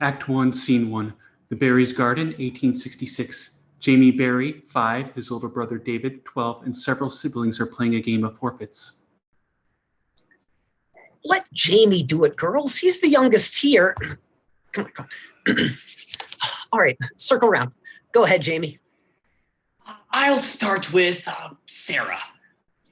Act 1, Scene 1. The Barries' Garden, 1866. Jamie Barrie, 5, his older brother David, 12, and several siblings are playing a game of forfeits. Let Jamie do it, girls. He's the youngest here. Come on. All right, circle around. Go ahead, Jamie. I'll start with Sarah.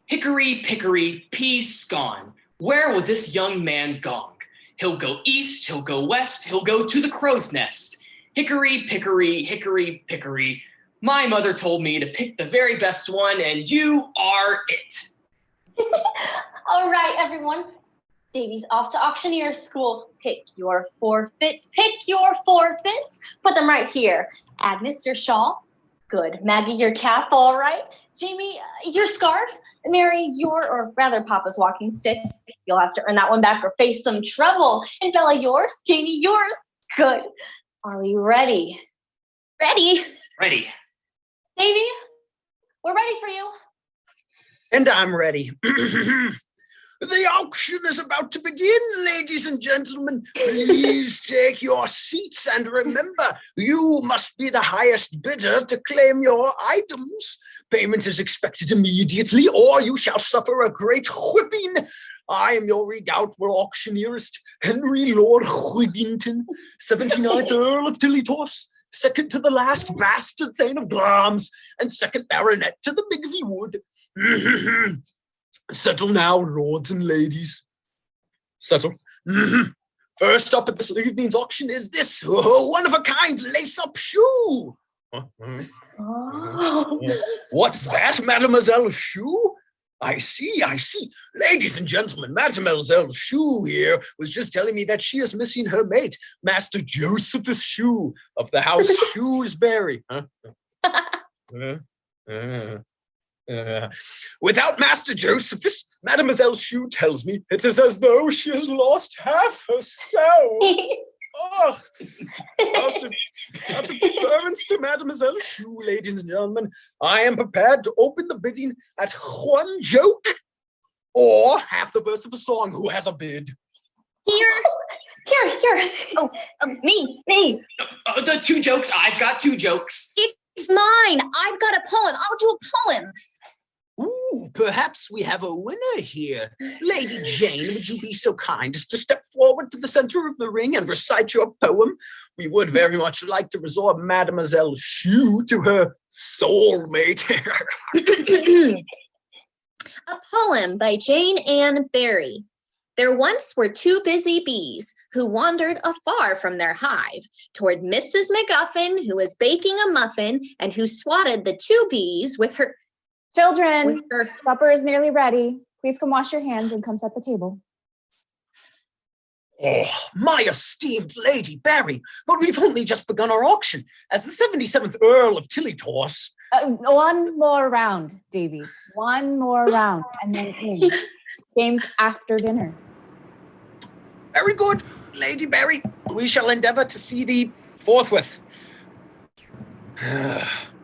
Hickory, pickory, peas gone. Where will this young man gong? He'll go east, he'll go west, he'll go to the crow's nest. Hickory, pickory, hickory, pickory. My mother told me to pick the very best one, and you are it. All right, everyone. Davey's off to auctioneer school. Pick your forfeits. Pick your forfeits. Put them right here. Add Mr. Shawl. Good. Maggie, your cap. All right. Jamie, your scarf. Mary, or rather Papa's walking stick. You'll have to earn that one back or face some trouble. And Bella, yours. Jamie, yours. Good. Are we ready? Ready. Ready. Davey, we're ready for you. And I'm ready. The auction is about to begin, ladies and gentlemen. Please take your seats and remember, you must be the highest bidder to claim your items. Payment is expected immediately, or you shall suffer a great whipping. I am your redoubtable auctioneerist, Henry Lord Whiggington, 79th Earl of Tillytoss, second to the last bastard Thane of Glamis, and second baronet to the Bigby Wood. Settle now, lords and ladies. Settle. First up at this evening's auction is this one-of-a-kind lace-up shoe. What's that, Mademoiselle Shoe? I see. Ladies and gentlemen, Mademoiselle Shoe here was just telling me that she is missing her mate, Master Josephus Shoe of the house Shrewsbury. Without Master Josephus, Mademoiselle Shoe tells me it is as though she has lost half her soul. Out of deference to Mademoiselle Shoe, ladies and gentlemen, I am prepared to open the bidding at one joke or half the verse of a song. Who has a bid? Here. Oh, me. The 2 jokes. I've got 2 jokes. It's mine. I've got a poem. I'll do a poem. Ooh, perhaps we have a winner here. Lady Jane, would you be so kind as to step forward to the center of the ring and recite your poem? We would very much like to restore Mademoiselle Shoe to her soulmate. A poem by Jane Ann Barrie. There once were 2 busy bees who wandered afar from their hive toward Mrs. McGuffin, who was baking a muffin and who swatted the 2 bees with her... Children, supper is nearly ready. Please come wash your hands and come set the table. Oh, my esteemed Lady Barrie, but we've only just begun our auction. As the 77th Earl of Tillytoss... One more round, Davy. One more round, and then in. Games after dinner. Very good, Lady Barrie. We shall endeavor to see thee forthwith.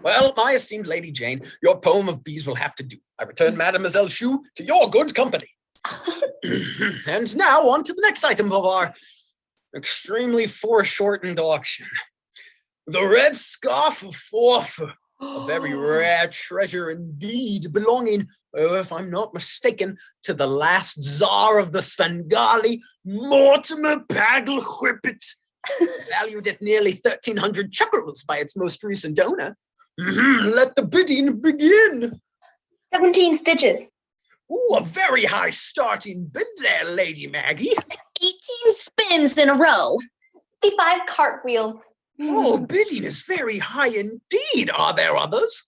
Well, my esteemed Lady Jane, your poem of bees will have to do. I return Mademoiselle Shoe to your good company. And now on to the next item of our extremely foreshortened auction. The red scarf of Forfar, a very rare treasure indeed, belonging, if I'm not mistaken, to the last Tsar of the Svengali, Mortimer Pagelwhippet, valued at nearly 1,300 chuckles by its most recent owner. Let the bidding begin. 17 stitches. Ooh, a very high starting bid there, Lady Maggie. 18 spins in a row. 55 cartwheels. Oh, bidding is very high indeed. Are there others?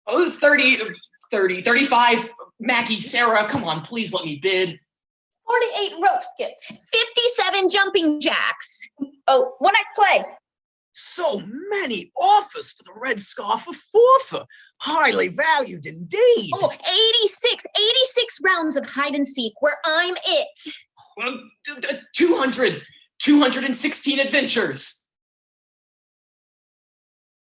Oh, 30, 35. Maggie, Sarah, come on, please let me bid. 48 rope skips. 57 jumping jacks. Oh, one act play. So many offers for the red scarf of Forfar. Highly valued indeed. Oh, 86 rounds of hide and seek where I'm it. 216 adventures.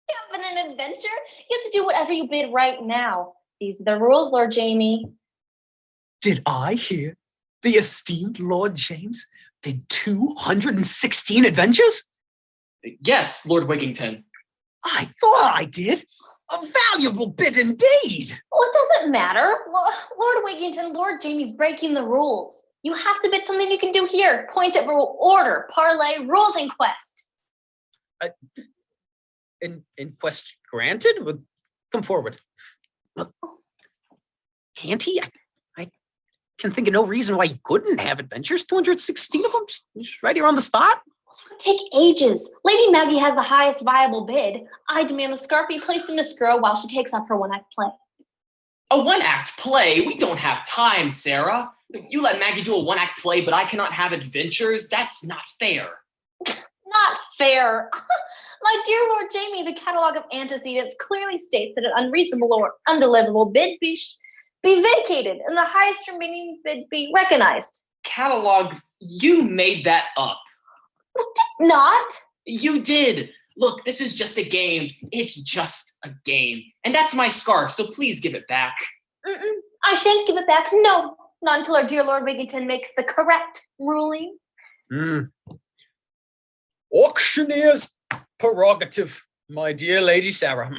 Having an adventure? You have to do whatever you bid right now. These are the rules, Lord Jamie. Did I hear the esteemed Lord James bid 216 adventures? Yes, Lord Wigington. I thought I did. A valuable bit indeed. Well, it doesn't matter. Lord Wigington, Lord Jamie's breaking the rules. You have to bid something you can do here. Point at rule, order, parlay, rules, and quest. In quest granted? Well, come forward. Well, can't he? I can think of no reason why he couldn't have adventures. 216 of them, just right here on the spot. Take ages. Lady Maggie has the highest viable bid. I demand the scarf be placed in a scroll while she takes up her one-act play. A one-act play? We don't have time, Sarah. You let Maggie do a one-act play, but I cannot have adventures? That's not fair. Not fair. My dear Lord Jamie, the catalog of antecedents clearly states that an unreasonable or undeliverable bid be vacated and the highest remaining bid be recognized. Catalog, you made that up. Not. You did. Look, this is just a game. It's just a game. And that's my scarf, so please give it back. I shan't give it back. No, not until our dear Lord Wigington makes the correct ruling. Auctioneer's prerogative, my dear Lady Sarah.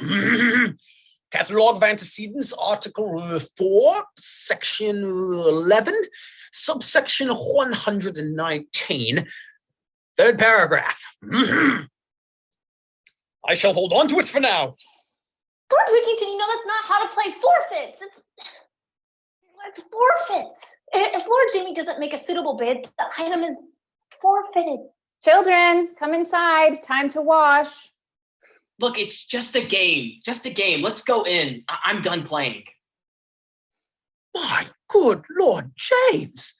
Catalogue of antecedents, Article 4, Section 11, subsection 119, third paragraph. I shall hold on to it for now. Lord Wigington, you know that's not how to play forfeits. It's forfeits. If Lord Jamie doesn't make a suitable bid, the item is forfeited. Children, come inside. Time to wash. Look, it's just a game. Just a game. Let's go in. I'm done playing. My good Lord James,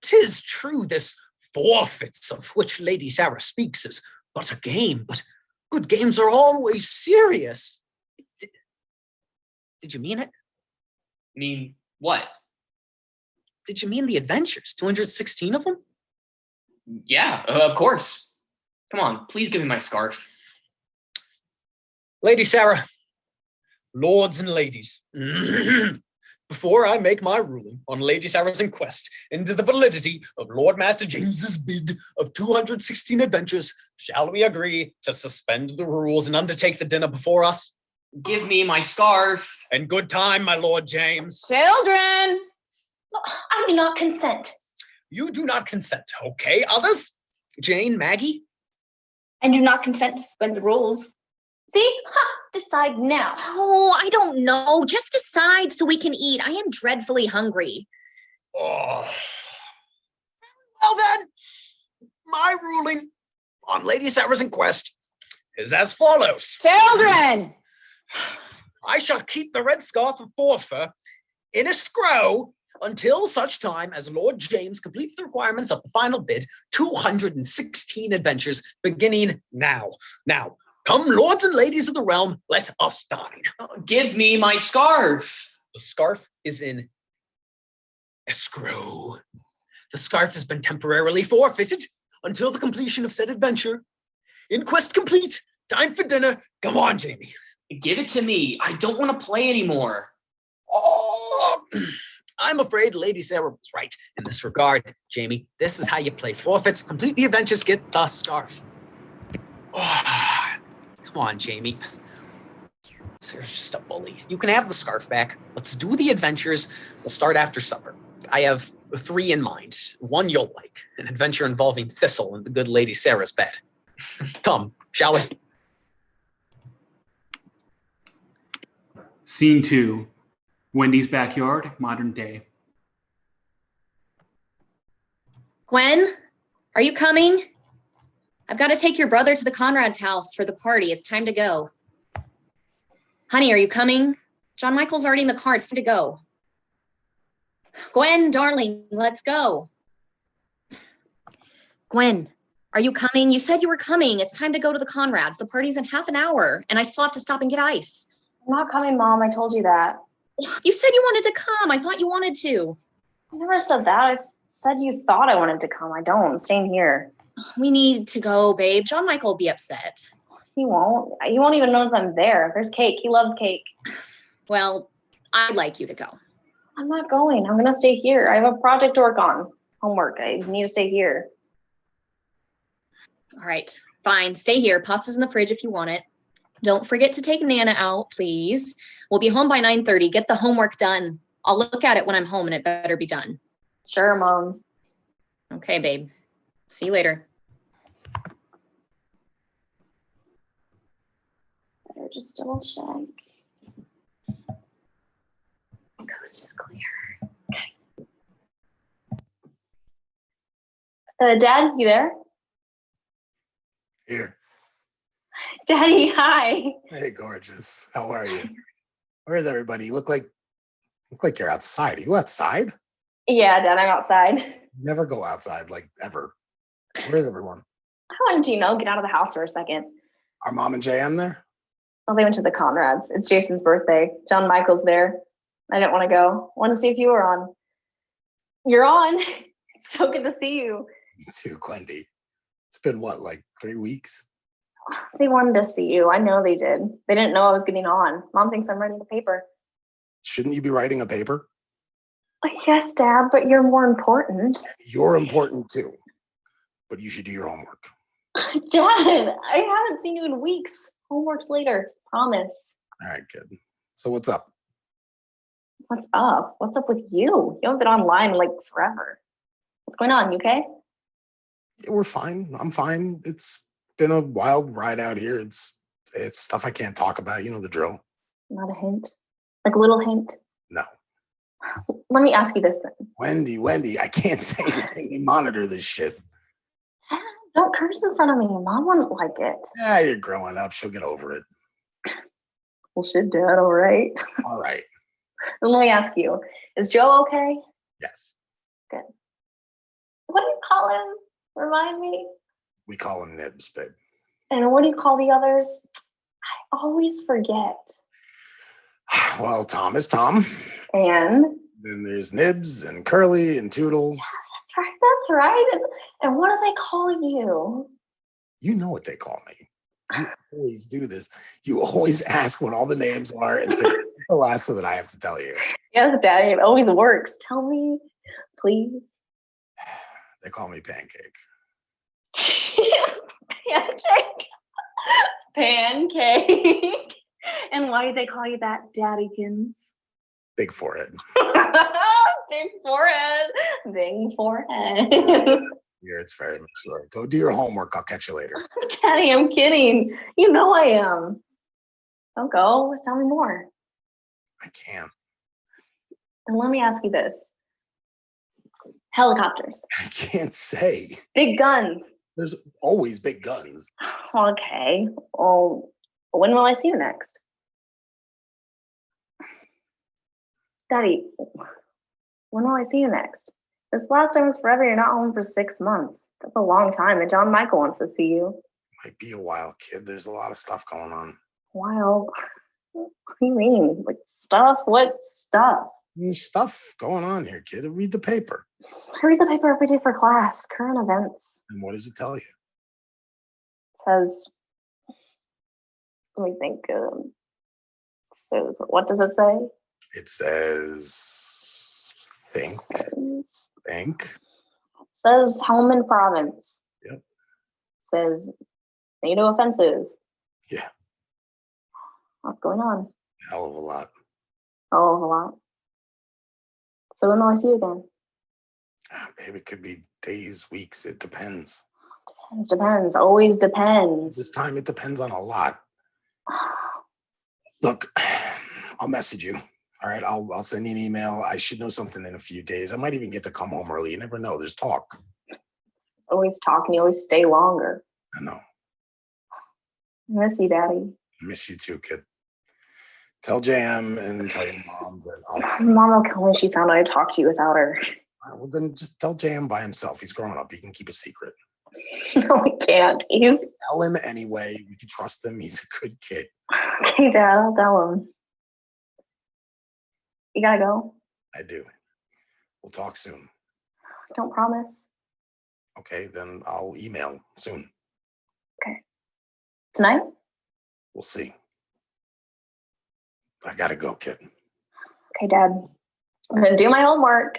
'tis true this forfeits of which Lady Sarah speaks is but a game, but good games are always serious. Did you mean it? Mean what? Did you mean the adventures? 216 of them? Yeah, of course. Come on, please give me my scarf. Lady Sarah, lords and ladies, before I make my ruling on Lady Sarah's inquest into the validity of Lord Master James's bid of 216 adventures, shall we agree to suspend the rules and undertake the dinner before us? Give me my scarf. And good time, my Lord James. Children. I do not consent. You do not consent, okay? Others? Jane, Maggie? I do not consent to suspend the rules. See? Decide now. Oh, I don't know. Just decide so we can eat. I am dreadfully hungry. Oh. Well then, my ruling on Lady Sarah's inquest is as follows. Children. I shall keep the red scarf of forfeit in a scroll until such time as Lord James completes the requirements of the final bid, 216 adventures, beginning now. Now, come, lords and ladies of the realm, let us dine. Give me my scarf. The scarf is in escrow. The scarf has been temporarily forfeited until the completion of said adventure. Inquest complete. Time for dinner. Come on, Jamie. Give it to me. I don't want to play anymore. Oh, I'm afraid Lady Sarah was right in this regard, Jamie. This is how you play forfeits. Complete the adventures, get the scarf. Oh, come on, Jamie. Sarah's just a bully. You can have the scarf back. Let's do the adventures. We'll start after supper. I have 3 in mind. One you'll like, an adventure involving Thistle and the good Lady Sarah's bed. Come, shall we? Scene 2, Wendy's backyard, modern day. Gwen, are you coming? I've got to take your brother to the Conrad's house for the party. It's time to go. Honey, are you coming? John Michael's already in the car. It's time to go. Gwen, darling, let's go. Gwen, are you coming? You said you were coming. It's time to go to the Conrad's. The party's in half an hour, and I still have to stop and get ice. I'm not coming, Mom. I told you that. You said you wanted to come. I thought you wanted to. I never said that. I said you thought I wanted to come. I don't. I'm staying here. We need to go, babe. John Michael will be upset. He won't. He won't even notice I'm there. There's cake. He loves cake. Well, I'd like you to go. I'm not going. I'm going to stay here. I have a project to work on. Homework. I need to stay here. All right, Fine, stay here. Pasta's in the fridge if you want it. Don't forget to take Nana out, please. We'll be home by 9:30. Get the homework done. I'll look at it when I'm home and it better be done. Sure, Mom. Okay, babe. See you later. Better just double check. Coast is clear. Okay. Dad, you there? Here. Daddy, hi. Hey, gorgeous. How are you? Where's everybody? You look like you're outside. Are you outside? Yeah, Dad, I'm outside. Never go outside, like ever. Where's everyone? I wanted you to get out of the house for a second. Are Mom and JM there? Well, they went to the Conrads. It's Jason's birthday. John Michael's there. I didn't want to go. Wanted to see if you were on. You're on. It's so good to see you. Me too, Wendy. It's been what, like 3 weeks? They wanted to see you. I know they did. They didn't know I was getting on. Mom thinks I'm writing a paper. Shouldn't you be writing a paper? Yes, Dad, but you're more important. You're important too, but you should do your homework. Dad, I haven't seen you in weeks. Homework's later. Promise. All right, kid. So what's up? What's up? What's up with you? You haven't been online in like forever. What's going on? You okay? Yeah, we're fine. I'm fine. It's been a wild ride out here. It's stuff I can't talk about. You know the drill. Not a hint? Like a little hint? No. Let me ask you this then. Wendy, I can't say anything. They monitor this shit. Don't curse in front of me. Mom wouldn't like it. Yeah, you're growing up. She'll get over it. Well, shit, Dad, all right. All right. Then let me ask you, is Joe okay? Yes. Good. What do you call him? Remind me. We call him Nibs, babe. And what do you call the others? I always forget. Well, Tom is Tom. And? Then there's Nibs and Curly and Toodles. That's right. And what do they call you? You know what they call me. You always do this. You always ask what all the names are and say the last so that I have to tell you. Yes, Daddy, it always works. Tell me, please. They call me Pancake. Pancake. Pancake. And why do they call you that, Daddykins? Big forehead. Big forehead. Big forehead. Yeah, it's very mature. Go do your homework. I'll catch you later. Daddy, I'm kidding. You know I am. Don't go. Tell me more. I can't. And let me ask you this. Helicopters. I can't say. Big guns. There's always big guns. Okay. Well, when will I see you next? Daddy, when will I see you next? This last time was forever. You're not home for 6 months. That's a long time. And John Michael wants to see you. Might be a while, kid. There's a lot of stuff going on. Wild. What do you mean? Like stuff? What stuff? There's stuff going on here, kid. Read the paper. I read the paper every day for class. Current events. And what does it tell you? It says, let me think. Says, what does it say? It says, think. Think. Says Helmand province. Yep. Says NATO offensive. Yeah. What's going on? Hell of a lot. Hell of a lot. So when will I see you again? Maybe it could be days, weeks. It depends. Depends. Always depends. This time it depends on a lot. Look, I'll message you. All right, I'll send you an email. I should know something in a few days. I might even get to come home early. You never know. There's talk. Always talking. You always stay longer. I know. I miss you, Daddy. Miss you too, kid. Tell JM and tell your mom that Mom will kill me. She found out I talked to you without her. well, then just tell JM by himself. He's grown up. He can keep a secret. No, I can't. He's Tell him anyway. We can trust him. He's a good kid. okay, Dad. I'll tell him. You gotta go. I do. We'll talk soon. Don't promise. Okay, then I'll email soon. Okay. Tonight? We'll see. I gotta go, kid. Okay, Dad. I'm gonna do my homework.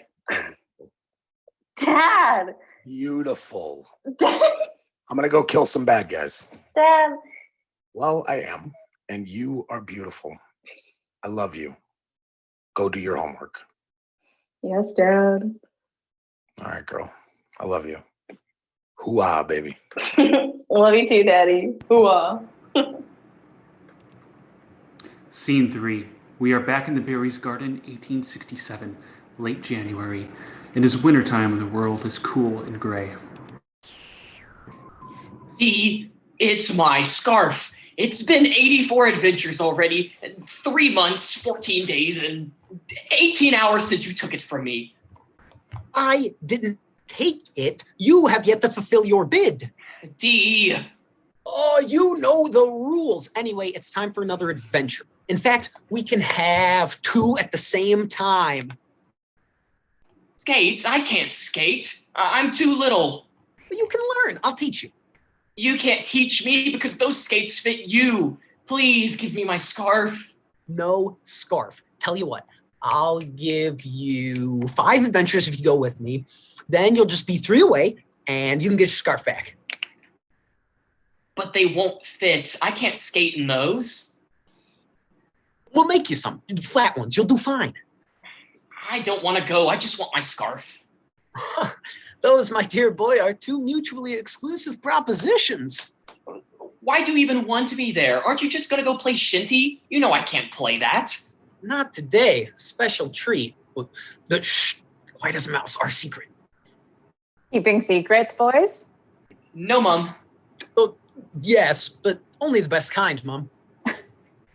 Dad. Beautiful. Dad. I'm gonna go kill some bad guys. Dad. Well, I am, and you are beautiful. I love you. Go do your homework. Yes, Dad. All right, girl. I love you. Hoo-ah, baby. Love you too, Daddy. Hooah. Scene 3. We are back in the Barry's garden, 1867, late January. It is wintertime and the world is cool and gray. It's my scarf. It's been 84 adventures already, 3 months, 14 days, and 18 hours since you took it from me. I didn't take it. You have yet to fulfill your bid. D. Oh, you know the rules. Anyway, it's time for another adventure. In fact, we can have 2 at the same time. Skates? I can't skate. I'm too little. But you can learn. I'll teach you. You can't teach me because those skates fit you. Please give me my scarf. No scarf. Tell you what, I'll give you 5 adventures if you go with me. Then you'll just be 3 away and you can get your scarf back. But they won't fit. I can't skate in those. We'll make you some flat ones. You'll do fine. I don't want to go. I just want my scarf. Those, my dear boy, are 2 mutually exclusive propositions. Why do you even want to be there? Aren't you just going to go play shinty? You know I can't play that. Not today. Special treat. But shh, quiet as a mouse. Our secret. Keeping secrets, boys? No, Mum. Oh, yes, but only the best kind, Mom.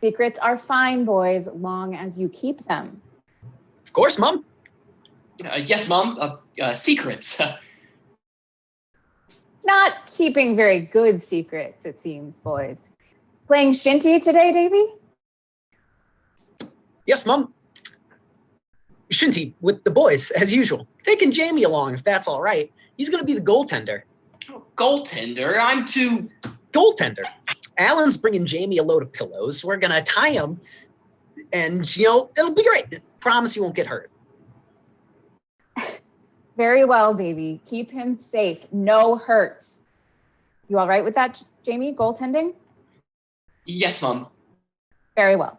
Secrets are fine, boys, long as you keep them. Of course, Mom. Yes, Mom. Secrets. Not keeping very good secrets, it seems, boys. Playing shinty today, Davy? Yes, Mom. Shinty with the boys, as usual. Taking Jamie along, if that's all right. He's going to be the goaltender. Goaltender? I'm too... Goaltender. Alan's bringing Jamie a load of pillows. We're going to tie him, and, it'll be great. Promise you won't get hurt. Very well, Davy. Keep him safe. No hurts. You all right with that, Jamie? Goaltending? Yes, Mom. Very well.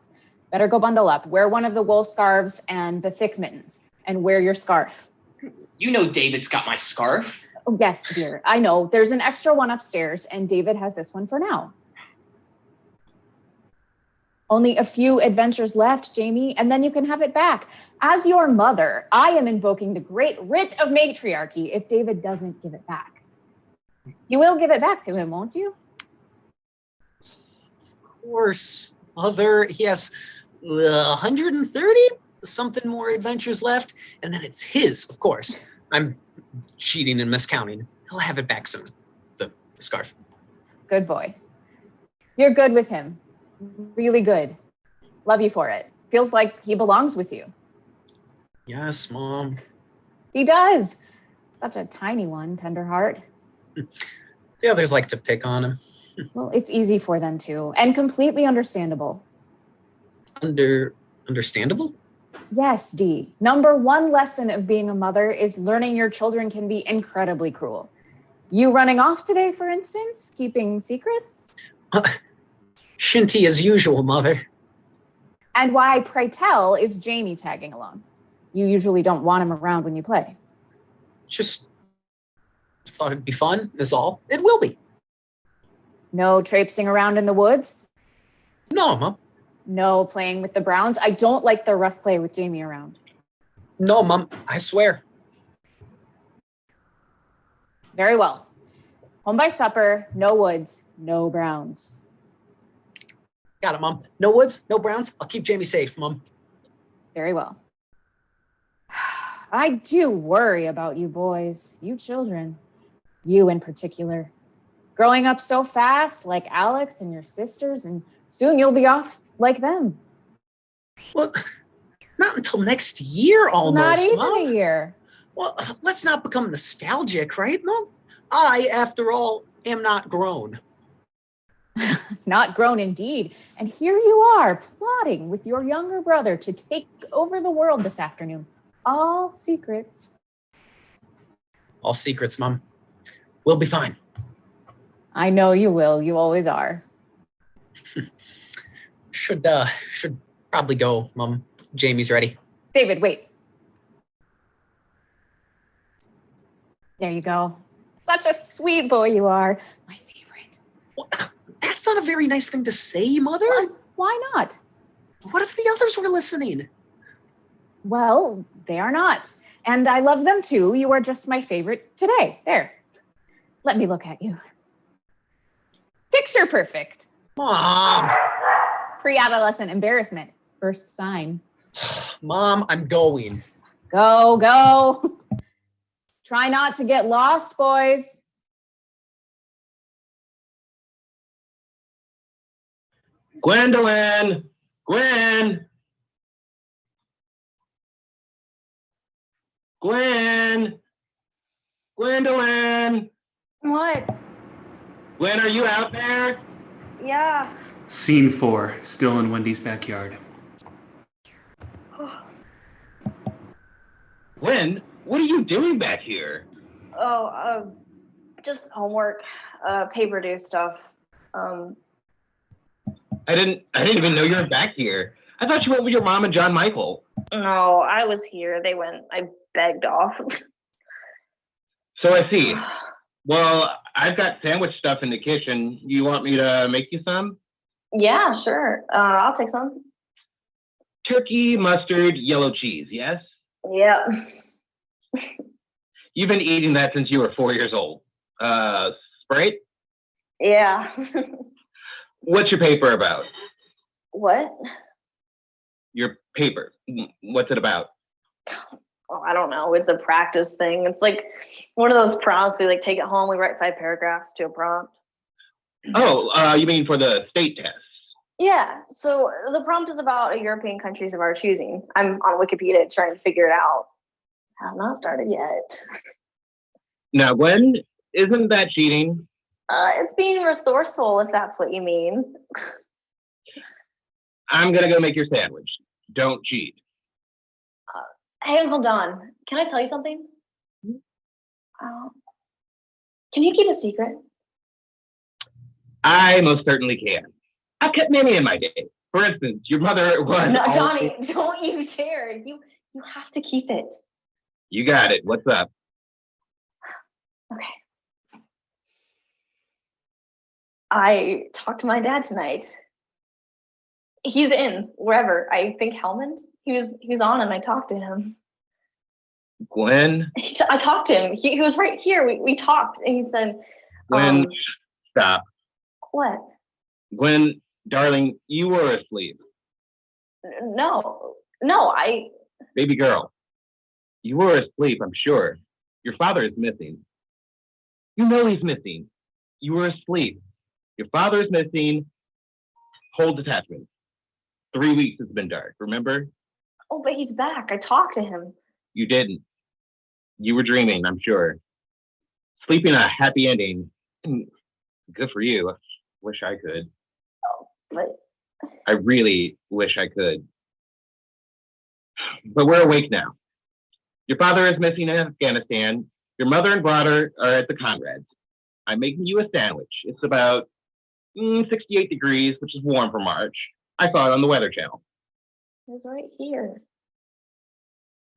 Better go bundle up. Wear one of the wool scarves and the thick mittens, and wear your scarf. You know David's got my scarf. Oh, yes, dear. I know. There's an extra one upstairs, and David has this one for now. Only a few adventures left, Jamie, and then you can have it back. As your mother, I am invoking the great writ of matriarchy if David doesn't give it back. You will give it back to him, won't you? Of course, Mother. He has 130, something more adventures left, and then it's his, of course. I'm cheating and miscounting. He'll have it back soon. The scarf. Good boy. You're good with him. Really good. Love you for it. Feels like he belongs with you. Yes, Mom. He does. Such a tiny one, tender heart. The others like to pick on him. Well, it's easy for them too, and completely understandable. Understandable? Yes, Dee. Number 1 lesson of being a mother is learning your children can be incredibly cruel. You running off today, for instance, keeping secrets? Shinty as usual, Mother. And why, pray tell, is Jamie tagging along? You usually don't want him around when you play. Just thought it'd be fun, is all. It will be. No traipsing around in the woods? No, Mom. No playing with the Browns? I don't like the rough play with Jamie around. No, Mom. I swear. Very well. Home by supper, no woods, no Browns. Got it, Mom. No woods, no Browns. I'll keep Jamie safe, Mom. Very well. I do worry about you boys, you children, you in particular. Growing up so fast, like Alex and your sisters, and soon you'll be off like them. Well, not until next year almost, Not even Mom. a year. Well, let's not become nostalgic, right, Mom? I, after all, am not grown. Not grown indeed. And here you are, plotting with your younger brother to take over the world this afternoon. All secrets. All secrets, Mom. We'll be fine. I know you will. You always are. Should probably go, Mom. Jamie's ready. David, wait. There you go. Such a sweet boy you are. My favorite. Well, that's not a very nice thing to say, Mother. Why not? What if the others were listening? Well, they are not. And I love them too. You are just my favorite today. There. Let me look at you. Picture perfect. Mom. Pre-adolescent embarrassment. First sign. Mom, I'm going. Go, go. Try not to get lost, boys. Gwendolyn! Gwen! Gwen! Gwendolyn! What? Gwen, are you out there? Yeah. Scene 4, still in Wendy's backyard. Gwen, what are you doing back here? Oh, just homework, paper due stuff. I didn't even know you were back here. I thought you went with your mom and John Michael. No, I was here. They went. I begged off. So I see. Well, I've got sandwich stuff in the kitchen. You want me to make you some? Yeah, sure. I'll take some. Turkey, mustard, yellow cheese, yes? Yeah. You've been eating that since you were 4 years old. Sprite? Yeah. What's your paper about? What? Your paper. What's it about? Oh, I don't know. It's a practice thing. It's like one of those prompts. We like take it home. We write 5 paragraphs to a prompt. Oh, you mean for the state test? Yeah. So the prompt is about European countries of our choosing. I'm on Wikipedia trying to figure it out. Have not started yet. Now, Gwen, isn't that cheating? It's being resourceful, if that's what you mean. I'm gonna go make your sandwich. Don't cheat. Hey, hold on. Can I tell you something? Can you keep a secret? I most certainly can. I've kept many in my day. For instance, your mother was. No, Johnny, don't you dare. You have to keep it. You got it. What's up? Okay. I talked to my dad tonight. He's in wherever. I think Helmand. He was on, and I talked to him. Gwen? I talked to him. He was right here. We talked, and he said, Gwen, stop. What? Gwen, darling, you were asleep. No, Baby girl, you were asleep, I'm sure. Your father is missing. You know he's missing. You were asleep. Your father is missing. Whole detachment. 3 weeks it's been dark, remember? Oh, but he's back. I talked to him. You didn't. You were dreaming, I'm sure. Sleeping a happy ending. Good for you. Wish I could. Oh, but I really wish I could. But we're awake now. Your father is missing in Afghanistan. Your mother and brother are at the Conrads. I'm making you a sandwich. It's about 68 degrees, which is warm for March. I saw it on the Weather Channel. he's right here.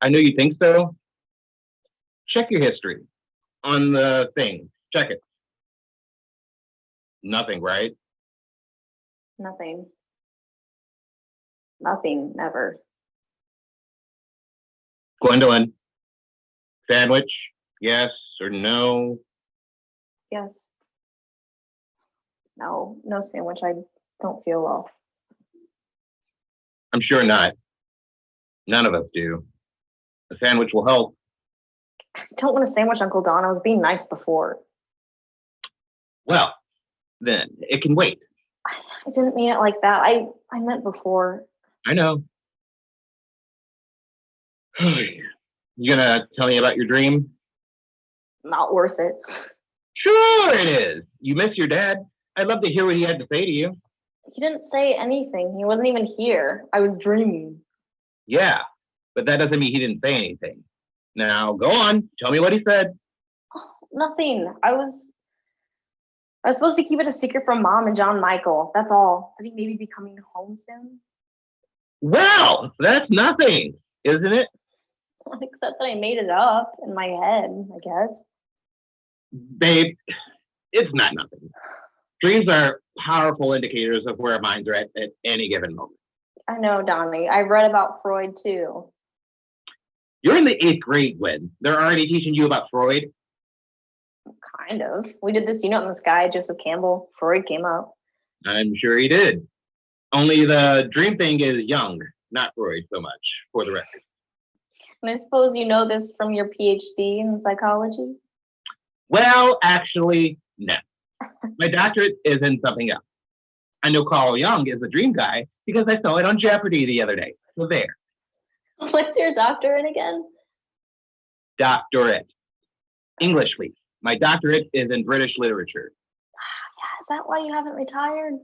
I know you think so. Check your history on the thing. Check it. Nothing, right? Nothing. Nothing, never. Gwendolyn, sandwich, yes or no? Yes. No sandwich. I don't feel well. I'm sure not. None of us do. A sandwich will help. I don't want a sandwich, Uncle Don. I was being nice before. Well, then it can wait. I didn't mean it like that. I meant before. I know. You gonna tell me about your dream? Not worth it. Sure it is. You miss your dad. I'd love to hear what he had to say to you. He didn't say anything. He wasn't even here. I was dreaming. Yeah, but that doesn't mean he didn't say anything. Now, go on. Tell me what he said. Nothing. I was I was supposed to keep it a secret from Mom and John Michael. That's all. Said he maybe be coming home soon. Well, that's nothing, isn't it? Except that I made it up in my head, I guess. Babe, it's not nothing. Dreams are powerful indicators of where our minds are at any given moment. I know, Donnie. I read about Freud too. You're in the 8th grade, Gwen. They're already teaching you about Freud? Kind of. We did this unit on this guy, Joseph Campbell. Freud came up. I'm sure he did. Only the dream thing is Jung, not Freud so much, for the record. And I suppose you know this from your PhD in psychology? Well, actually, no. My doctorate is in something else. I know Carl Jung is the dream guy because I saw it on Jeopardy the other day. So there. What's your doctorate again? Doctorate. English, please. My doctorate is in British literature. Yeah, is that why you haven't retired?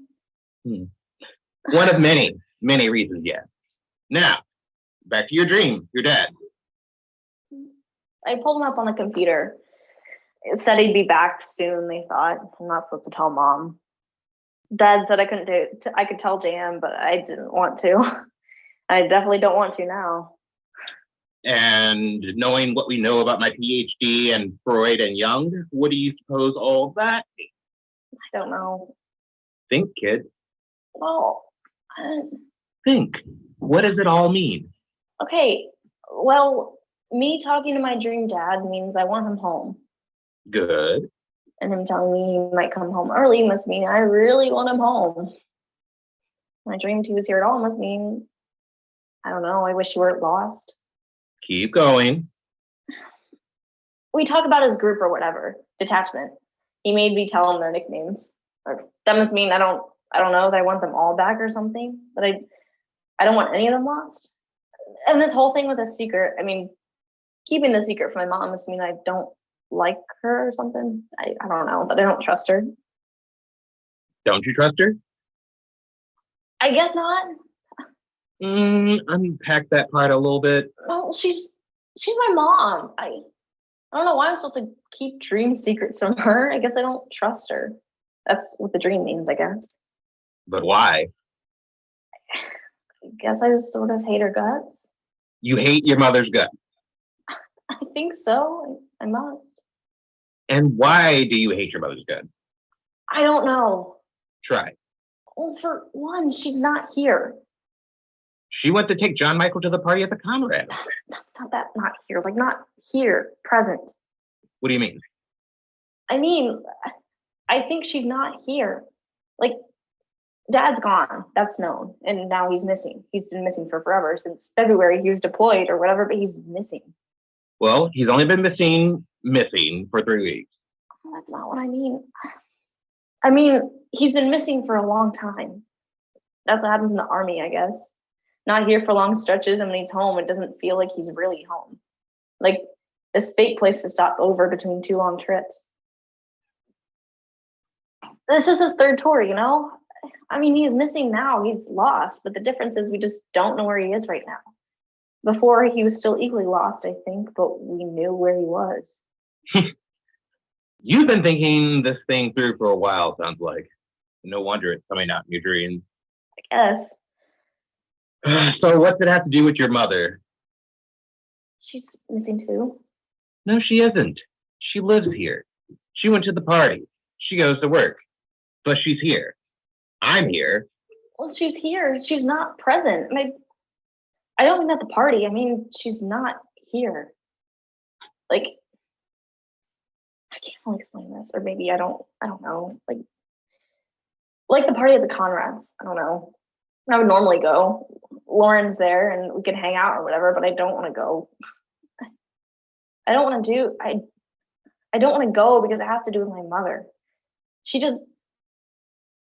One of many, many reasons, yes. Now, back to your dream, your dad. I pulled him up on the computer. It said he'd be back soon, they thought. I'm not supposed to tell Mom. Dad said I couldn't do it. I could tell JM, but I didn't want to. I definitely don't want to now. And knowing what we know about my PhD and Freud and Jung, what do you suppose all that means? I don't know. Think, kid. Well, Think. What does it all mean? okay. Well, me talking to my dream dad means I want him home. Good. And him telling me he might come home early must mean I really want him home. I dreamed he was here at all must mean, I don't know, I wish you weren't lost. Keep going. We talk about his group or whatever, detachment. He made me tell him their nicknames. Or that must mean I don't know that I want them all back or something. But I don't want any of them lost. And this whole thing with a secret, I mean, keeping the secret from my mom must mean I don't like her or something. I don't know, but I don't trust her. Don't you trust her? I guess not. Unpack that part a little bit. Well, she's my mom. I don't know why I'm supposed to keep dream secrets from her. I guess I don't trust her. That's what the dream means, I guess. But why? I guess I just sort of hate her guts. You hate your mother's gut. I think so. I must. And why do you hate your mother's gut? I don't know. Try. Well, for one, she's not here. She went to take John Michael to the party at the Conrad. Not here. Like, not here, present. What do you mean? I mean, I think she's not here. Like, Dad's gone. That's known. And now he's missing. He's been missing for forever. Since February, he was deployed or whatever, but he's missing. Well, he's only been missing for 3 weeks. Oh, that's not what I mean. I mean, he's been missing for a long time. That's what happens in the army, I guess. Not here for long stretches, and when he's home, it doesn't feel like he's really home. Like this fake place to stop over between 2 long trips. This is his 3rd tour, you know? I mean, he's missing now. He's lost, but the difference is we just don't know where he is right now. Before, he was still equally lost, I think, but we knew where he was. You've been thinking this thing through for a while, sounds like. No wonder it's coming out in your dreams. I guess. So what's it have to do with your mother? She's missing too. No, she isn't. She lives here. She went to the party. She goes to work. But she's here. I'm here. Well, she's here. She's not present. I don't mean at the party. I mean, she's not here. Like, I can't really explain this. Or maybe I don't know. Like the party at the Conrads. I don't know. I would normally go. Lauren's there and we could hang out or whatever, but I don't want to go. I don't want to go because it has to do with my mother. She does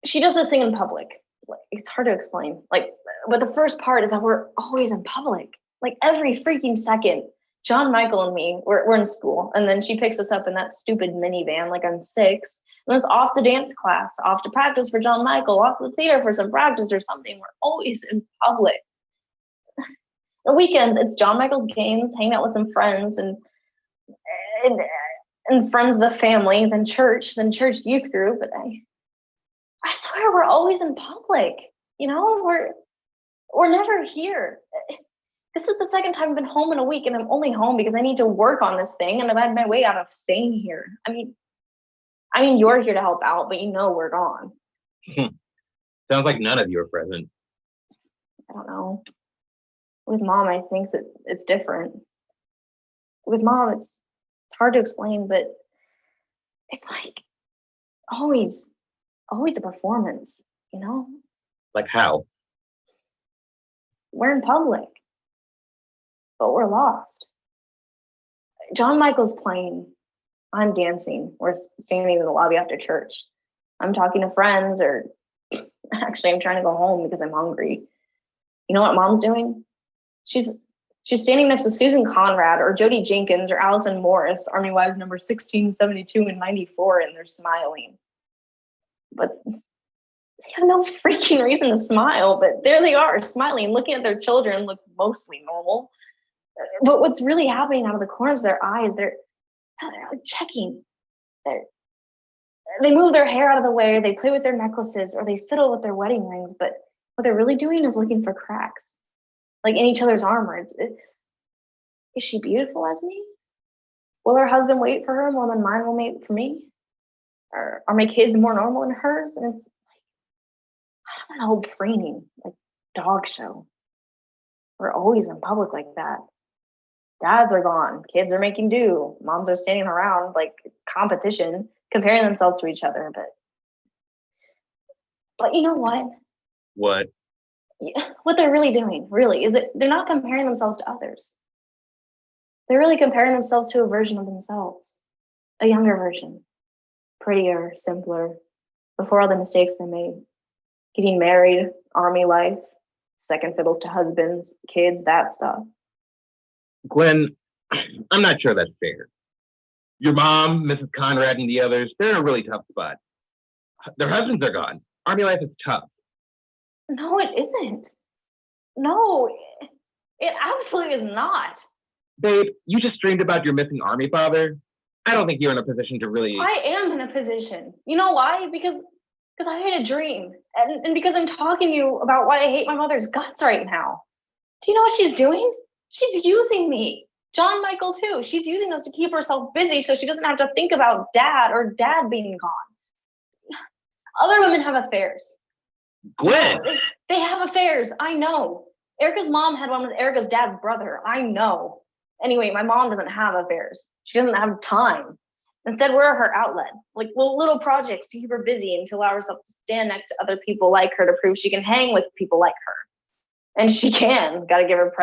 this thing in public. Like, it's hard to explain. Like, but the first part is that we're always in public. Like every freaking second, John Michael and me, we're in school, and then she picks us up in that stupid minivan like I'm 6. And then it's off to dance class, off to practice for John Michael, off to the theater for some practice or something. We're always in public. The weekends, it's John Michael's games, hanging out with some friends, and and friends of the family, then church youth group. But I swear we're always in public. You know, we're never here. This is the second time I've been home in a week, and I'm only home because I need to work on this thing, and I've had my way out of staying here. I mean, you're here to help out, but you know we're gone. Sounds like none of you are present. I don't know. With Mom, I think that it's different. With Mom, it's hard to explain, but it's like always a performance, you know? Like how? We're in public, but we're lost. John Michael's playing. I'm dancing. We're standing in the lobby after church. I'm talking to friends, or actually I'm trying to go home because I'm hungry. You know what Mom's doing? She's standing next to Susan Conrad or Jody Jenkins or Allison Morris, Army Wives number 16, 72, and 94, and they're smiling. But they have no freaking reason to smile, but there they are, smiling, looking at their children, look mostly normal. But what's really happening out of the corners of their eyes, they're like checking. They move their hair out of the way, or they play with their necklaces, or they fiddle with their wedding rings, but what they're really doing is looking for cracks, like in each other's armor. Is she beautiful as me? Will her husband wait for her more than mine will wait for me? Or are my kids more normal than hers? And it's like, I don't know, training, like dog show. We're always in public like that. Dads are gone, kids are making do, moms are standing around like competition, comparing themselves to each other. But you know what? What? What they're really doing, really, is that they're not comparing themselves to others. They're really comparing themselves to a version of themselves, a younger version, prettier, simpler, before all the mistakes they made. Getting married, army life, second fiddles to husbands, kids, that stuff. Gwen, I'm not sure that's fair. Your mom, Mrs. Conrad, and the others, they're in a really tough spot. Their husbands are gone. Army life is tough. No, it isn't. No, it absolutely is not. Babe, you just dreamed about your missing army father. I don't think you're in a position to really... I am in a position. You know why? Because I had a dream. And because I'm talking to you about why I hate my mother's guts right now. Do you know what she's doing? She's using me. John Michael too. She's using us to keep herself busy so she doesn't have to think about dad or dad being gone. Other women have affairs. Gwen! They have affairs. I know. Erica's mom had one with Erica's dad's brother. I know. Anyway, my mom doesn't have affairs. She doesn't have time. Instead, we're her outlet, like little projects to keep her busy and to allow herself to stand next to other people like her to prove she can hang with people like her. And she can. Got to give her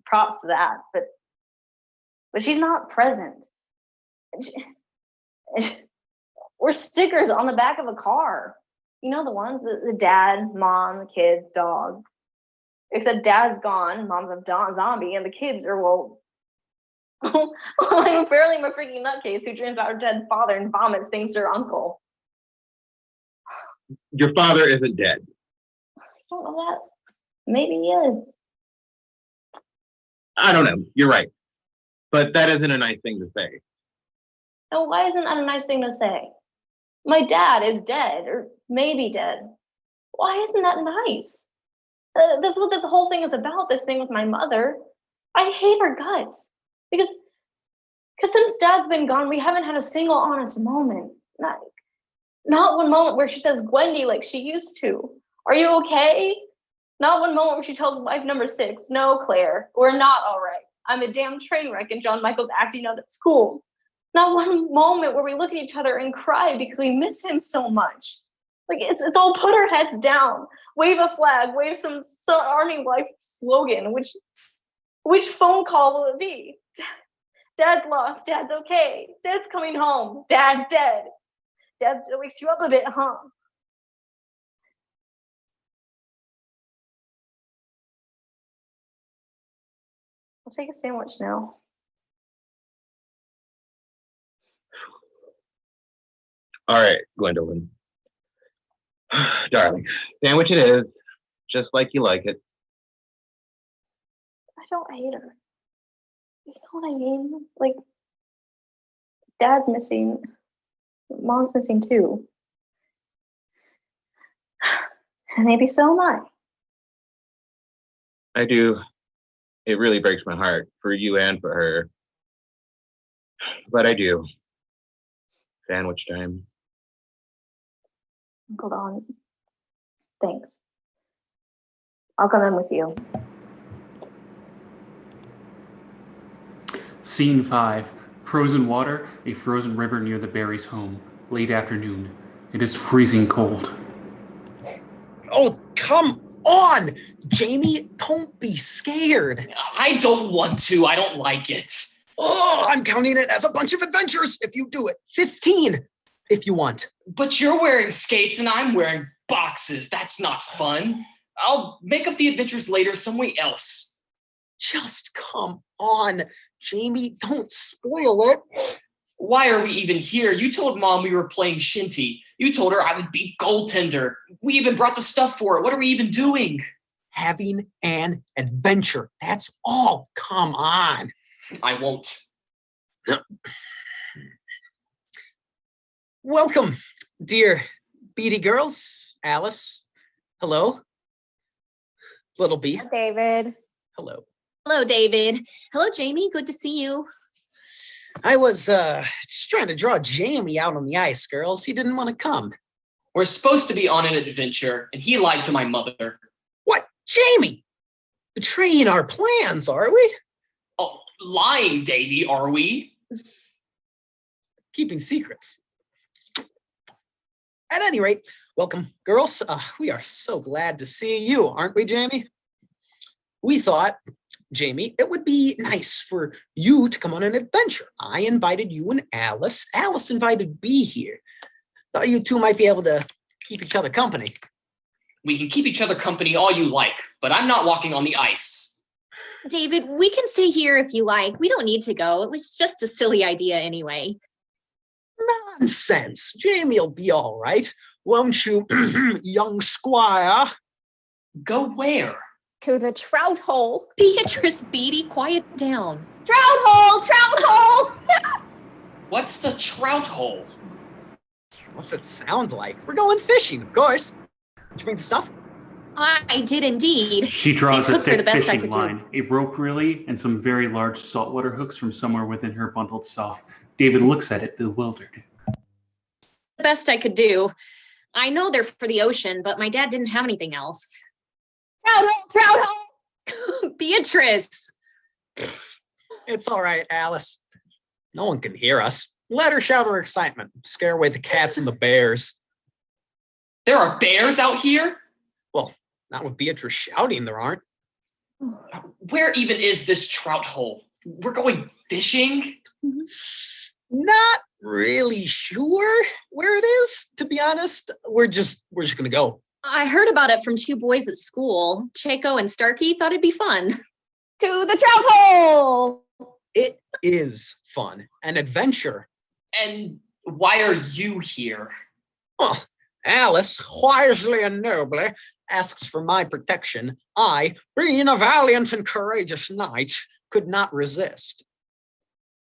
props to that. But she's not present. We're stickers on the back of a car. You know the ones, the dad, mom, the kids, dog. Except dad's gone, mom's a zombie, and the kids are, well, I'm apparently a freaking nutcase who dreams about her dead father and vomits things to her uncle. Your father isn't dead. I don't know that. Maybe he is. I don't know. You're right. But that isn't a nice thing to say. No, why isn't that a nice thing to say? My dad is dead, or maybe dead. Why isn't that nice? This is what this whole thing is about, this thing with my mother. I hate her guts. Because since dad's been gone, we haven't had a single honest moment. Not one moment where she says Wendy like she used to. Are you okay? Not one moment where she tells wife number 6, no, Claire, we're not all right. I'm a damn train wreck and John Michael's acting out at school. Not one moment where we look at each other and cry because we miss him so much. Like it's all put our heads down, wave a flag, wave some army life slogan. Which phone call will it be? Dad's lost, dad's okay, dad's coming home, dad's dead. Dad wakes you up a bit, huh? I'll take a sandwich now. All right, Gwendolyn. Darling, sandwich it is, just like you like it. I don't hate her. You know what I mean? Like, Dad's missing. Mom's missing too. And maybe so am I. I do. It really breaks my heart for you and for her. But I do. Sandwich time. Uncle Don, thanks. I'll come in with you. Scene 5. Frozen water, a frozen river near the Barries' home. Late afternoon. It is freezing cold. Oh, come on! Jamie, don't be scared. I don't want to. I don't like it. Oh, I'm counting it as a bunch of adventures if you do it. 15 if you want. But you're wearing skates and I'm wearing boxes. That's not fun. I'll make up the adventures later somewhere else. Just come on, Jamie, don't spoil it. Why are we even here? You told Mom we were playing shinty. You told her I would be goaltender. We even brought the stuff for it. What are we even doing? Having an adventure. That's all. Come on. I won't. Welcome, dear beady girls. Alice, hello. Little B, David. hello. Hello, David. Hello, Jamie. Good to see you. I was just trying to draw Jamie out on the ice, girls. He didn't want to come. We're supposed to be on an adventure, and he lied to my mother. What? Jamie? Betraying our plans, are we? Oh, lying, Davy, are we? Keeping secrets. At any rate, welcome, girls. We are so glad to see you, aren't we, Jamie? We thought, Jamie, it would be nice for you to come on an adventure. I invited you and Alice. Alice invited B here. Thought you two might be able to keep each other company. We can keep each other company all you like, but I'm not walking on the ice. David, we can stay here if you like. We don't need to go. It was just a silly idea anyway. Nonsense. Jamie'll be all right. Won't you, young squire? Go where? To the trout hole. Beatrice Beatty, quiet down. Trout hole! Trout hole! What's the trout hole? What's it sound like? We're going fishing, of course. Did you bring the stuff? I did indeed. She draws These a hooks are the thick best I fishing could do. line, a rope reel, and some very large saltwater hooks from somewhere within her bundled self. David looks at it, bewildered. The best I could do. I know they're for the ocean, but my dad didn't have anything else. Trout hole! Trout hole! Beatrice! It's all right, Alice. No one can hear us. Let her shout her excitement. Scare away the cats and the bears. There are bears out here? Well, not with Beatrice shouting, there aren't. Where even is this trout hole? We're going fishing? Not really sure where it is, to be honest. We're just gonna go. I heard about it from two boys at school. Chaco and Starkey thought it'd be fun. To the trout hole! It is fun, an adventure. And why are you here? Well, Alice, wisely and nobly, asks for my protection. I, being a valiant and courageous knight, could not resist.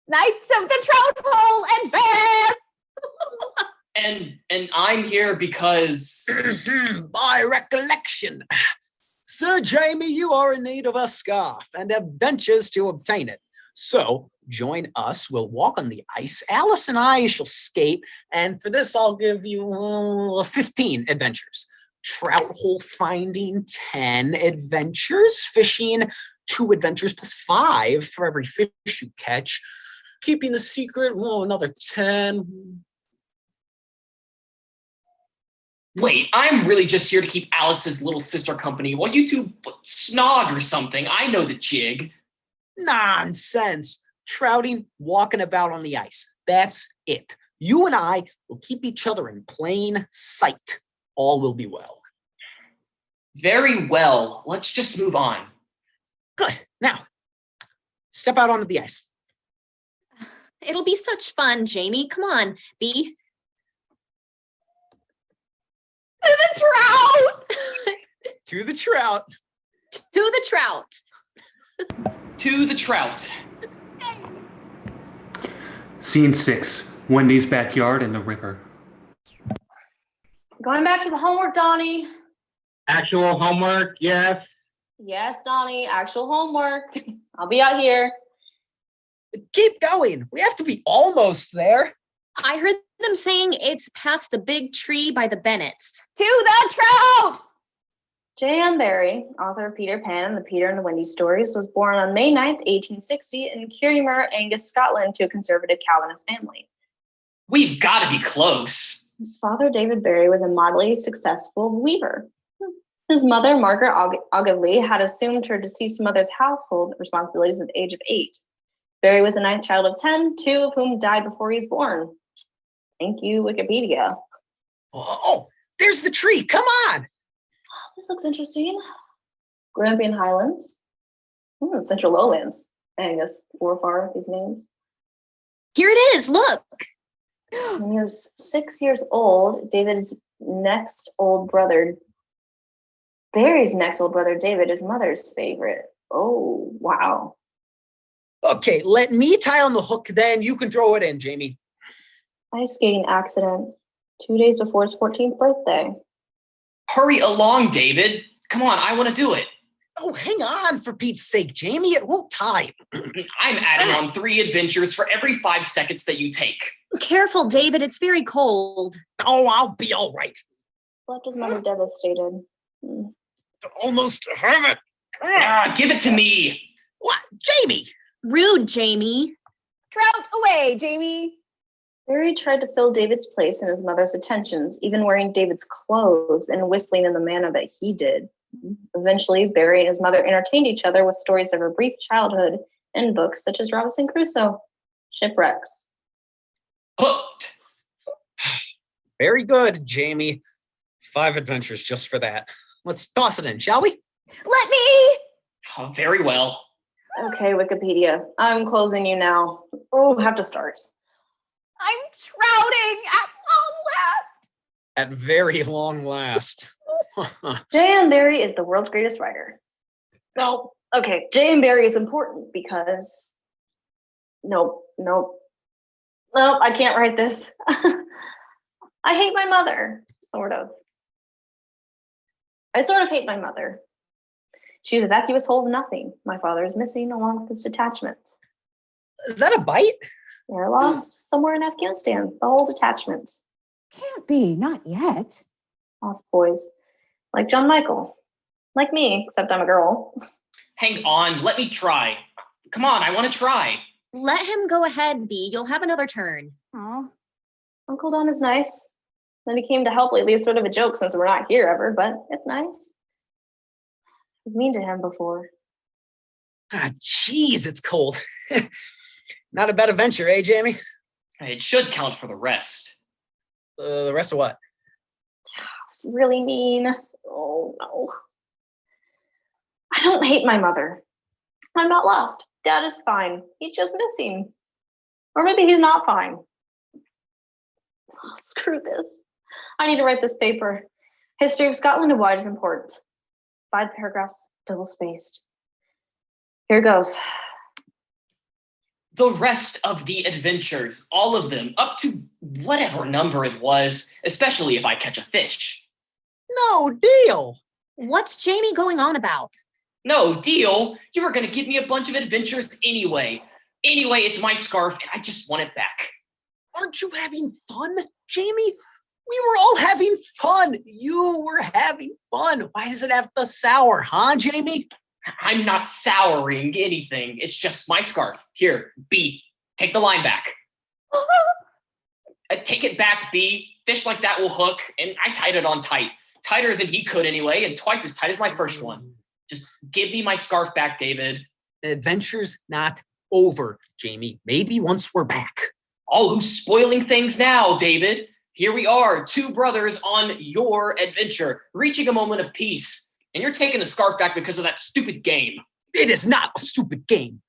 Knights of the trout hole and bear! And I'm here because By recollection, Sir Jamie, you are in need of a scarf and adventures to obtain it. So join us. We'll walk on the ice. Alice and I shall skate. And for this, I'll give you 15 adventures. Trout hole finding, 10 adventures. Fishing, 2 adventures plus 5 for every fish you catch. Keeping the secret, another 10. wait, I'm really just here to keep Alice's little sister company while you two snog or something. I know the jig. Nonsense. Trouting, walking about on the ice. That's it. You and I will keep each other in plain sight. All will be well. Very well. Let's just move on. Good. Now, step out onto the ice. It'll be such fun, Jamie. Come on, B. To the trout! To the trout. To the trout. To the trout. Scene 6, Wendy's backyard and the river. Going back to the homework, Donnie. Actual homework, yes. Yes, Donnie, actual homework. I'll be out here. Keep going. We have to be almost there. I heard them saying it's past the big tree by the Bennets. To the trout! JM Barrie, author of Peter Pan and the Peter and Wendy stories, was born on May 9th, 1860 in Kirriemuir, Angus, Scotland, to a conservative Calvinist family. We've got to be close. His father, David Barrie, was a moderately successful weaver. His mother, Margaret Ogilvy, had assumed her deceased mother's household responsibilities at the age of 8. Barrie was the 9th child of 10, 2 of whom died before he was born. Thank you, Wikipedia. Oh, there's the tree. Come on. This looks interesting. Grampian Highlands. Central Lowlands. Angus, Forfar, these names. Here it is, look. When he was 6 years old, Barry's next old brother, David, his mother's favorite. Oh, wow. Okay, let me tie on the hook, then you can throw it in, Jamie. Ice skating accident 2 days before his 14th birthday. Hurry along, David. Come on, I want to do it. Oh, hang on, for Pete's sake, Jamie. It won't tie. I'm adding on 3 adventures for every 5 seconds that you take. Careful, David, it's very cold. Oh, I'll be all right. Left his mother devastated. Almost have it. Give it to me. What? Jamie! Rude, Jamie. Trout away, Jamie. Barrie tried to fill David's place in his mother's attentions, even wearing David's clothes and whistling in the manner that he did. Eventually, Barrie and his mother entertained each other with stories of her brief childhood and books such as Robinson Crusoe, Shipwrecks. Hooked. Very good, Jamie. 5 adventures just for that. Let's toss it in, shall we? Let me! Oh, very well. Okay, Wikipedia. I'm closing you now. Oh, have to start. I'm trouting at long last. At very long last. JM Barrie is the world's greatest writer. Well, okay, JM Barrie is important because... Nope, I can't write this. I hate my mother, sort of. I sort of hate my mother. She's a vacuous hole of nothing. My father is missing along with his detachment. Is that a bite? They're lost somewhere in Afghanistan, the whole detachment. Can't be, not yet. Lost boys. Like John Michael. Like me, except I'm a girl. Hang on, let me try. Come on, I want to try. Let him go ahead, Bee. You'll have another turn. Oh, Uncle Don is nice. Then he came to help lately. It's sort of a joke since we're not here ever, but it's nice. I was mean to him before. Jeez, it's cold. Not a bad adventure, eh, Jamie? It should count for the rest. The rest of what? I was really mean. Oh, no. I don't hate my mother. I'm not lost. Dad is fine. He's just missing. Or maybe he's not fine. Oh, screw this. I need to write this paper. History of Scotland and why it is important. 5 paragraphs, double spaced. Here goes. The rest of the adventures, all of them, up to whatever number it was, especially if I catch a fish. No deal. What's Jamie going on about? No deal. You were going to give me a bunch of adventures anyway. Anyway, it's my scarf and I just want it back. Aren't you having fun, Jamie? We were all having fun. You were having fun. Why does it have to sour, huh, Jamie? I'm not souring anything. It's just my scarf. Here, B, take the line back. Take it back, B. Fish like that will hook, and I tied it on tight. Tighter than he could anyway, and twice as tight as my first one. Just give me my scarf back, David. The adventure's not over, Jamie. Maybe once we're back. Oh, who's spoiling things now, David? Here we are, 2 brothers on your adventure, reaching a moment of peace. And you're taking the scarf back because of that stupid game. It is not a stupid game.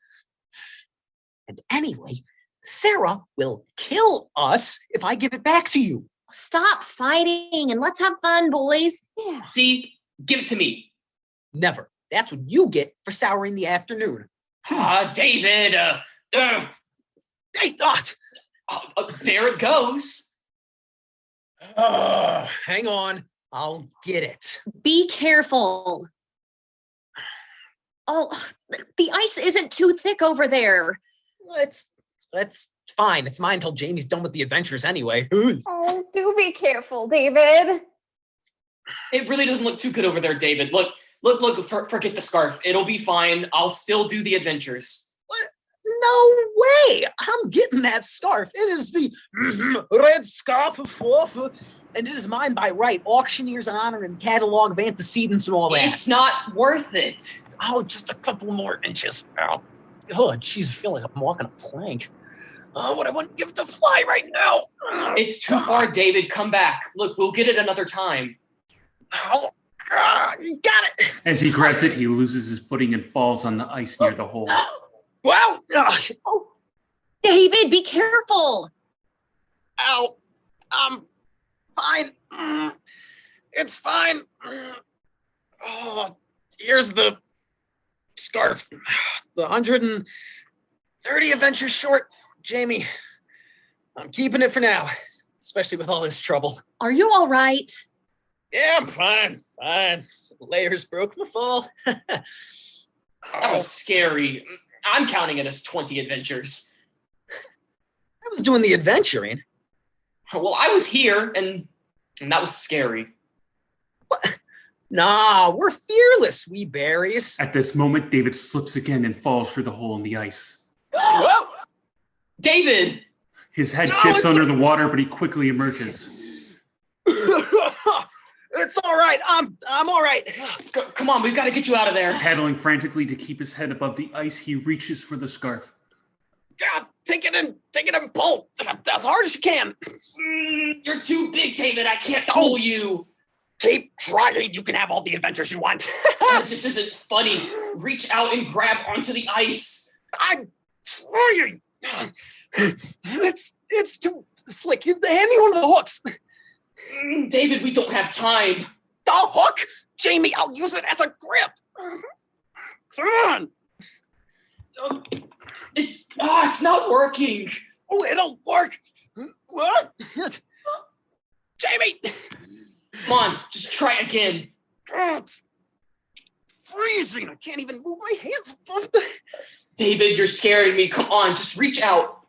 And anyway, Sarah will kill us if I give it back to you. Stop fighting and let's have fun, boys. yeah. See, give it to me. Never. That's what you get for souring the afternoon. David. Hey, There it goes. Hang on. I'll get it. Be careful. Oh, the ice isn't too thick over there. It's fine. It's mine until Jamie's done with the adventures anyway. Oh, do be careful, David. It really doesn't look too good over there, David. Look, forget the scarf. It'll be fine. I'll still do the adventures. What? No way! I'm getting that scarf. It is the red scarf of Forth, and it is mine by right. Auctioneer's honor and catalog of antecedents and all that. It's not worth it. Oh, just a couple more inches. Oh, geez, I feel like I'm walking a plank. Oh, what I wouldn't give to fly right now. It's too far, David. Come back. Look, we'll get it another time. Oh, you got it. As he grabs it, he loses his footing and falls on the ice near the hole. Wow. Oh, David, be careful. Ow. I'm fine. It's fine. Oh, here's the scarf. The 130 adventures short, Jamie. I'm keeping it for now, especially with all this trouble. Are you all right? Yeah, I'm fine. Layers broke in the fall. That was scary. I'm counting it as 20 adventures. I was doing the adventuring. Well, I was here, and that was scary. What? Nah, we're fearless, we berries. At this moment, David slips again and falls through the hole in the ice. Whoa! David! His head dips under the water, but he quickly emerges. It's all right. I'm all right. Come on, we've got to get you out of there. Paddling frantically to keep his head above the ice, he reaches for the scarf. God, take it and pull as hard as you can. You're too big, David. I can't pull you. Keep trying. You can have all the adventures you want. This isn't funny. Reach out and grab onto the ice. I'm trying. It's too slick. Hand me one of the hooks. David, we don't have time. The hook? Jamie, I'll use it as a grip. Come on. It's not working. Oh, it'll work. What? Jamie. Come on, just try again. God. Freezing. I can't even move my hands above the... David, you're scaring me. Come on, just reach out.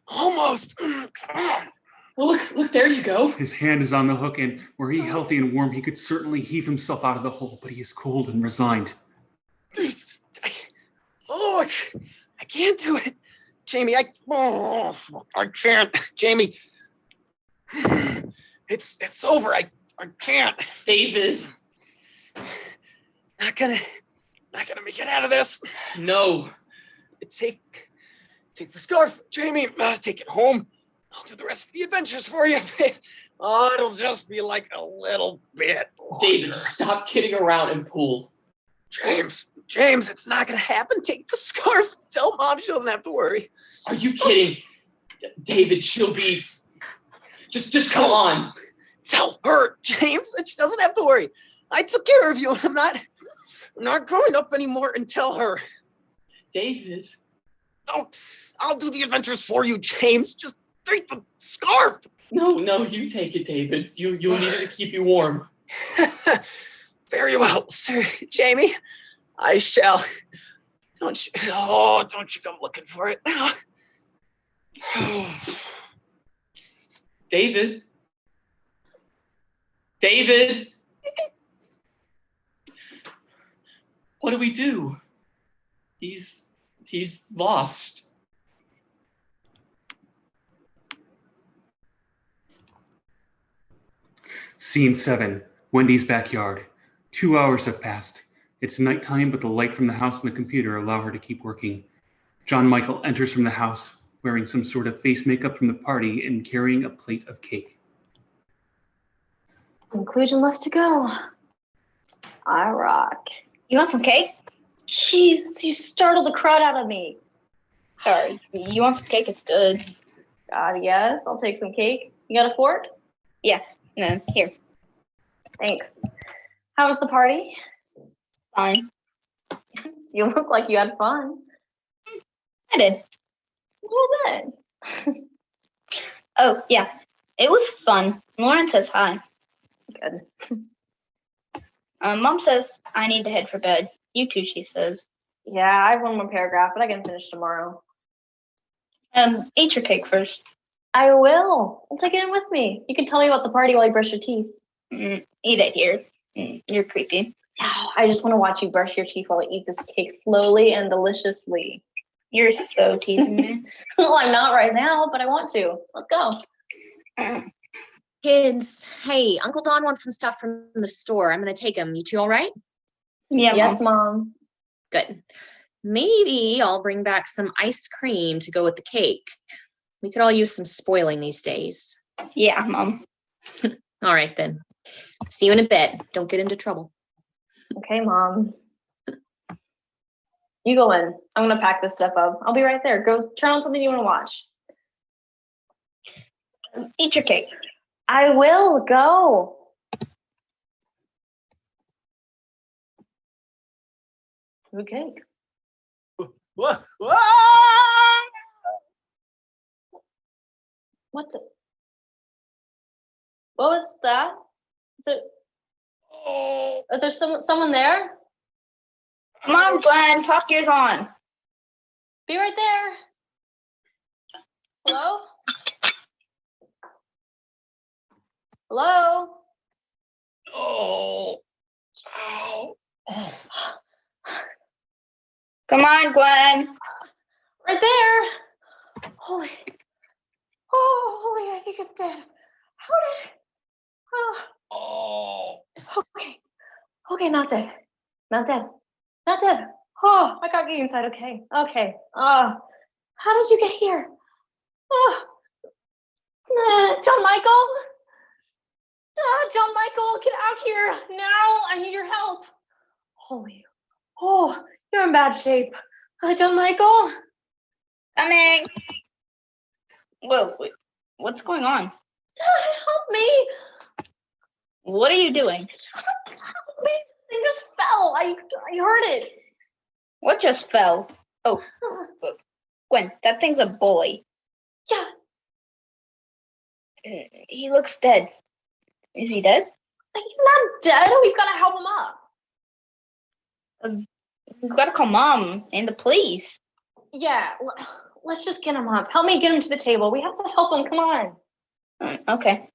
Almost. Come on. Well, look, there you go. His hand is on the hook, and were he healthy and warm, he could certainly heave himself out of the hole, but he is cold and resigned. I can't do it. Jamie, I can't. Jamie, it's over. I can't. David. Not gonna make it out of this. No. Take the scarf, Jamie. Take it home. I'll do the rest of the adventures for you, babe. Oh, it'll just be like a little bit longer. David, just stop kidding around and pull. James, it's not gonna happen. Take the scarf. Tell Mom she doesn't have to worry. Are you kidding? David, she'll be... Just come on. Tell her, James, that she doesn't have to worry. I took care of you. I'm not growing up anymore, and tell her. David. I'll do the adventures for you, James. Just take the scarf. No, you take it, David. You'll need it to keep you warm. Very well, Sir Jamie. I shall. Don't you come looking for it now. David. What do we do? He's lost. Scene 7, Wendy's backyard. 2 hours have passed. It's nighttime, but the light from the house and the computer allow her to keep working. John Michael enters from the house, wearing some sort of face makeup from the party and carrying a plate of cake. Conclusion left to go. I rock. You want some cake? Jeez, you startled the crud out of me. Sorry. You want some cake? It's good. God, yes, I'll take some cake. You got a fork? Yeah. No, here. Thanks. How was the party? Fine. You look like you had fun. I did. Well then. Oh, yeah. It was fun. Lauren says hi. Good. Mom says I need to head for bed. You too, she says. Yeah, I have one more paragraph, but I can finish tomorrow. Eat your cake first. I will. I'll take it in with me. You can tell me about the party while you brush your teeth. Eat it here. You're creepy. I just want to watch you brush your teeth while I eat this cake slowly and deliciously. You're so teasing me. Well, I'm not right now, but I want to. Let's go. Kids, hey, Uncle Don wants some stuff from the store. I'm going to take him. You two all right? Yeah, Yes, Mom. Mom. Good. Maybe I'll bring back some ice cream to go with the cake. We could all use some spoiling these days. Yeah, Mom. All right, then. See you in a bit. Don't get into trouble. Okay, Mom. You go in. I'm going to pack this stuff up. I'll be right there. Go turn on something you want to watch. Eat your cake. I will. Go. Good cake. What? What the? What was that? Is there someone there? Come on, Glenn. Top gear's on. Be right there. Hello? Hello? Oh. Come on, Glenn. Right there. Holy, I think it's dead. How did? Okay, not dead. Not dead. Oh, I got you inside. Okay. How did you get here? John Michael? John Michael, get out here now. I need your help. Holy, you're in bad shape. John Michael? Coming. Whoa, wait, what's going on? Help me. What are you doing? Help me. I just fell. I heard it. What just fell? Oh, Gwen, that thing's a boy. Yeah. He looks dead. Is he dead? He's not dead. We've got to help him up. We've got to call Mom and the police. Yeah, let's just get him up. Help me get him to the table. We have to help him. Come on. Okay.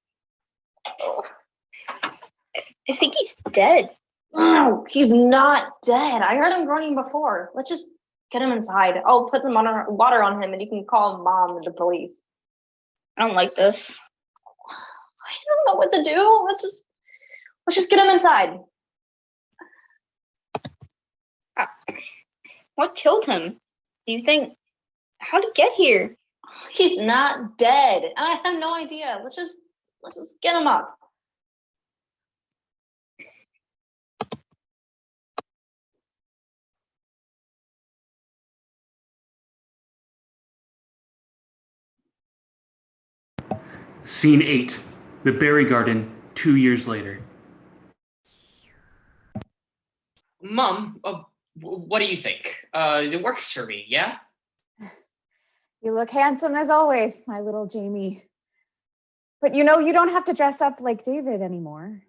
I think he's dead. No, he's not dead. I heard him groaning before. Let's just get him inside. I'll put some water on him and you can call Mom and the police. I don't like this. I don't know what to do. Let's just get him inside. What killed him? Do you think? How'd he get here? He's not dead. I have no idea. Let's just get him up. Scene 8. The Berry Garden, 2 years later. Mom, what do you think? It works for me, yeah? You look handsome as always, my little Jamie. But you know, you don't have to dress up like David anymore.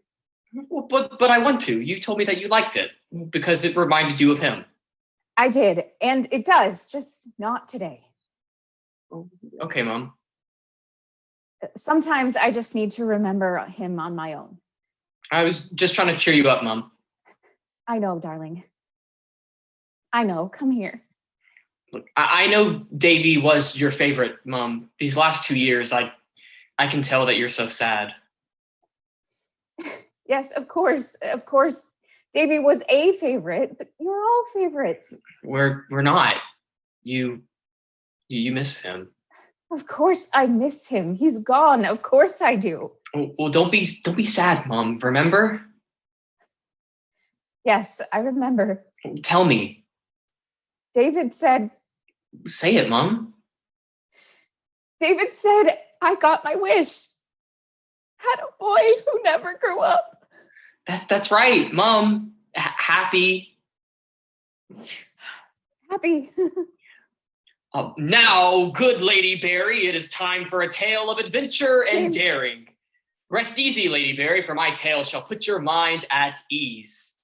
Well, but I want to. You told me that you liked it because it reminded you of him. I did, and it does, just not today. Okay, Mom. Sometimes I just need to remember him on my own. I was just trying to cheer you up, Mom. I know, darling. I know, come here. Look, I know Davy was your favorite, Mom. These last 2 years, I can tell that you're so sad. Yes, of course. Davy was a favorite, but you're all favorites. We're not. You miss him. Of course I miss him. He's gone. Of course I do. Well, don't be sad, Mom. Remember? Yes, I remember. Tell me. David said. Say it, Mom. David said I got my wish. Had a boy who never grew up. That's right, Mom. Happy. Happy. Now, good Lady Barrie, it is time for a tale of adventure and James. daring. Rest easy, Lady Barrie, for my tale shall put your mind at ease.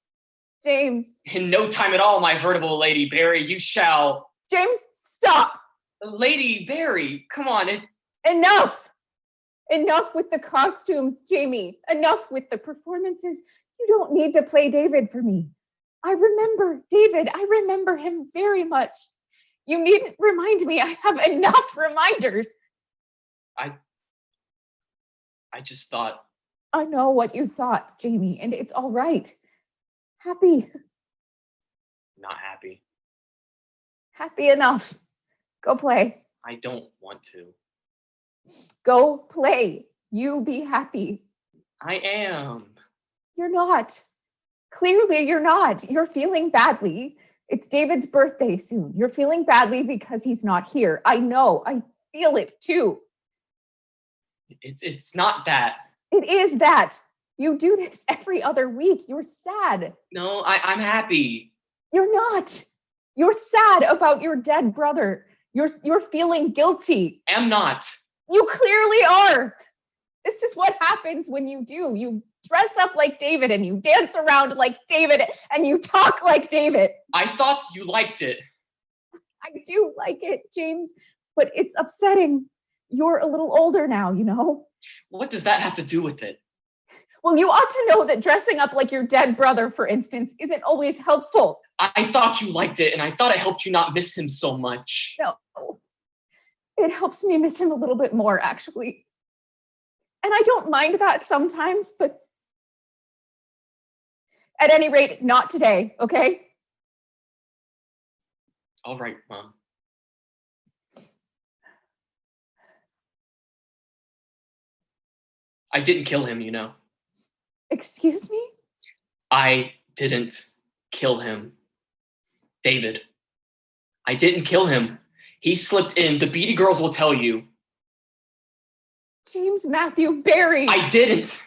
James. In no time at all, my veritable Lady Barrie, you shall... James, stop. Lady Barrie, come on, Enough. Enough with the costumes, Jamie. Enough with the performances. You don't need to play David for me. I remember David. I remember him very much. You needn't remind me. I have enough reminders. I just thought... I know what you thought, Jamie, and it's all right. Happy. Not happy. Happy enough. Go play. I don't want to. Go play. You be happy. I am. You're not. Clearly, you're not. You're feeling badly. It's David's birthday soon. You're feeling badly because he's not here. I know. I feel it too. It's not that. It is that. You do this every other week. You're sad. No, I'm happy. You're not. You're sad about your dead brother. You're feeling guilty. Am not. You clearly are. This is what happens when you do. You dress up like David and you dance around like David and you talk like David. I thought you liked it. I do like it, James, but it's upsetting. You're a little older now, you know? What does that have to do with it? Well, you ought to know that dressing up like your dead brother, for instance, isn't always helpful. I thought you liked it, and I thought I helped you not miss him so much. No, it helps me miss him a little bit more, actually. And I don't mind that sometimes, but at any rate, not today, okay? All right, Mom. I didn't kill him, you know. Excuse me? I didn't kill him. David. I didn't kill him. He slipped in. The Beatty girls will tell you. James Matthew Barrie. I didn't.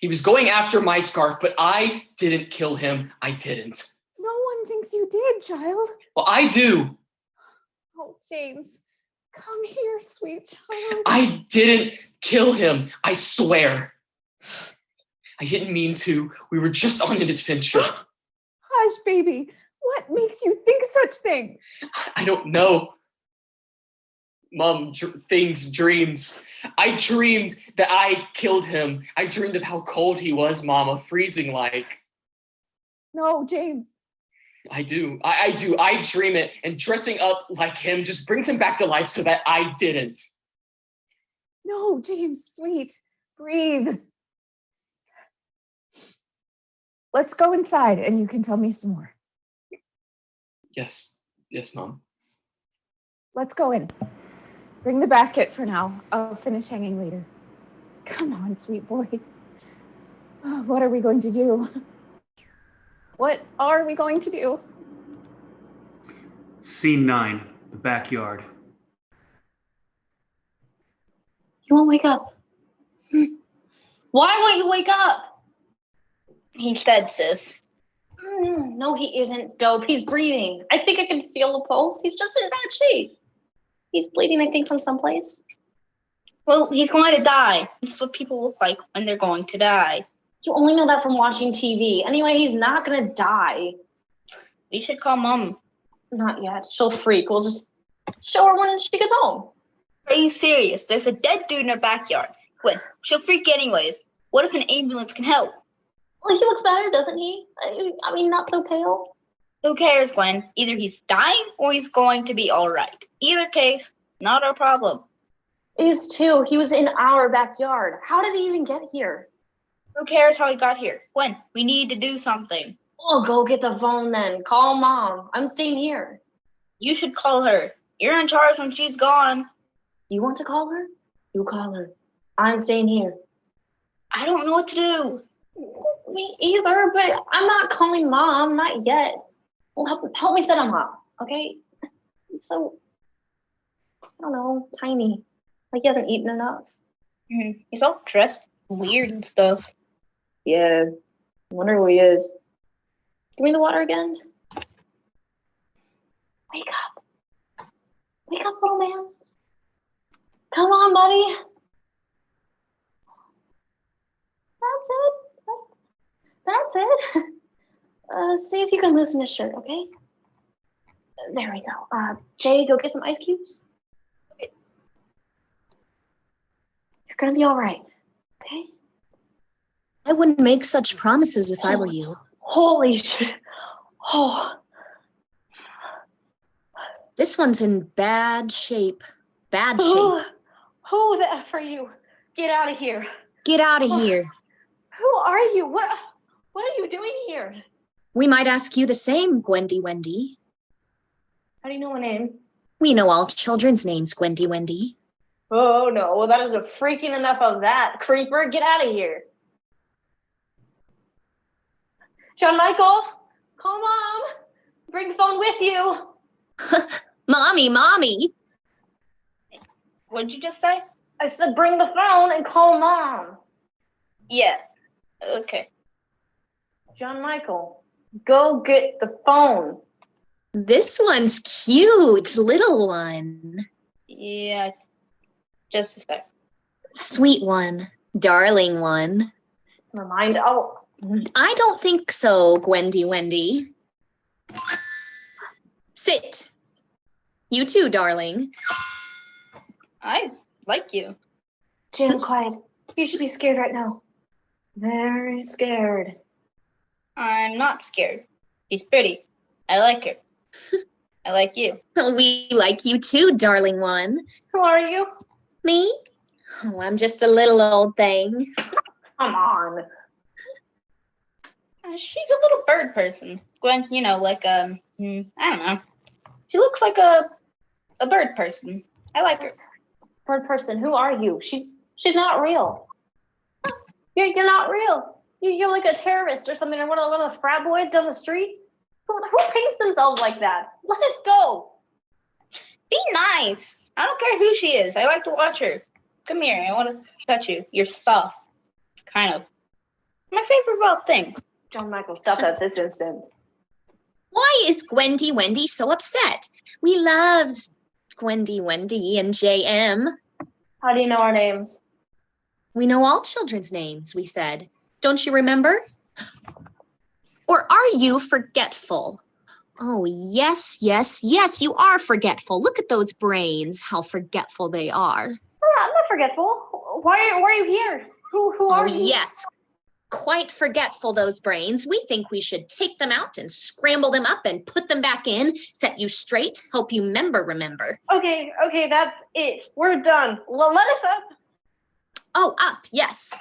He was going after my scarf, but I didn't kill him. I didn't. No one thinks you did, child. Well, I do. Oh, James, come here, sweet child. I didn't kill him. I swear. I didn't mean to. We were just on an adventure. Hush, baby. What makes you think such things? I don't know. Mom, dreams. I dreamed that I killed him. I dreamed of how cold he was, Mama, freezing like. No, James. I do. I do. I dream it. And dressing up like him just brings him back to life so that I didn't. No, James, sweet. Breathe. Let's go inside and you can tell me some more. Yes. Yes, Mom. Let's go in. Bring the basket for now. I'll finish hanging later. Come on, sweet boy. Oh, what are we going to do? What are we going to do? Scene 9, the backyard. You won't wake up. Why won't you wake up? He's dead, sis. No, he isn't, Dope. He's breathing. I think I can feel the pulse. He's just in bad shape. He's bleeding, I think, from someplace. Well, he's going to die. That's what people look like when they're going to die. You only know that from watching TV. Anyway, he's not gonna die. We should call Mom. Not yet. She'll freak. We'll just show her when she gets home. Are you serious? There's a dead dude in our backyard. Quinn, she'll freak anyways. What if an ambulance can help? Well, he looks better, doesn't he? I mean, not so pale. Who cares, Gwen? Either he's dying or he's going to be all right. Either case, not our problem. Is too. He was in our backyard. How did he even get here? Who cares how he got here? Gwen, we need to do something. Oh, go get the phone then. Call Mom. I'm staying here. You should call her. You're in charge when she's gone. You want to call her? You call her. I'm staying here. I don't know what to do. Me either, but I'm not calling Mom. Not yet. Well, help me set him up, okay? He's so, I don't know, tiny. Like he hasn't eaten enough. He's all dressed weird and stuff. Yeah, I wonder who he is. Give me the water again. Wake up. Wake up, little man. Come on, buddy. That's it. See if you can loosen his shirt, okay? There we go. Jay, go get some ice cubes. You're gonna be all right, okay? I wouldn't make such promises if I were you. Holy shit. Oh. This one's in bad shape. Bad shape. Who the F are you? Get out of here. Get out of here. Who are you? What are you doing here? We might ask you the same, Gwendy Wendy. How do you know my name? We know all children's names, Gwendy Wendy. Oh no, well, that is a freaking enough of that. Creeper, get out of here. John Michael, call Mom. Bring the phone with you. Mommy. What'd you just say? I said bring the phone and call Mom. Yeah. Okay. John Michael, go get the phone. This one's cute, little one. Yeah. Just a sec. Sweet one, darling one. Never mind. Oh. I don't think so, Gwendy Wendy. Sit. You too, darling. I like you. Jim, quiet. You should be scared right now. Very scared. I'm not scared. She's pretty. I like her. I like you. We like you too, darling one. Who are you? Me? Oh, I'm just a little old thing. Come on. She's a little bird person. Gwen, you know, like, I don't know. She looks like a bird person. I like her. Bird person, who are you? She's not real. You're not real. You're like a terrorist or something, or one of the frat boys down the street. Who paints themselves like that? Let us go. Be nice. I don't care who she is. I like to watch her. Come here. I want to touch you. You're soft. Kind of. My favorite about thing. John Michael, stop at this instant. Why is Gwendy Wendy so upset? We loved Gwendy Wendy and JM. How do you know our names? We know all children's names, we said. Don't you remember? Or are you forgetful? Oh, yes, you are forgetful. Look at those brains, how forgetful they are. I'm not forgetful. Why are you here? Who are you? Yes, quite forgetful, those brains. We think we should take them out and scramble them up and put them back in, set you straight, help you remember. Okay, that's it. We're done. Let us up. Oh, up, yes.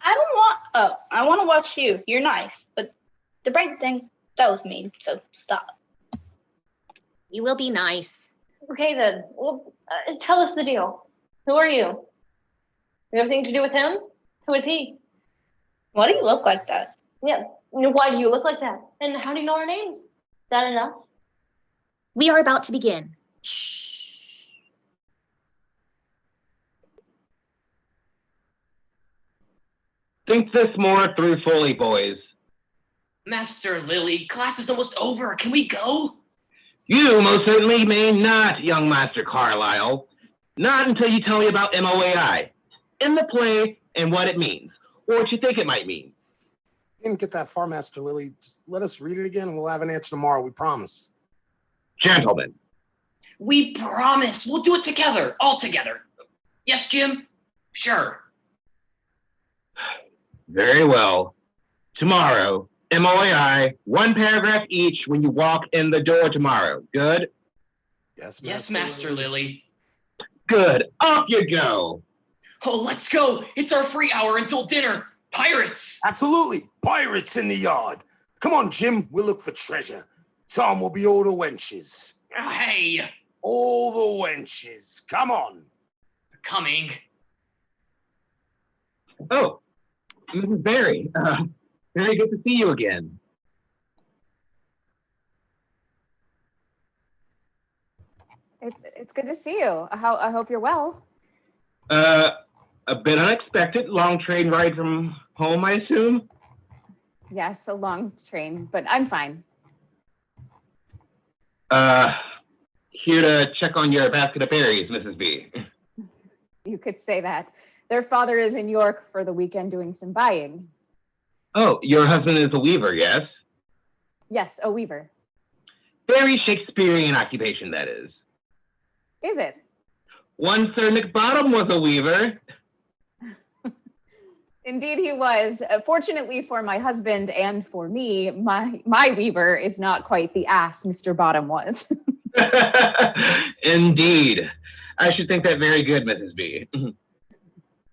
I want to watch you. You're nice. But the brain thing, that was mean. So stop. You will be nice. Okay then. Well, tell us the deal. Who are you? You have anything to do with him? Who is he? Why do you look like that? Yeah. Why do you look like that? And how do you know our names? Is that enough? We are about to begin. Shh. Think this more through fully, boys. Master Lily, class is almost over. Can we go? You most certainly may not, young Master Carlyle. Not until you tell me about MOAI, in the play, and what it means, or what you think it might mean. You didn't get that far, Master Lily. Just let us read it again, and we'll have an answer tomorrow, we promise. Gentlemen. We promise. We'll do it together, all together. Yes, Jim? Sure. Very well. Tomorrow, MOAI, one paragraph each when you walk in the door tomorrow. Good? Yes, Master Lily. Good. Off you go. Oh, let's go. It's our free hour until dinner. Pirates. Absolutely. Pirates in the yard. Come on, Jim. We'll look for treasure. Tom will be all the wenches. Hey. All the wenches. Come on. Coming. Oh, Mrs. Barrie. Very good to see you again. It's good to see you. I hope you're well. A bit unexpected. Long train ride from home, I assume? Yes, a long train, but I'm fine. Here to check on your basket of berries, Mrs. B. You could say that. Their father is in York for the weekend doing some buying. Oh, your husband is a weaver, yes? Yes, a weaver. Very Shakespearean occupation, that is. Is it? One Sir Nick Bottom was a weaver. Indeed he was. Fortunately for my husband and for me, my weaver is not quite the ass Mr. Bottom was. Indeed. I should think that very good, Mrs. B.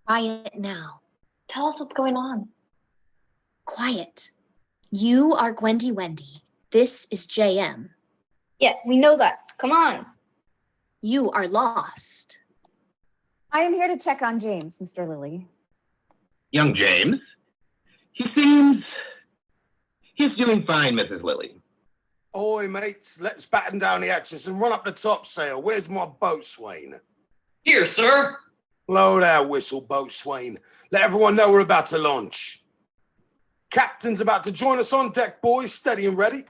Quiet now. Tell us what's going on. Quiet. You are Wendy. This is JM. Yeah, we know that. Come on. You are lost. I am here to check on James, Mr. Lilly. Young James? He's doing fine, Mrs. Lilly. Oi, mates, let's batten down the hatches and run up the topsail. Where's my boatswain? Here, sir. Blow that whistle, boatswain. Let everyone know we're about to launch. Captain's about to join us on deck, boys. Steady and ready.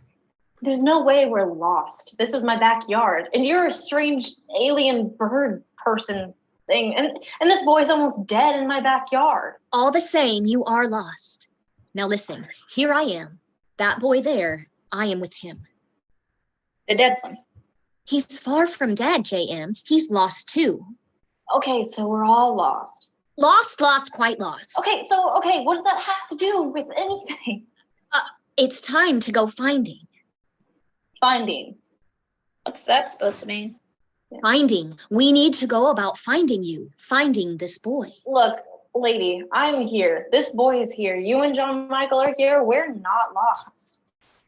There's no way we're lost. This is my backyard, and you're a strange alien bird person thing, and this boy's almost dead in my backyard. All the same, you are lost. Now listen, here I am. That boy there, I am with him. The dead one. He's far from dead, JM. He's lost too. Okay, so we're all lost. Lost, quite lost. Okay, what does that have to do with anything? It's time to go finding. Finding. What's that supposed to mean? Finding. We need to go about finding you, finding this boy. Look, lady, I'm here. This boy is here. You and John Michael are here. We're not lost.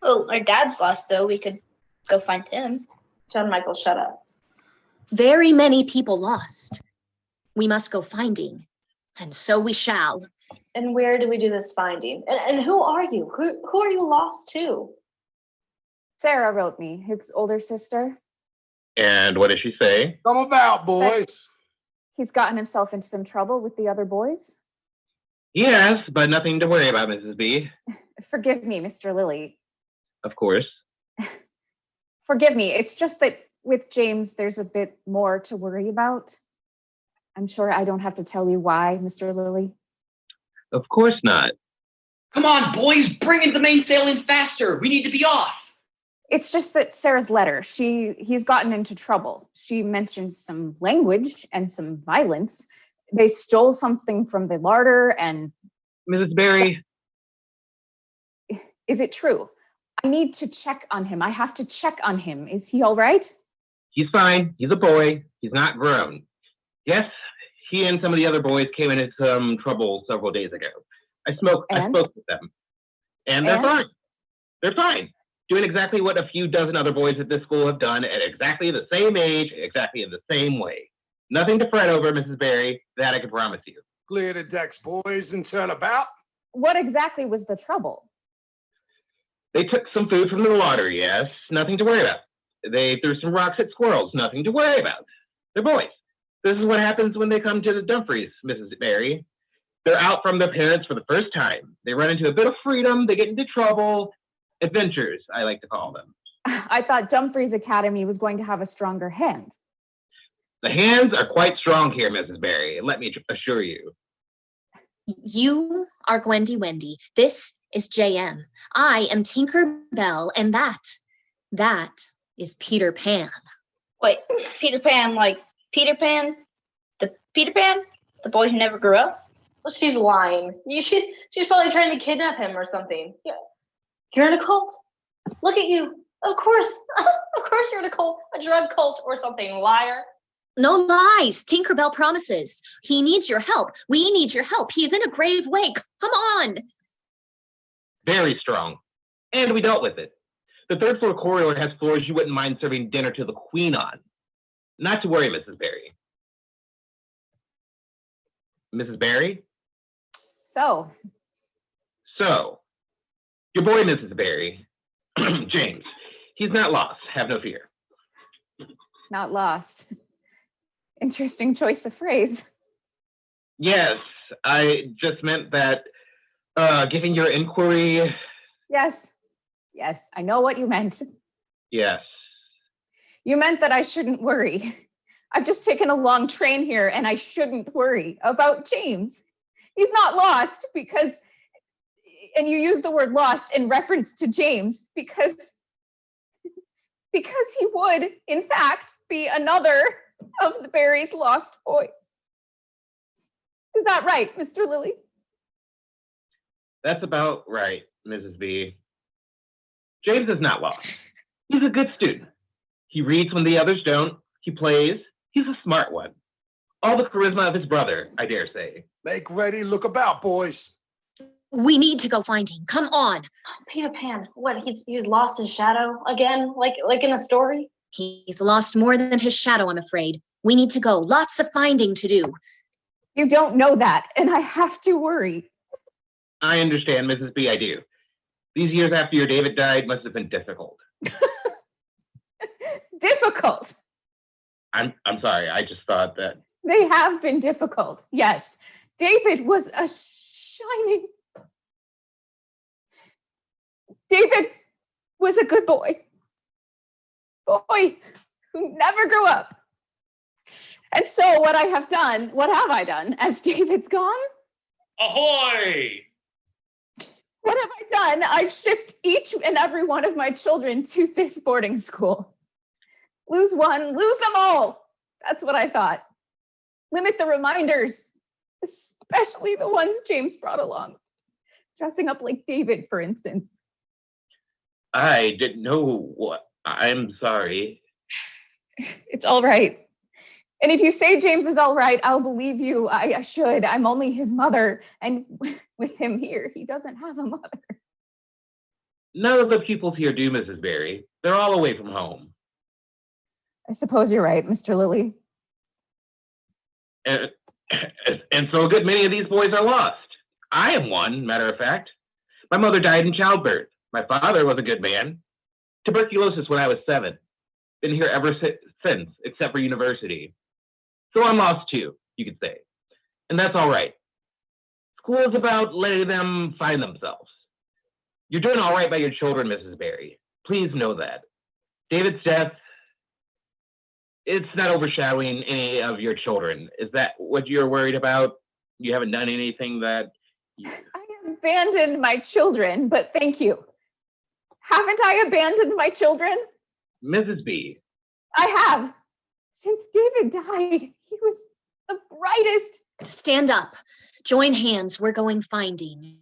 Oh, our dad's lost, though. We could go find him. John Michael, shut up. Very many people lost. We must go finding, and so we shall. And where do we do this finding? And who are you? Who are you lost to? Sarah wrote me, his older sister. And what does she say? Come about, boys. He's gotten himself into some trouble with the other boys. Yes, but nothing to worry about, Mrs. B. Forgive me, Mr. Lilly. Of course. Forgive me. It's just that with James, there's a bit more to worry about. I'm sure I don't have to tell you why, Mr. Lilly. Of course not. Come on, boys, bring in the mainsail in faster. We need to be off. It's just that Sarah's letter, he's gotten into trouble. She mentions some language and some violence. They stole something from the larder and... Mrs. Barrie. Is it true? I need to check on him. I have to check on him. Is he all right? He's fine. He's a boy. He's not grown. Yes, he and some of the other boys came into some trouble several days ago. I spoke with them. And they're fine. They're fine. Doing exactly what a few dozen other boys at this school have done at exactly the same age, exactly in the same way. Nothing to fret over, Mrs. Barrie. That I can promise you. Clear the decks, boys, and turn about. What exactly was the trouble? They took some food from the larder, yes. Nothing to worry about. They threw some rocks at squirrels. Nothing to worry about. They're boys. This is what happens when they come to the Dumfries, Mrs. Barrie. They're out from their parents for the first time. They run into a bit of freedom. They get into trouble. Adventures, I like to call them. I thought Dumfries Academy was going to have a stronger hand. The hands are quite strong here, Mrs. Barrie, let me assure you. You are Wendy. This is JM. I am Tinker Bell, and that is Peter Pan. Wait, Peter Pan, like Peter Pan? The Peter Pan? The boy who never grew up? Well, she's lying. She's probably trying to kidnap him or something. Yeah. You're in a cult? Look at you. Of course you're in a cult, a drug cult or something, liar. No lies. Tinkerbell promises. He needs your help. We need your help. He's in a grave way. Come on. Very strong. And we dealt with it. The third floor corridor has floors you wouldn't mind serving dinner to the Queen on. Not to worry, Mrs. Barrie. Mrs. Barrie? So, your boy, Mrs. Barrie, James, he's not lost. Have no fear. not lost. Interesting choice of phrase. Yes, I just meant that given your inquiry. Yes, I know what you meant. Yes. You meant that I shouldn't worry. I've just taken a long train here and I shouldn't worry about James. He's not lost because, and you use the word lost in reference to James because he would, in fact, be another of the Barrie's lost boys. Is that right, Mr. Lilly? That's about right, Mrs. B. James is not lost. He's a good student. He reads when the others don't. He plays. He's a smart one. All the charisma of his brother, I dare say. Make ready, look about, boys. We need to go find him. Come on. Peter Pan, what, he's lost his shadow again, like in the story? He's lost more than his shadow, I'm afraid. We need to go. Lots of finding to do. You don't know that, and I have to worry. I understand, Mrs. B, I do. These years after your David died must have been difficult. Difficult. I'm sorry, I just thought that. They have been difficult, yes. David was a shining... David was a good boy. Boy who never grew up. And so what have I done as David's gone? Ahoy! What have I done? I've shipped each and every one of my children to this boarding school. Lose one, lose them all. That's what I thought. Limit the reminders, especially the ones James brought along. Dressing up like David, for instance. I didn't know what. I'm sorry. It's all right. And if you say James is all right, I'll believe you. I should. I'm only his mother. And with him here, he doesn't have a mother. None of the pupils here do, Mrs. Barrie. They're all away from home. I suppose you're right, Mr. Lilly. And so a good many of these boys are lost. I am one, matter of fact. My mother died in childbirth. My father was a good man. Tuberculosis when I was 7. Been here ever since, except for university. So I'm lost too, you could say. And that's all right. School is about letting them find themselves. You're doing all right by your children, Mrs. Barrie. Please know that. David's death, it's not overshadowing any of your children. Is that what you're worried about? You haven't done anything that... I abandoned my children, but thank you. Haven't I abandoned my children? Mrs. B. I have. Since David died, he was the brightest. Stand up. Join hands. We're going finding.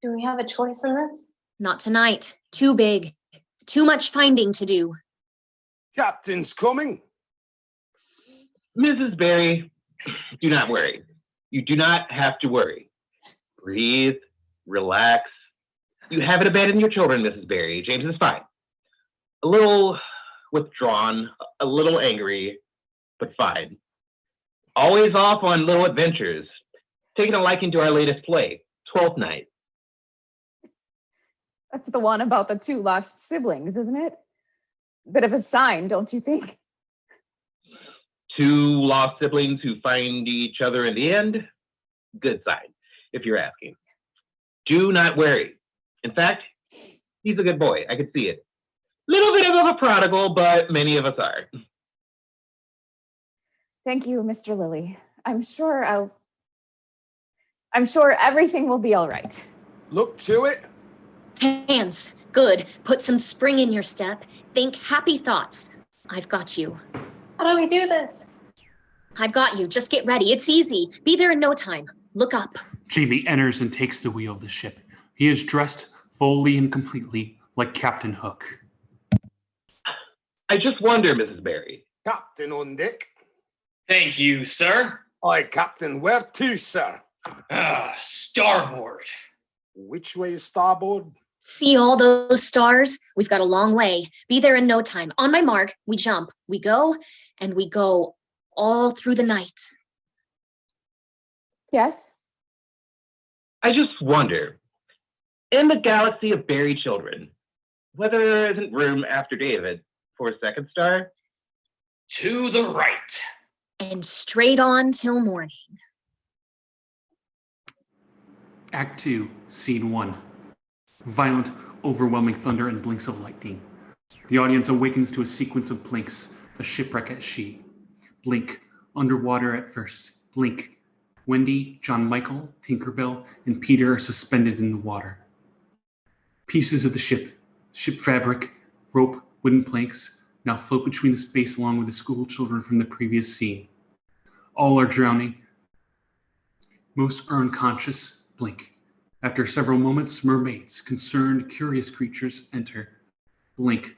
Do we have a choice in this? Not tonight. Too big. Too much finding to do. Captain's coming. Mrs. Barrie, do not worry. You do not have to worry. Breathe, relax. You haven't abandoned your children, Mrs. Barrie. James is fine. A little withdrawn, a little angry, but fine. Always off on little adventures. Taking a liking to our latest play, 12th Night. That's the one about the 2 lost siblings, isn't it? Bit of a sign, don't you think? 2 lost siblings who find each other in the end? Good sign, if you're asking. Do not worry. In fact, he's a good boy. I could see it. Little bit of a prodigal, but many of us are. Thank you, Mr. Lilly. I'm sure everything will be all right. Look to it. Hands. Good. Put some spring in your step. Think happy thoughts. I've got you. How do we do this? I've got you. Just get ready. It's easy. Be there in no time. Look up. Jamie enters and takes the wheel of the ship. He is dressed fully and completely like Captain Hook. I just wonder, Mrs. Barrie. Captain on deck. Thank you, sir. Aye, Captain. Where to, sir? Starboard. Which way is starboard? See all those stars? We've got a long way. Be there in no time. On my mark, we jump. We go, and we go all through the night. Yes? I just wonder, in the galaxy of buried children, whether there isn't room after David for a second star? To the right. And straight on till morning. Act 2, Scene 1. Violent, overwhelming thunder and blinks of lightning. The audience awakens to a sequence of blinks, a shipwreck at sea. Blink, underwater at first. Blink. Wendy, John Michael, Tinkerbell, and Peter are suspended in the water. Pieces of the ship fabric, rope, wooden planks, now float between the space along with the school children from the previous scene. All are drowning. Most are unconscious. Blink. After several moments, mermaids, concerned, curious creatures, enter. Blink.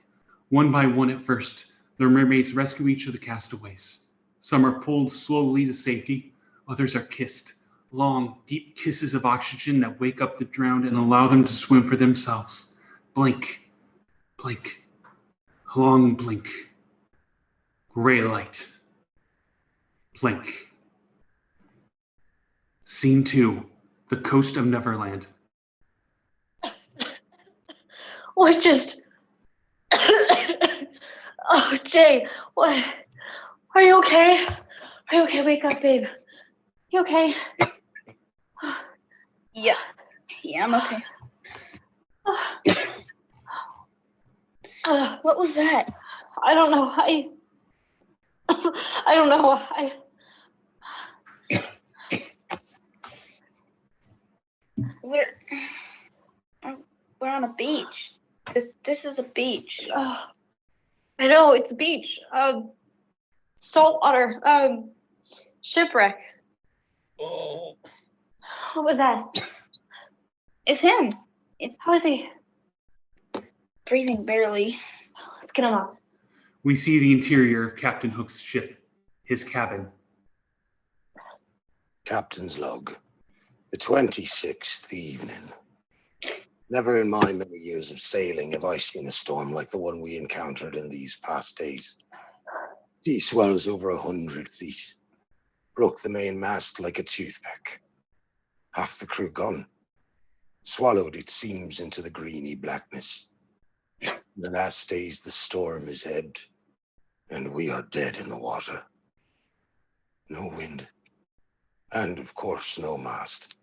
One by one at first, the mermaids rescue each of the castaways. Some are pulled slowly to safety. Others are kissed. Long, deep kisses of oxygen that wake up the drowned and allow them to swim for themselves. Blink. Blink. Long blink. Gray light. Blink. Scene 2. The coast of Neverland. What just... Oh, Jay, what? Are you okay? Are you okay? Wake up, babe. You okay? Yeah, I'm okay. What was that? I don't know. I don't know. We're on a beach. This is a beach. I know, it's a beach. Saltwater. Shipwreck. Oh. What was that? It's him. How is he? Breathing barely. Let's get him up. We see the interior of Captain Hook's ship, his cabin. Captain's log. The 26th evening. Never in my many years of sailing have I seen a storm like the one we encountered in these past days. Sea swells over 100 feet. Broke the main mast like a toothpick. Half the crew gone. Swallowed, it seems, into the greeny blackness. In the last days, the storm is head, and we are dead in the water. No wind, and of course, no mast.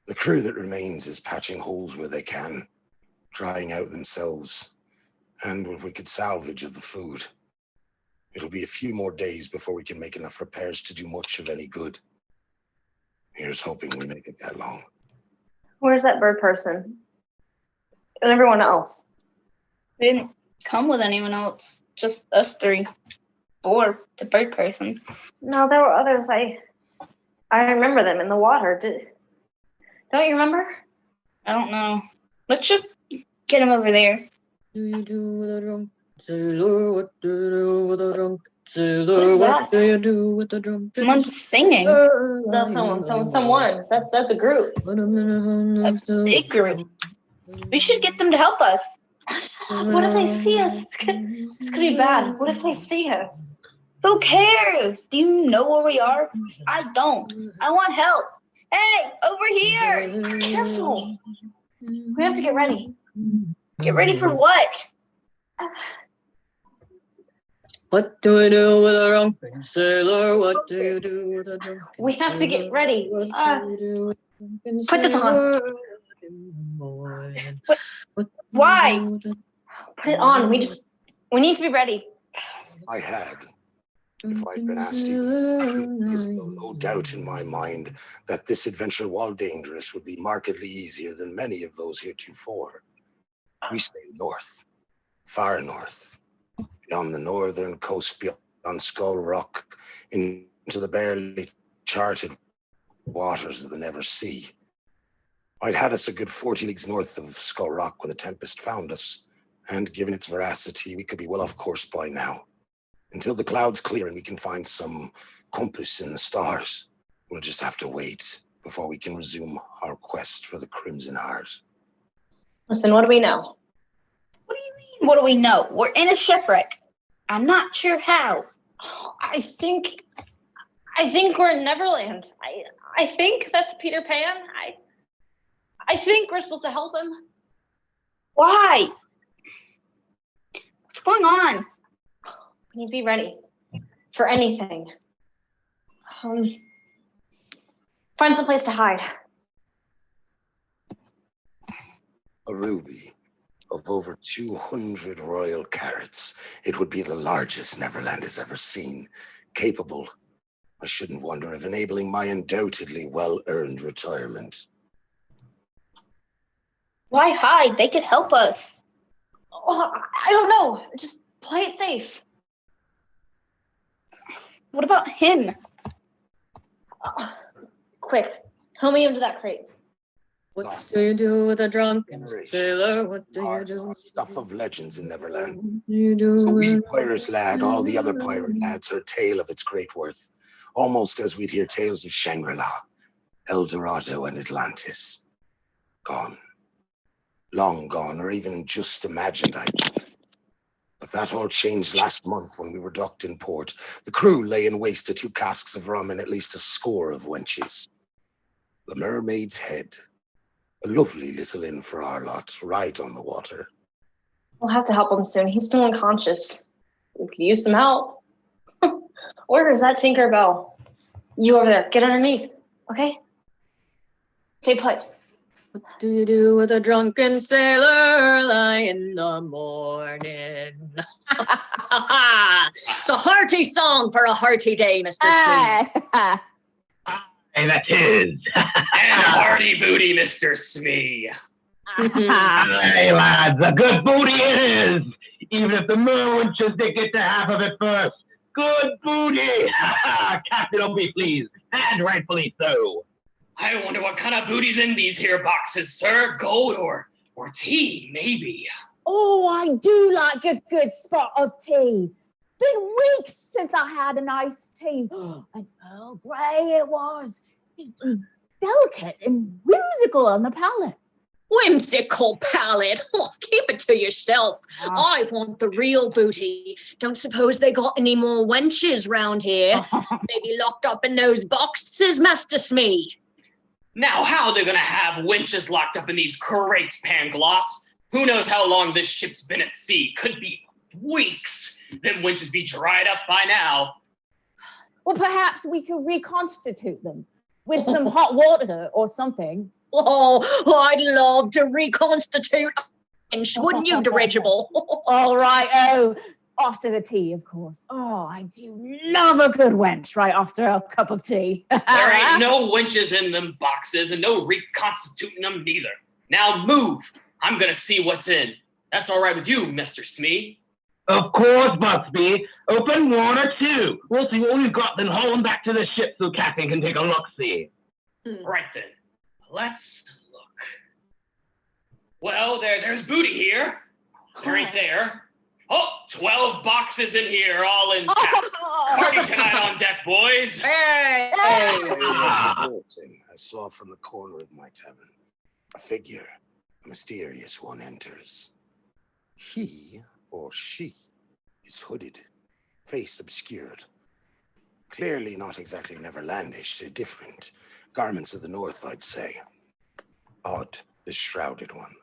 The crew that remains is patching holes where they can, drying out themselves, and what we could salvage of the food. It'll be a few more days before we can make enough repairs to do much of any good. Here's hoping we make it that long. Where's that bird person? And everyone else? We didn't come with anyone else. Just us three. Or the bird person. No, there were others. I remember them in the water. Don't you remember? I don't know. Let's just get him over there. Do you do with a drum? Sailor, what do you do with a drum? Sailor, What's what that? do you do with a drum? Someone's singing. That's someone. That's a group. A big group. We should get them to help us. What if they see us? This could be bad. What if they see us? Who cares? Do you know where we are? I don't. I want help. Hey, over here! Careful. We have to get ready. Get ready for what? What do we do with a drunken sailor? What do you do with a drunken We have to get ready. What do you do with a drunken Put this on. sailor in the morning? What Why? do you do with Put it on. We need to be ready. I had, if I'd been asked you, there's no doubt in my mind that this adventure, while dangerous, would be markedly easier than many of those heretofore. We stay north, far north, beyond the northern coast, beyond Skull Rock, into the barely charted waters of the Never Sea. I'd had us a good 40 leagues north of Skull Rock when the tempest found us, and given its veracity, we could be well off course by now. Until the clouds clear and we can find some compass in the stars, we'll just have to wait before we can resume our quest for the Crimson Heart. Listen, what do we know? What do you mean? What do we know? We're in a shipwreck. I'm not sure how. I think we're in Neverland. I think that's Peter Pan. I think we're supposed to help him. Why? What's going on? We need to be ready for anything. Find some place to hide. A ruby, of over 200 royal carats. It would be the largest Neverland has ever seen, capable, I shouldn't wonder, of enabling my undoubtedly well-earned retirement. Why hide? They could help us. Oh, I don't know. Just play it safe. What about him? Quick, throw me into that crate. What do you do with a drunken sailor? What do you do? Stuff of legends in Neverland. What do you do? So we pirate lad, all the other pirate lads, heard tale of its great worth, almost as we'd hear tales of Shangri-La, El Dorado, and Atlantis. Gone. Long gone, or even just imagined, But that all changed last month when we were docked in port. The crew lay in waste to 2 casks of rum and at least a score of wenches. The Mermaid's Head. A lovely little inn for our lot, right on the water. We'll have to help him soon. He's still unconscious. We could use some help. Where is that Tinkerbell? You over there, get underneath, okay? Stay put. What do you do with a drunken sailor early in the morning? It's a hearty song for a hearty day, Mr. Smee. Hey, that is. And a hearty booty, Mr. Smee. Hey, lads, a good booty it is. Even if the merwinches they get to half of it first. Good booty. Captain, don't be pleased. And rightfully so. I wonder what kind of booty's in these here boxes, sir. Gold or tea, maybe. Oh, I do like a good spot of tea. Been weeks since I had an iced tea. And Earl Grey it was. It was delicate and whimsical on the palate. Whimsical palate. Oh, keep it to yourself. I want the real booty. Don't suppose they got any more wenches round here? Maybe locked up in those boxes, Master Smee. Now, how they're gonna have winches locked up in these crates, Pangloss? Who knows how long this ship's been at sea? Could be weeks. Them winches be dried up by now. Well, perhaps we could reconstitute them with some hot water or something. Oh, I'd love to reconstitute a bench, wouldn't you, dirigible? All right. Oh, after the tea, of course. Oh, I do love a good wench right after a cup of tea. There ain't no winches in them boxes and no reconstituting them neither. Now move. I'm gonna see what's in. That's all right with you, Mr. Smee. Of course, Busby. Open 1 or 2. We'll see what we've got, then haul them back to the ship so Captain can take a look-see. Right then. Let's look. Well, there's booty here. There ain't there. Oh, 12 boxes in here, all intact. Party tonight on deck, boys. Hey! I saw from the corner of my tavern a figure, a mysterious one enters. He or she is hooded, face obscured. Clearly not exactly Neverlandish, different. Garments of the north, I'd say. Odd, this shrouded one.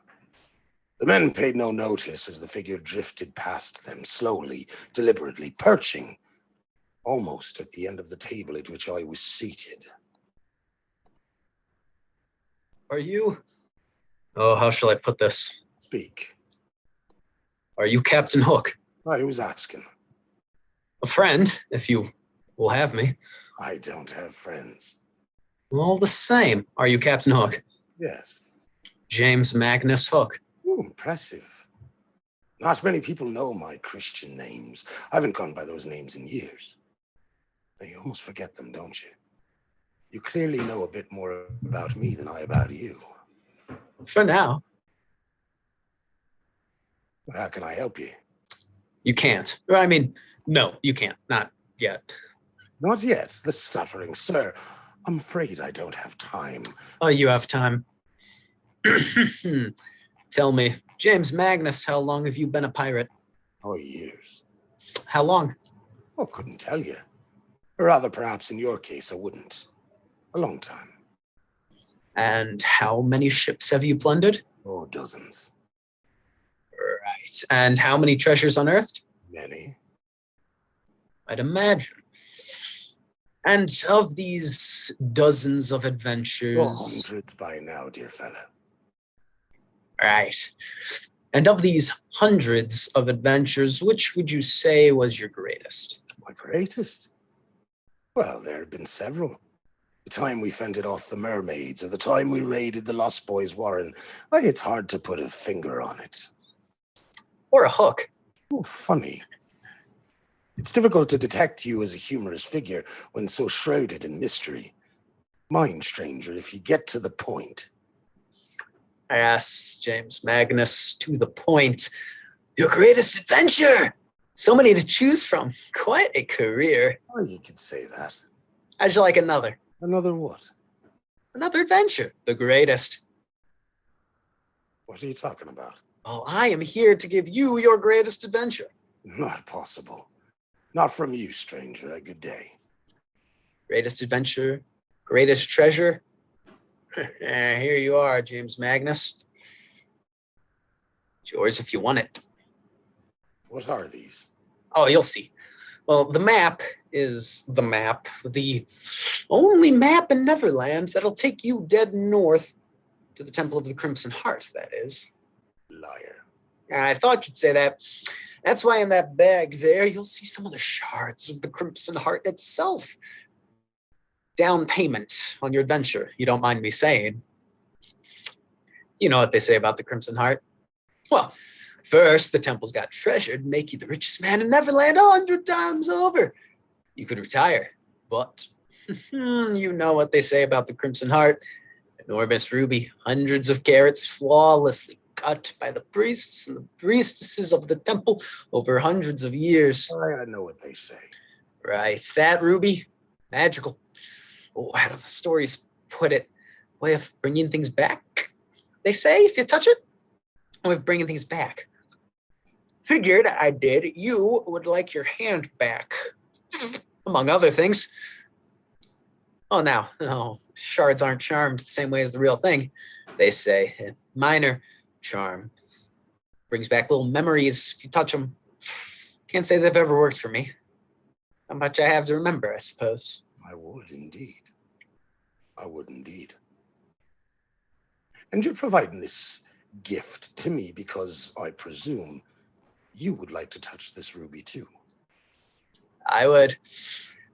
The men paid no notice as the figure drifted past them, slowly, deliberately, perching almost at the end of the table at which I was seated. Are you? Oh, how shall I put this? Speak. Are you Captain Hook? I was asking. A friend, if you will have me. I don't have friends. All the same, are you Captain Hook? Yes. James Magnus Hook. Ooh, impressive. Not many people know my Christian names. I haven't gone by those names in years. You almost forget them, don't you? You clearly know a bit more about me than I about you. For now. How can I help you? You can't. I mean, no, you can't. Not yet. Not yet, the stuttering sir. I'm afraid I don't have time. Oh, you have time. Tell me, James Magnus, how long have you been a pirate? Oh, years. How long? Oh, couldn't tell you. Or rather, perhaps in your case, I wouldn't. A long time. And how many ships have you plundered? Oh, dozens. Right. And how many treasures unearthed? Many. I'd imagine. And of these dozens of adventures... Oh, hundreds by now, dear fella. Right. And of these hundreds of adventures, which would you say was your greatest? My greatest? Well, there have been several. The time we fended off the mermaids, or the time we raided the Lost Boys' warren. Why, it's hard to put a finger on it. Or a hook? Oh, funny. It's difficult to detect you as a humorous figure when so shrouded in mystery. Mind, stranger, if you get to the point. Yes, James Magnus, to the point. Your greatest adventure! So many to choose from. Quite a career. Well, you could say that. How'd you like another? Another what? Another adventure. The greatest. What are you talking about? Oh, I am here to give you your greatest adventure. Not possible. Not from you, stranger. Good day. Greatest adventure, greatest treasure. Here you are, James Magnus. It's yours if you want it. What are these? Oh, you'll see. Well, the map is the map. The only map in Neverland that'll take you dead north to the Temple of the Crimson Heart, that is. Liar. I thought you'd say that. That's why in that bag there, you'll see some of the shards of the Crimson Heart itself. Down payment on your adventure, you don't mind me saying. You know what they say about the Crimson Heart? Well, first, the temple's got treasure to make you the richest man in Neverland 100 times over. You could retire, but you know what they say about the Crimson Heart. Enormous ruby, hundreds of carats flawlessly cut by the priests and the priestesses of the temple over hundreds of years. I know what they say. Right, that ruby, magical. Oh, how do the stories put it? Way of bringing things back. They say if you touch it, a way of bringing things back. Figured I did. You would like your hand back, among other things. Oh, now, no, shards aren't charmed the same way as the real thing. They say a minor charm brings back little memories if you touch them. Can't say they've ever worked for me. How much I have to remember, I suppose. I would indeed. I would indeed. And you're providing this gift to me because I presume you would like to touch this ruby too. I would.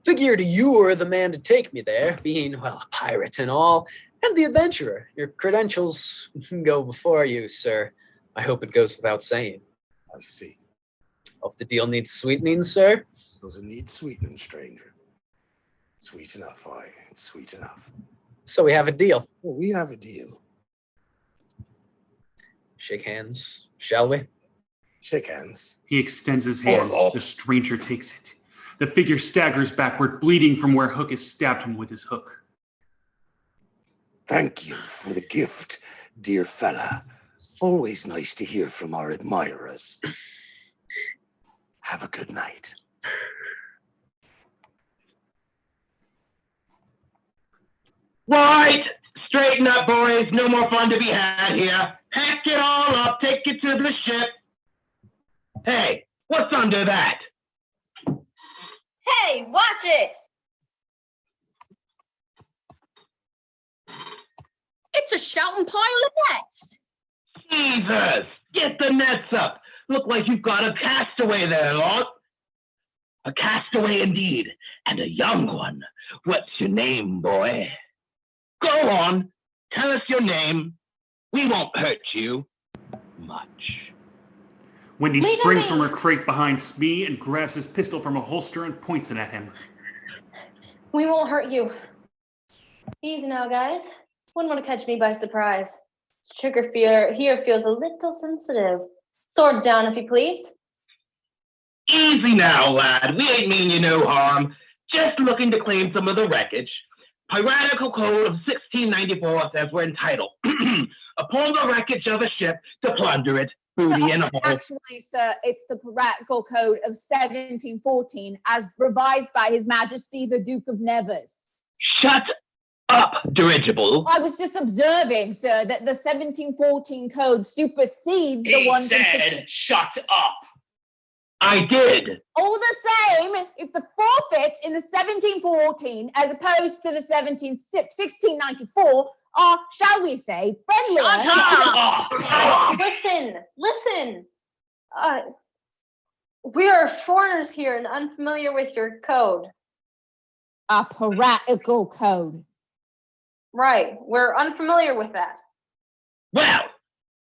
Figured you were the man to take me there, being, well, a pirate and all, and the adventurer. Your credentials go before you, sir. I hope it goes without saying. I see. Hope the deal needs sweetening, sir. Does it need sweetening, stranger? Sweet enough, aye. It's sweet enough. So we have a deal. Well, we have a deal. Shake hands, shall we? Shake hands. He extends his hand. The stranger takes it. The figure staggers backward, bleeding from where Hook has stabbed him with his hook. Thank you for the gift, dear fella. Always nice to hear from our admirers. Have a good night. Right! Straighten up, boys. No more fun to be had here. Pack it all up. Take it to the ship. Hey, what's under that? Hey, watch it! It's a shouting pile of nets. Jesus! Get the nets up. Look like you've got a castaway there, Lord. A castaway indeed, and a young one. What's your name, boy? Go on, tell us your name. We won't hurt you much. Wendy Leave springs me. from her crate behind Smee and grabs his pistol from a holster and points it at him. We won't hurt you. Easy now, guys. Wouldn't want to catch me by surprise. This trigger here feels a little sensitive. Swords down, if you please. Easy now, lad. We ain't mean you no harm. Just looking to claim some of the wreckage. Piratical Code of 1694 says we're entitled upon the wreckage of a ship to plunder it, booty and all. Actually, sir, it's the Piratical Code of 1714 as revised by His Majesty the Duke of Nevers. Shut up, dirigible. I was just observing, sir, that the 1714 code supersedes the He one from said, shut up. I did. all the same, if the forfeits in the 1714 as opposed to the 1694 shall we say, friendlier. Listen. We are foreigners here and unfamiliar with your code. A piratical code. Right, we're unfamiliar with that. Well,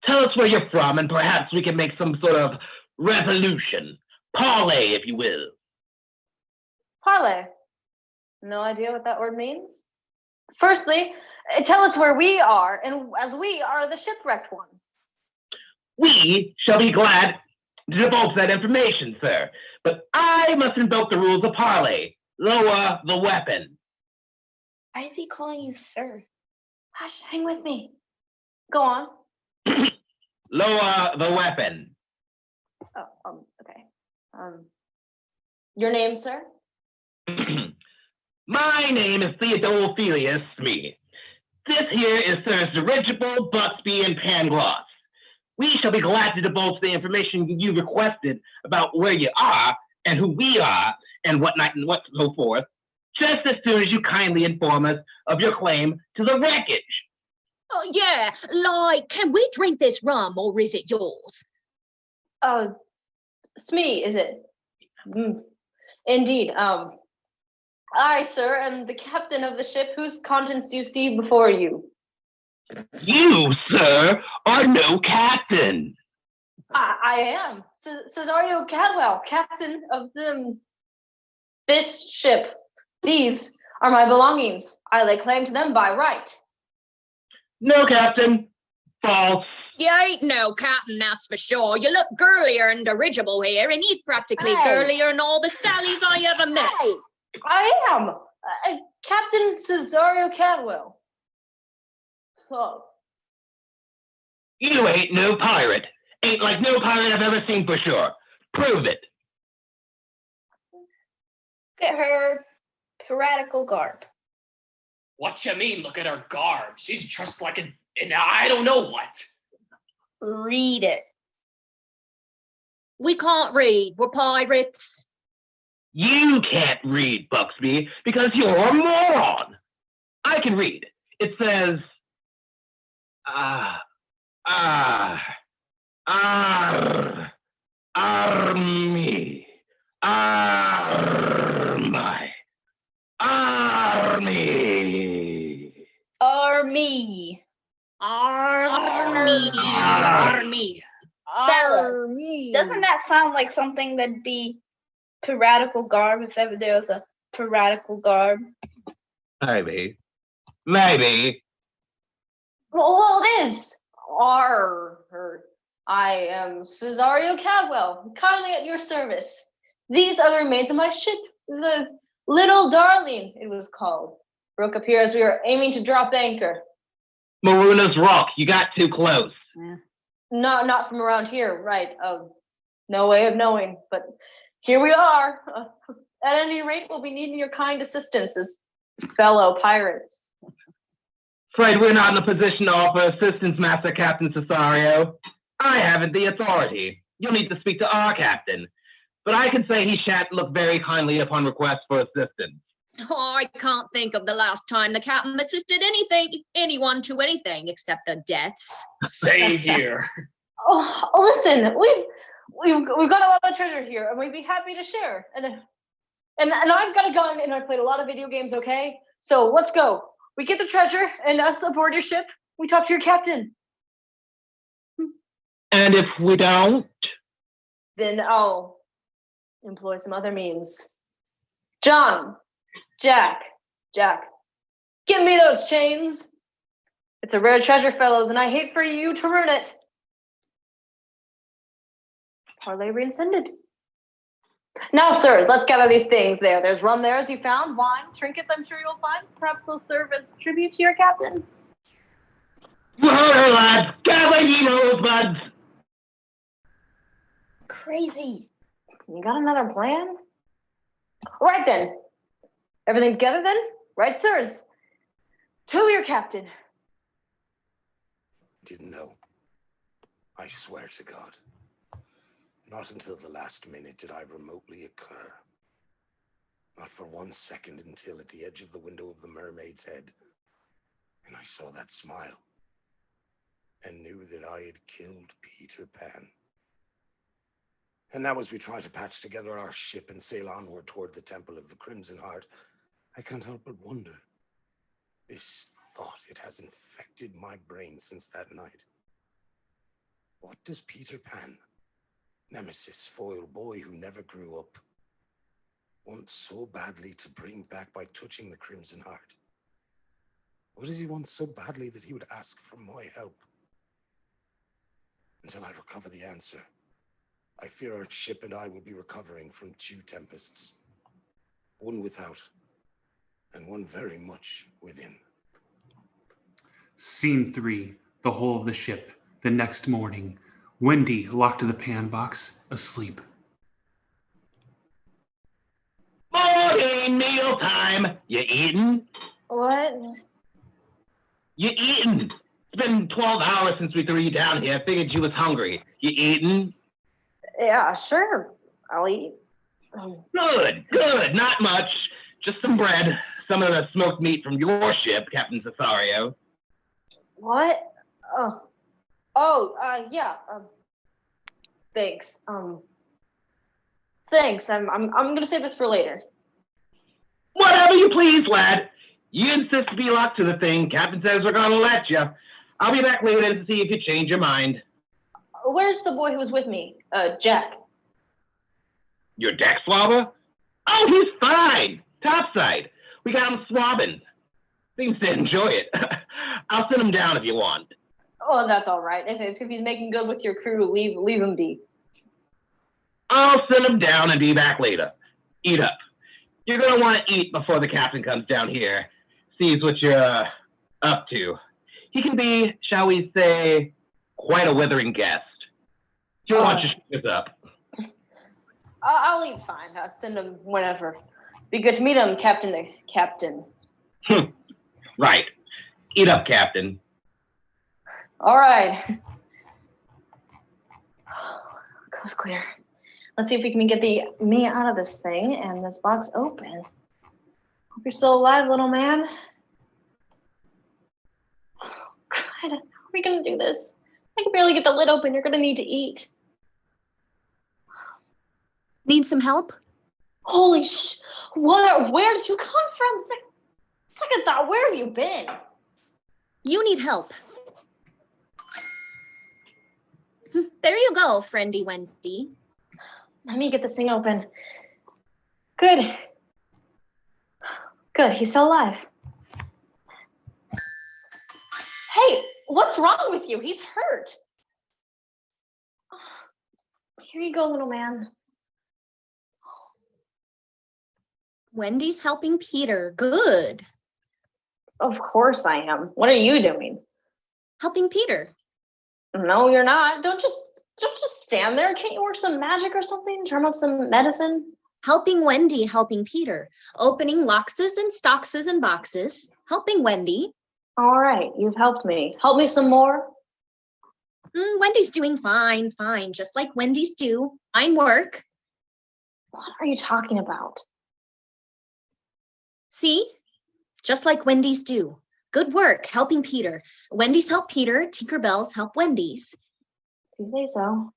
tell us where you're from, and perhaps we can make some sort of resolution. Parley, if you will. Parlay. No idea what that word means. Firstly, tell us where we are, and as we are the shipwrecked ones. We shall be glad to divulge that information, sir. But I must invoke the rules of parley. Lower the weapon. Why is he calling you sir? Hush, hang with me. Go on. Lower the weapon. Oh, okay. Your name, sir? My name is Theodore Philius Smee. This here is Sirs Dirigible, Buxby, and Pangloss. We shall be glad to divulge the information you requested about where you are and who we are and whatnot and what so forth, just as soon as you kindly inform us of your claim to the wreckage. Oh, yeah, like, can we drink this rum or is it yours? Smee, is it? Indeed. I, sir, am the captain of the ship whose contents you see before you. You, sir, are no captain. I am. Cesario Cadwell, captain of this ship. These are my belongings. I lay claim to them by right. No, captain. False. You ain't no captain, that's for sure. You look girlier and dirigible here, and he's practically girlier than all the Sallys I ever met. Hey, I am Captain Cesario Cadwell. So. You ain't no pirate. Ain't like no pirate I've ever seen for sure. Prove it. Look at her piratical garb. What you mean, look at her garb? She's dressed like an I don't know what. Read it. We can't read. We're pirates. You can't read, Buxby, because you're a moron. I can read. It says, army, army, army. Army. Army. Doesn't that sound like something that'd be piratical garb if ever there was a piratical garb? Maybe. Well, it is. I am Cesario Cadwell, kindly at your service. These are the remains of my ship, the Little Darling, it was called. Broke up here as we were aiming to drop anchor. Maruna's Rock, you got too close. Not from around here, right? No way of knowing, but here we are. At any rate, we'll be needing your kind assistance as fellow pirates. Afraid we're not in a position to offer assistance, Master Captain Cesario. I haven't the authority. You'll need to speak to our captain. But I can say he shan't look very kindly upon requests for assistance. Oh, I can't think of the last time the captain assisted anyone to anything except the deaths. Same here. Listen, we've got a lot of treasure here, and we'd be happy to share. And I've got a gun, and I've played a lot of video games. Okay, so let's go. We get the treasure, and us aboard your ship. We talk to your captain. And if we don't? Then I'll employ some other means. John, Jack, give me those chains. It's a rare treasure, fellows, and I hate for you to ruin it. Parlay rescinded. Now, sirs, let's gather these things there. There's rum there as you found, wine, trinkets I'm sure you'll find. Perhaps they'll serve as tribute to your captain. You heard her, lads. Gather ye rosebuds. Crazy. You got another plan? All right, then. Everything together, then? Right, sirs? To your captain. Didn't know. I swear to God. Not until the last minute did I remotely occur. Not for 1 second until at the edge of the window of the mermaid's head, and I saw that smile and knew that I had killed Peter Pan. And now as we try to patch together our ship and sail onward toward the Temple of the Crimson Heart, I can't help but wonder. This thought, it has infected my brain since that night. What does Peter Pan, nemesis, foil boy who never grew up, want so badly to bring back by touching the Crimson Heart? What does he want so badly that he would ask for my help? Until I recover the answer, I fear our ship and I will be recovering from two tempests. One without, and one very much within. Scene 3, the hull of the ship. The next morning, Wendy locked in the pan box, asleep. Morning, mealtime. You eating? What? You eating? It's been 12 hours since we threw you down here. I figured you was hungry. You eating? Yeah, sure. I'll eat. Good, good. Not much. Just some bread. Some of the smoked meat from your ship, Captain Cesario. What? Yeah. Thanks. Thanks. I'm gonna save this for later. Whatever you please, lad. You insist to be locked to the thing. Captain says we're gonna let you. I'll be back later to see if you change your mind. Where's the boy who was with me? Jack. Your deck swabber? Oh, he's fine. Topside. We got him swabbing. Seems to enjoy it. I'll send him down if you want. Oh, that's all right. If he's making good with your crew, leave him be. I'll send him down and be back later. Eat up. You're gonna want to eat before the captain comes down here, sees what you're up to. He can be, shall we say, quite a withering guest. He'll want you to shut this up. I'll eat fine. I'll send him whenever. Be good to meet him, Captain. Right. Eat up, Captain. All right. Coast clear. Let's see if we can get me out of this thing and this box open. Hope you're still alive, little man. God, how are we gonna do this? I can barely get the lid open. You're gonna need to eat. Need some help? Holy sh! What? Where did you come from? Second thought. Where have you been? You need help. There you go, friendy Wendy. Let me get this thing open. Good. He's still alive. Hey, what's wrong with you? He's hurt. Here you go, little man. Wendy's helping Peter. Good. Of course I am. What are you doing? Helping Peter. No, you're not. Don't just stand there. Can't you work some magic or something? Drum up some medicine? Helping Wendy, helping Peter. Opening loxes and stoxes and boxes. Helping Wendy. All right, you've helped me. Help me some more. Wendy's doing fine, just like Wendy's do. Fine work. What are you talking about? See? Just like Wendy's do. Good work, helping Peter. Wendy's help Peter, Tinkerbell's help Wendy's. You say so.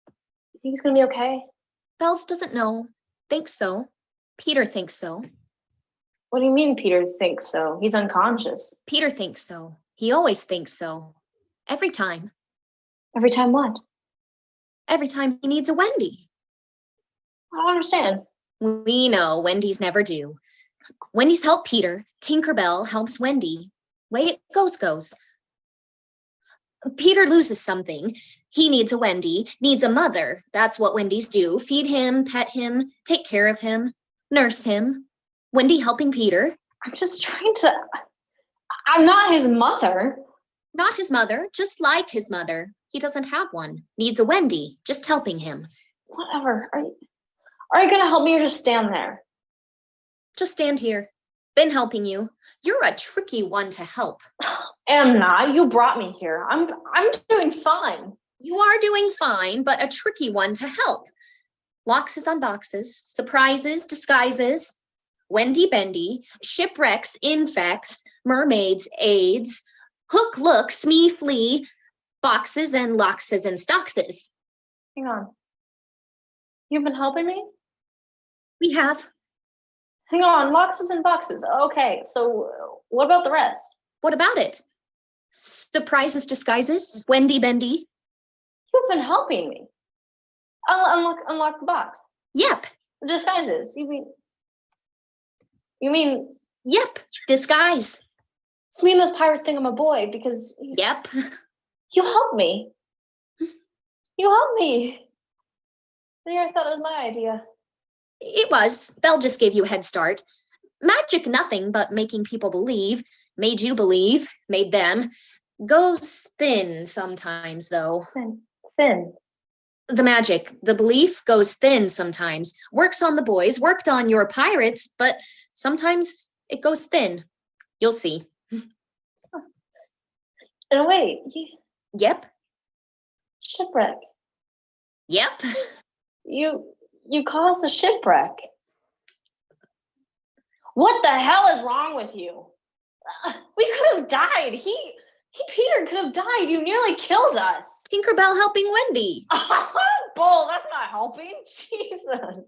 You think he's gonna be okay? Bells doesn't know. Thinks so. Peter thinks so. What do you mean Peter thinks so? He's unconscious. Peter thinks so. He always thinks so. Every time. Every time what? Every time he needs a Wendy. I don't understand. We know Wendy's never do. Wendy's help Peter. Tinkerbell helps Wendy. Way it goes. Peter loses something. He needs a Wendy, needs a mother. That's what Wendy's do. Feed him, pet him, take care of him, nurse him. Wendy helping Peter. I'm just trying to... I'm not his mother. Not his mother, just like his mother. He doesn't have one. Needs a Wendy, just helping him. Whatever. Are you gonna help me or just stand there? Just stand here. Been helping you. You're a tricky one to help. Am not. You brought me here. I'm doing fine. You are doing fine, but a tricky one to help. Loxes on boxes, surprises, disguises. Wendy Bendy, shipwrecks, infects, mermaids, aids, hook looks, me flee, boxes and loxes and stoxes. Hang on. You've been helping me? We have. Hang on, boxes and boxes. Okay, so what about the rest? What about it? Surprises, disguises, Wendy Bendy. You've been helping me. I'll unlock the box. Yep. Disguises. You mean? Yep. Disguise. You mean those pirates think I'm a boy because? Yep. You helped me. You helped me. I thought it was my idea. It was. Belle just gave you a head start. Magic nothing but making people believe. Made you believe. Made them. Goes thin sometimes, though. Thin. The magic, the belief goes thin sometimes. Works on the boys, worked on your pirates, but sometimes it goes thin. You'll see. And wait. Yep. Shipwreck. Yep. You caused a shipwreck. What the hell is wrong with you? We could have died. Peter could have died. You nearly killed us. Tinkerbell helping Wendy. Bull, that's not helping. Jesus.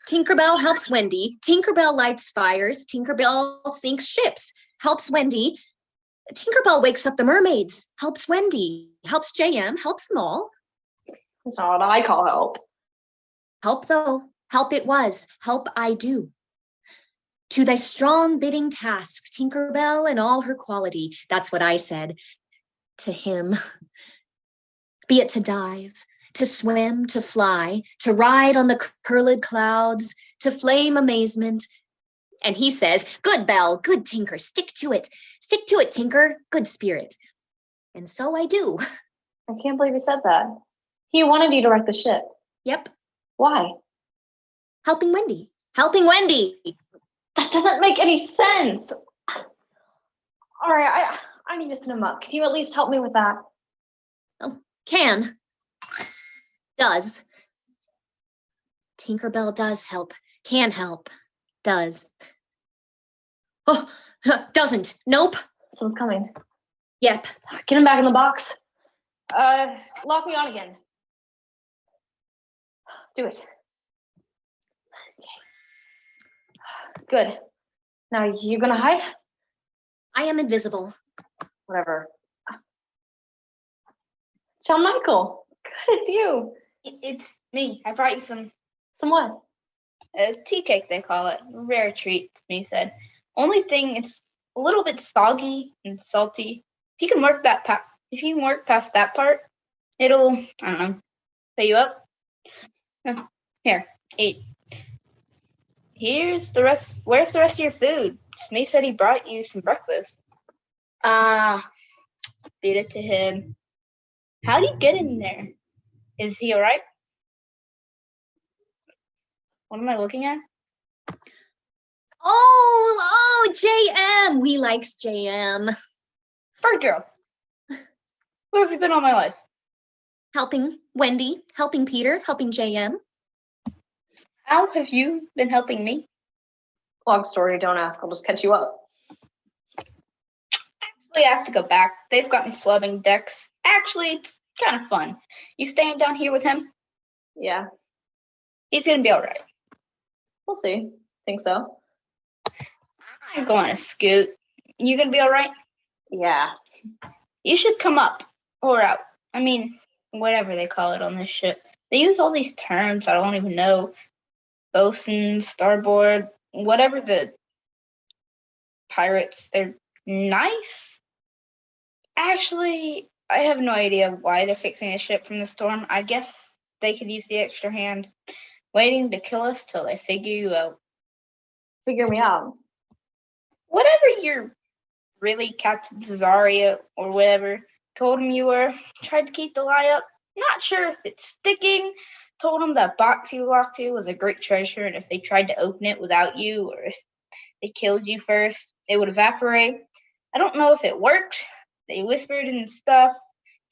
Tinkerbell helps Wendy. Tinkerbell lights fires. Tinkerbell sinks ships. Helps Wendy. Tinkerbell wakes up the mermaids. Helps Wendy. Helps JM. Helps them all. That's not what I call help. Help though. Help it was. Help I do. To thy strong bidding task, Tinkerbell and all her quality. That's what I said to him. Be it to dive, to swim, to fly, to ride on the curled clouds, to flame amazement. And he says, good Belle, good Tinker, stick to it, Tinker, good spirit. And so I do. I can't believe he said that. He wanted you to wreck the ship. Yep. Why? Helping Wendy. Helping Wendy. That doesn't make any sense. All right, I need to send him up. Can you at least help me with that? Oh, can. Does. Tinkerbell does help. Can help. Does. Oh, doesn't. Nope. Someone's coming. Yep. Get him back in the box. Lock me on again. Do it. Okay. Good. Now you gonna hide? I am invisible. Whatever. John Michael. Good, it's you. It's me. I brought you some what? tea cake, they call it. Rare treat, me said. Only thing, it's a little bit soggy and salty. If you can work past that part, it'll, I don't know, fill you up. Here, eat. Here's the rest. Where's the rest of your food? Smee said he brought you some breakfast. Feed it to him. How do you get in there? Is he all right? What am I looking at? Oh, JM. We likes JM. Bird girl. Where have you been all my life? Helping Wendy, helping Peter, helping JM. How have you been helping me? Long story, don't ask. I'll just catch you up. Actually, I have to go back. They've got me swabbing decks. Actually, it's kind of fun. You staying down here with him? Yeah, He's gonna be all right. we'll see. Think so? I'm going to scoot. You gonna be all right? Yeah. You should come up or out. I mean, whatever they call it on this ship. They use all these terms I don't even know. Bosun, starboard, whatever the pirates. They're nice. Actually, I have no idea why they're fixing a ship from the storm. I guess they could use the extra hand, waiting to kill us till they figure you out. Figure me out. Whatever you're really Captain Cesaria or whatever told him you were, tried to keep the lie up. Not sure if it's sticking. Told him that box you locked to was a great treasure, and if they tried to open it without you, or if they killed you first, it would evaporate. I don't know if it worked. They whispered and stuff.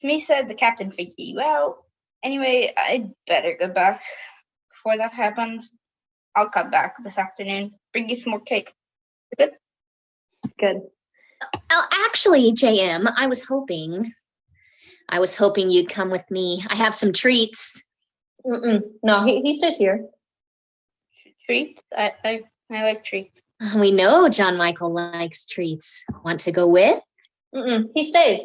Smee said the captain figured you out. Anyway, I'd better go back before that happens. I'll come back this afternoon. Bring you some more cake. Good? Good. Actually, JM, I was hoping you'd come with me. I have some treats. No, he stays here. Treats? I like treats. We know John Michael likes treats. Want to go with? He stays.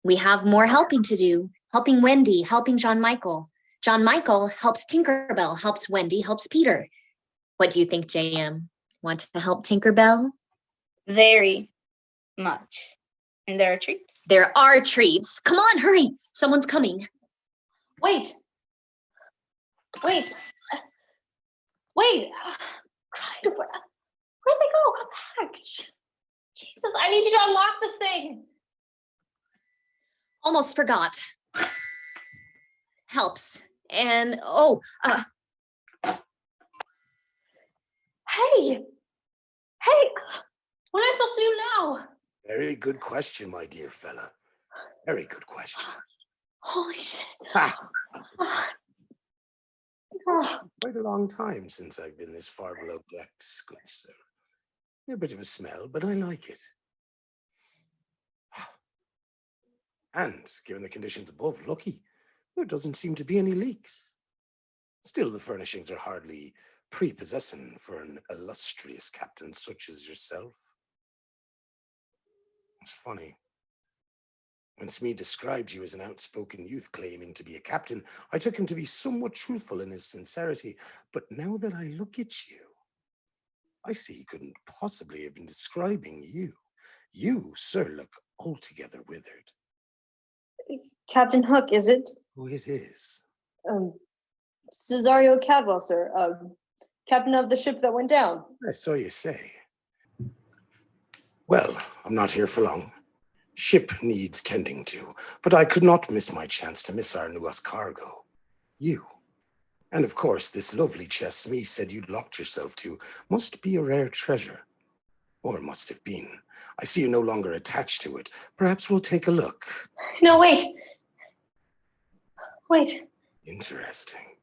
We have more helping to do. Helping Wendy, helping John Michael. John Michael helps Tinkerbell, helps Wendy, helps Peter. What do you think, JM? Want to help Tinkerbell? Very much. And there are treats? There are treats. Come on, hurry. Someone's coming. Wait. Where'd they go? Come back. Jesus, I need you to unlock this thing. Almost forgot. Helps. And, Hey, what am I supposed to do now? Very good question, my dear fella. Very good question. Holy shit. Ha! Oh, Quite a long time since I've been this far below decks, good sir. A bit of a smell, but I like it. And given the conditions above, lucky. There doesn't seem to be any leaks. Still, the furnishings are hardly prepossessing for an illustrious captain such as yourself. It's funny. When Smee described you as an outspoken youth claiming to be a captain, I took him to be somewhat truthful in his sincerity. But now that I look at you, I see he couldn't possibly have been describing you. You, sir, look altogether withered. Captain Hook, is it? Oh, it is. Cesario Cadwell, sir. Captain of the ship that went down. So you say. Well, I'm not here for long. Ship needs tending to, but I could not miss my chance to miss our newest cargo. You. And of course, this lovely chest Smee said you'd locked yourself to must be a rare treasure. Or must have been. I see you're no longer attached to it. Perhaps we'll take a look. No, wait. Interesting.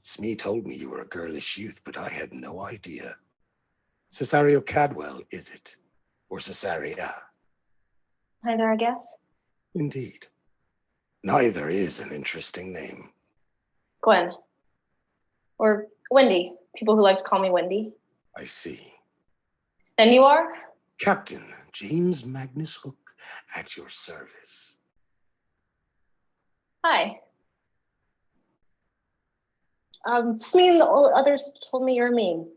Smee told me you were a girlish youth, but I had no idea. Cesario Cadwell, is it? Or Cesaria? Neither, I guess. Indeed. Neither is an interesting name. Gwen. Or Wendy. People who like to call me Wendy. I see. And you are? Captain James Magnus Hook, at your service. Hi. Smee and the others told me you're mean.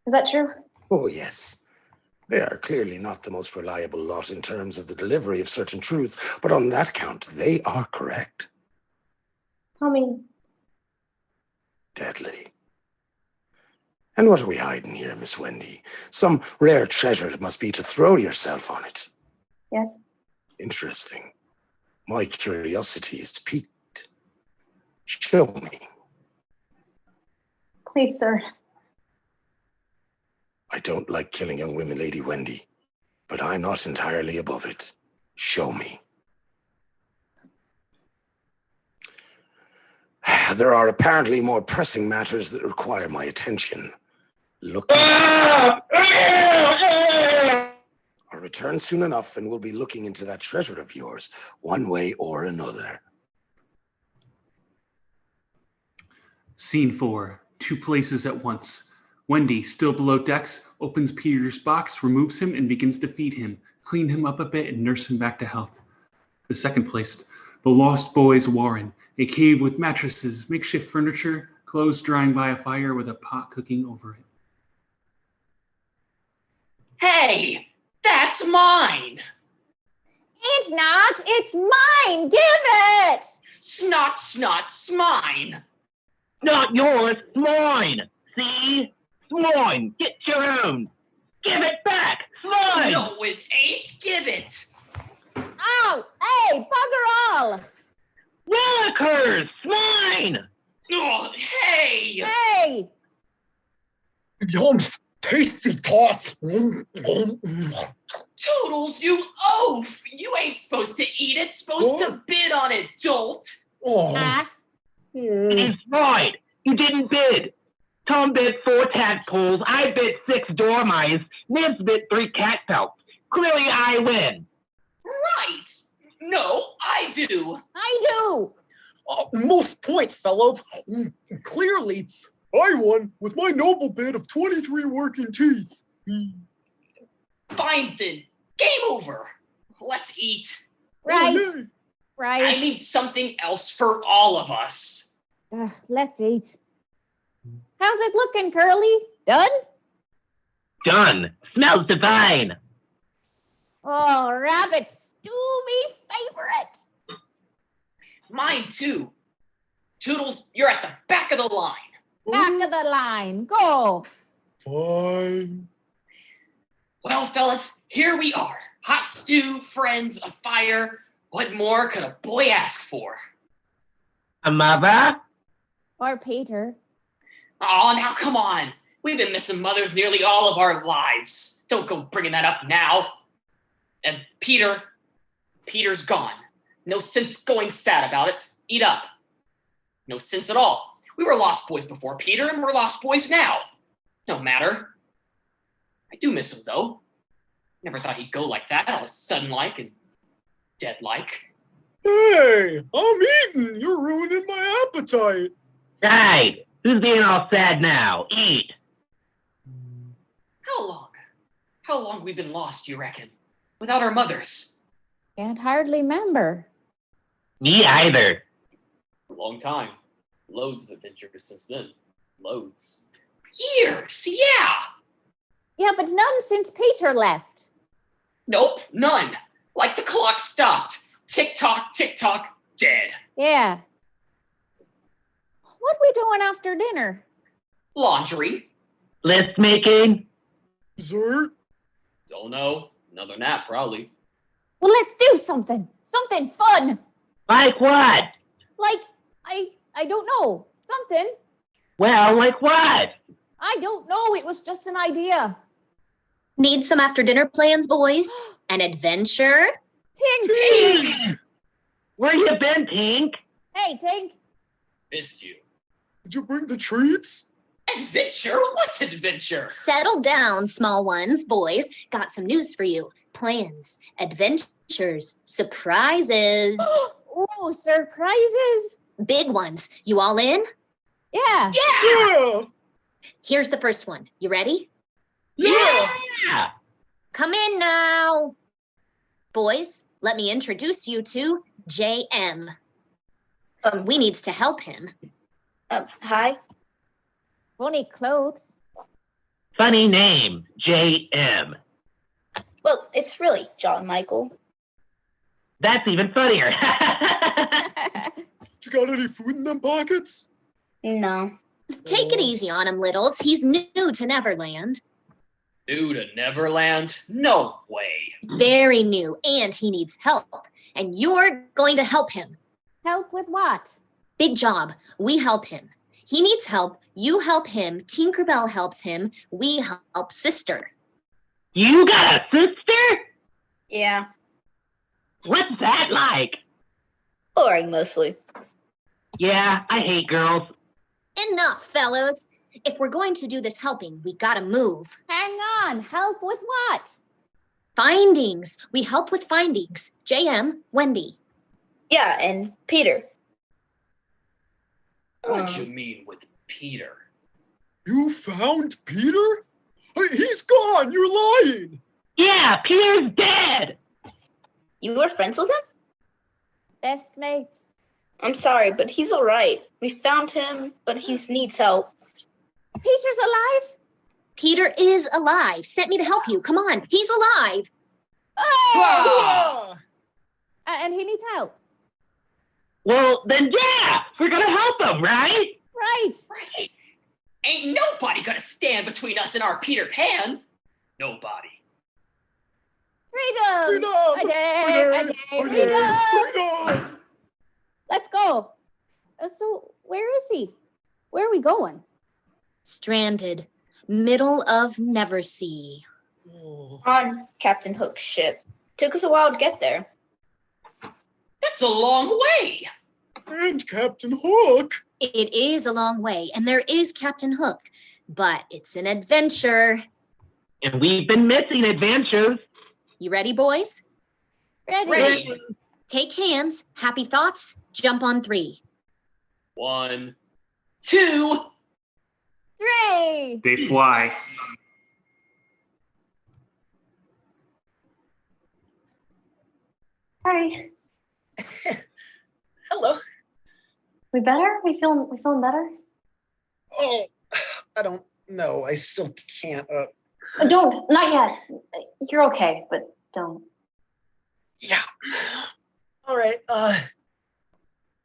Is that true? Oh, yes. They are clearly not the most reliable lot in terms of the delivery of certain truths, but on that count, they are correct. How mean? Deadly. And what are we hiding here, Miss Wendy? Some rare treasure it must be to throw yourself on it. Yes. Interesting. My curiosity is piqued. Show me. Please, sir. I don't like killing young women, Lady Wendy, but I'm not entirely above it. Show me. There are apparently more pressing matters that require my attention. Look. I'll return soon enough and we'll be looking into that treasure of yours, one way or another. Scene 4, 2 places at once. Wendy, still below decks, opens Peter's box, removes him, and begins to feed him, clean him up a bit, and nurse him back to health. The second place, the Lost Boys' Warren, a cave with mattresses, makeshift furniture, clothes drying by a fire with a pot cooking over it. Hey, that's mine. It's not. It's mine. Give it. Snot, smine. Not yours, mine. See? Mine. Get your own. Give it back. Mine. No, it ain't. Give it. Oh, hey, bugger all. Willikers. Mine. Oh, hey. Hey. Yum, tasty toss. Toodles, you oaf. You ain't supposed to eat it. Supposed to bid on it, dolt. Oh. Ass. It's right. You didn't bid. Tom bit 4 tadpoles, I bit 6 dormice, Nibs bit 3 cat pelts. Clearly I win. Right. No, I do. I do. Most point, fellow. Clearly, I won with my noble bid of 23 working teeth. Fine then. Game over. Let's eat. Right. Oh, yay. Right. I need something else for all of us. Let's eat. How's it looking, Curly? Done? Done. Smells divine. Oh, rabbit stew, me favorite. Mine too. Toodles, you're at the back of the line. Back of the line. Go. Fine. Well, fellas, here we are. Hot stew, friends, a fire. What more could a boy ask for? A mother? Or Peter. Oh, now come on. We've been missing mothers nearly all of our lives. Don't go bringing that up now. And Peter's gone. No sense going sad about it. Eat up. No sense at all. We were lost boys before Peter, and we're lost boys now. No matter. I do miss him, though. Never thought he'd go like that, all sudden-like and dead-like. Hey, I'm eating. You're ruining my appetite. Right. Who's being all sad now? Eat. How long we been lost, you reckon? Without our mothers? Can't hardly remember. Me either. A long time. Loads of adventures since then. Loads. Years, yeah! Yeah, but none since Peter left. Nope, none. Like the clock stopped. Tick-tock, dead. Yeah. What we doing after dinner? Laundry. List making? Dessert? Don't know. Another nap, probably. Well, let's do something. Something fun. Like what? Like, I don't know. Something. Well, like what? I don't know. It was just an idea. Need some after dinner plans, boys? An adventure? Tink. Tink! Where you been, Tink? Hey, Tink. Missed you. Did you bring the treats? Adventure? What adventure? Settle down, small ones, boys. Got some news for you. Plans, adventures, surprises. Ooh, surprises. Big ones. You all in? Yeah. Yeah! Here's the first one. You ready? Yeah! Yeah. Come in now. Boys, let me introduce you to JM. We needs to help him. Hi. Funny clothes. Funny name, JM. Well, it's really John Michael. That's even funnier. You got any food in them pockets? No. Take it easy on him, Littles. He's new to Neverland. New to Neverland? No way. Very new, and he needs help. And you're going to help him. Help with what? Big job. We help him. He needs help. You help him. Tinkerbell helps him. We help sister. You got a sister? Yeah. What's that like? Boring mostly. Yeah, I hate girls. Enough, fellows. If we're going to do this helping, we gotta move. Hang on. Help with what? Findings. We help with findings. JM, Wendy. Yeah, and Peter. What you mean with Peter? You found Peter? He's gone. You're lying. Yeah, Peter's dead. You were friends with him? Best mates. I'm sorry, but he's all right. We found him, but he needs help. Peter's alive? Peter is alive. Sent me to help you. Come on. He's alive. Oh! And he needs help. Well, then yeah, we're gonna help him, right? Right. Right. Ain't nobody gonna stand between us and our Peter Pan. Nobody. Freedom. Freedom. Let's go. So where is he? Where are we going? Stranded. Middle of Neversea. On Captain Hook's ship. Took us a while to get there. That's a long way. And Captain Hook. It is a long way, and there is Captain Hook, but it's an adventure. And we've been missing adventures. You ready, boys? Ready. Take hands, happy thoughts, jump on 3. 1, 2. 3. They fly. Hi. Hello. We better? We feeling better? Oh, I don't know. I still can't. Don't, not yet. You're okay, but don't. Yeah. All right.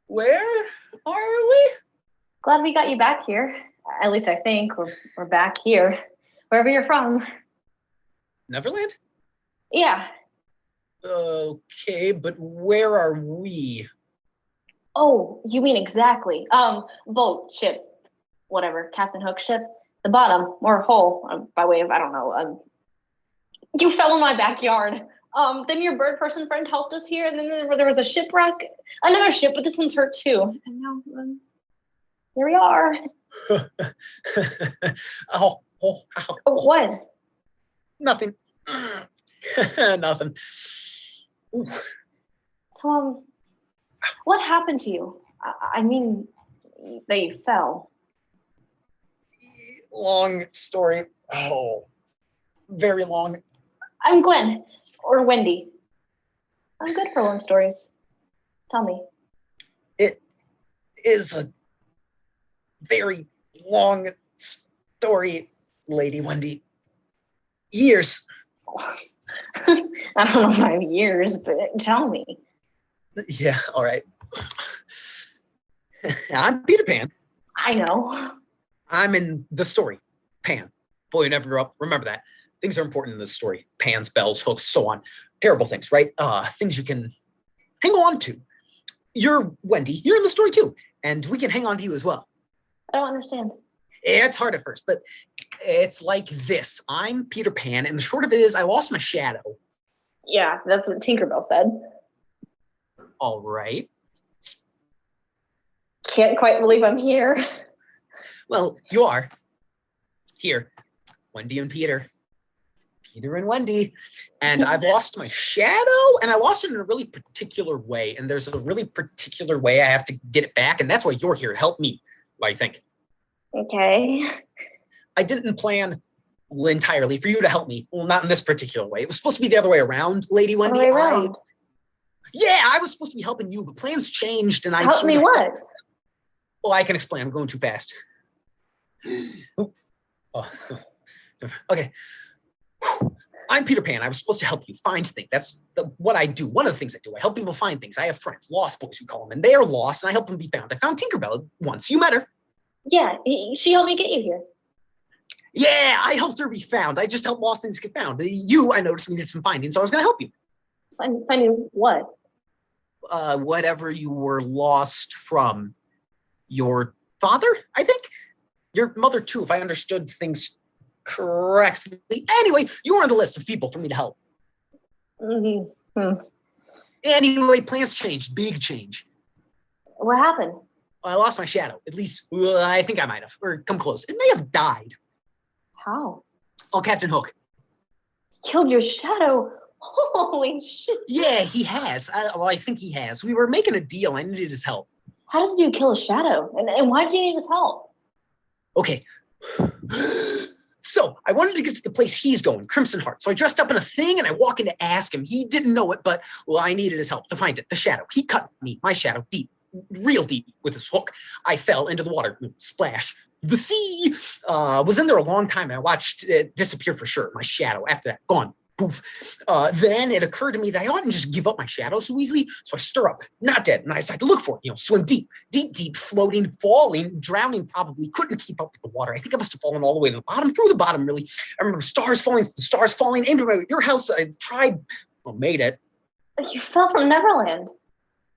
Where are we? Glad we got you back here. At least I think we're back here. Wherever you're from. Neverland? Yeah. Okay, but where are we? Oh, you mean exactly. Boat, ship, whatever, Captain Hook ship. The bottom, or hole, by way of, I don't know. You fell in my backyard. Then your bird person friend helped us here, and then there was a shipwreck. Another ship, but this one's hurt too. And now, here we are. Ow. Oh, what? Nothing. Nothing. Ooh. So, what happened to you? I mean, they fell. Long story. Oh, very long. I'm Gwen, or Wendy. I'm good for long stories. Tell me. It is a very long story, Lady Wendy. Years. I don't know if I have years, but tell me. Yeah, all right. I'm Peter Pan. I know. I'm in the story. Pan. Boy who never grew up. Remember that. Things are important in this story. Pans, bells, hooks, so on. Terrible things, right? Things you can hang on to. You're Wendy. You're in the story too. And we can hang on to you as well. I don't understand. It's hard at first, but it's like this. I'm Peter Pan, and the short of it is I lost my shadow. Yeah, that's what Tinkerbell said. All right. Can't quite believe I'm here. Well, you are. Here. Wendy and Peter. Peter and Wendy. And I've lost my shadow, and I lost it in a really particular way. And there's a really particular way I have to get it back, and that's why you're here to help me, I think. Okay. I didn't plan entirely for you to help me. Well, not in this particular way. It was supposed to be the other way around, Lady Wendy. Other way around. Yeah, I was supposed to be helping you, but plans changed, and I Help me what? Well, I can explain. I'm going too fast. Oh. Okay. I'm Peter Pan. I was supposed to help you find things. That's what I do. One of the things I do. I help people find things. I have friends, lost boys, we call them, and they are lost, and I help them be found. I found Tinkerbell once. You met her. Yeah, she helped me get you here. Yeah, I helped her be found. I just helped lost things get found. You, I noticed, needed some finding, so I was going to help you. Finding what? Whatever you were lost from. Your father, I think? Your mother, too, if I understood things correctly. Anyway, you were on the list of people for me to help. Mm-hmm. Anyway, plans changed. Big change. What happened? I lost my shadow. At least, I think I might have. Or come close. It may have died. How? Oh, Captain Hook. Killed your shadow? Holy shit. Yeah, he has. Well, I think he has. We were making a deal. I needed his help. How does a dude kill a shadow? And why did you need his help? Okay. So I wanted to get to the place he's going, Crimson Heart. So I dressed up in a thing and I walk in to ask him. He didn't know it, but well, I needed his help to find it. The shadow. He cut me, my shadow, deep, real deep with his hook. I fell into the water. Splash. The sea was in there a long time, and I watched it disappear for sure. My shadow. After that, gone. Poof. Then it occurred to me that I oughtn't just give up my shadow so easily. So I stir up, not dead, and I decide to look for it. Swim deep, deep, deep, floating, falling, drowning. Probably couldn't keep up with the water. I think I must have fallen all the way to the bottom, through the bottom. Really, I remember stars falling, into your house. I tried, well, made it. You fell from Neverland.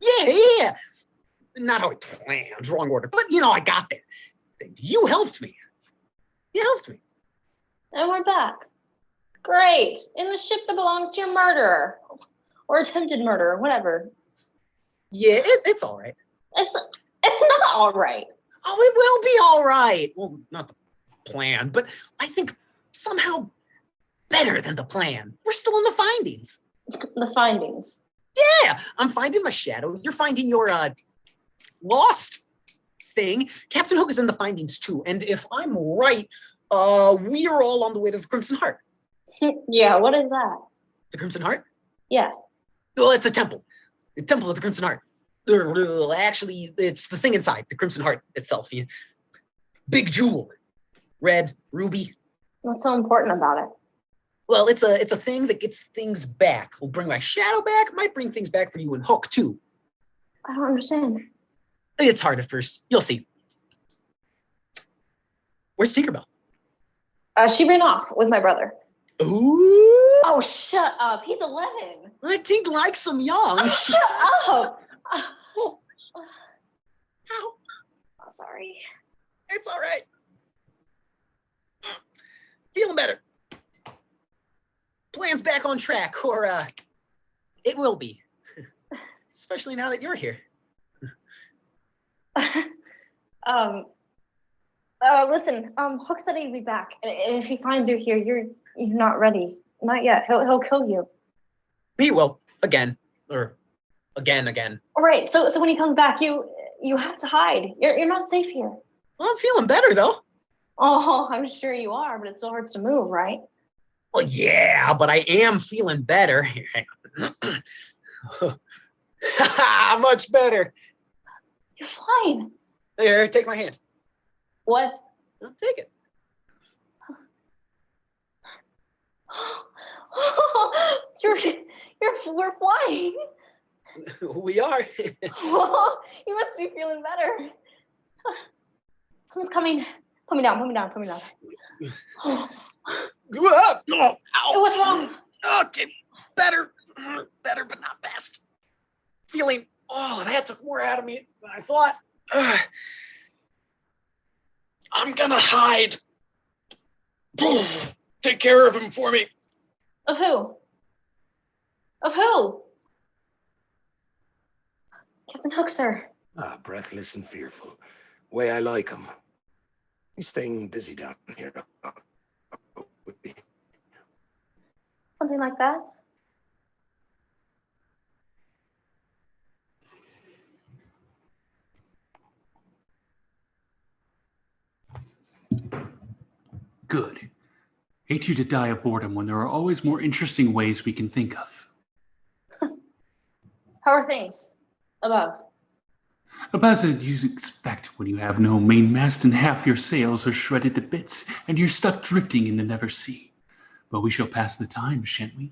Yeah. Not how I planned. Wrong order, but I got there. You helped me. And we're back. Great. In the ship that belongs to your murderer. Or attempted murder, whatever. Yeah, it's all right. It's not all right. Oh, it will be all right. Well, not the plan, but I think somehow better than the plan. We're still in the findings. The findings. Yeah, I'm finding my shadow. You're finding your lost thing. Captain Hook is in the findings too. And if I'm right, we are all on the way to the Crimson Heart. Yeah, what is that? The Crimson Heart? Yeah. Well, it's a temple. The Temple of the Crimson Heart. Actually, it's the thing inside, the Crimson Heart itself. Yeah. Big jewel. Red, ruby. What's so important about it? Well, it's a thing that gets things back. Will bring my shadow back, might bring things back for you and Hook too. I don't understand. It's hard at first. You'll see. Where's Tinkerbell? She ran off with my brother. Ooh. Oh, shut up. He's 11. I Tink likes him young. Oh, shut up. Oh. Ow. Oh, sorry. It's all right. Feeling better. Plan's back on track, or it will be. Especially now that you're here. Listen, Hook said he'd be back, and if he finds you here, you're not ready. Not yet. He'll kill you. He will again, or again. All right. So when he comes back, you have to hide. You're not safe here. Well, I'm feeling better though. Oh, I'm sure you are, but it still hurts to move, right? Well, yeah, but I am feeling better. Much better. You're fine. Here, take my hand. What? I'll take it. We're flying. We are. You must be feeling better. Someone's coming. Put me down. Ow. What's wrong? Okay, better, but not best. Feeling, that took more out of me than I thought. I'm gonna hide. Take care of him for me. Of who? Of who? Captain Hook, sir. Breathless and fearful. Way I like him. He's staying busy down here. Something like that? Good. Hate you to die of boredom when there are always more interesting ways we can think of. How are things? Above. About as you expect when you have no mainmast and half your sails are shredded to bits and you're stuck drifting in the never sea. But we shall pass the time, shan't we?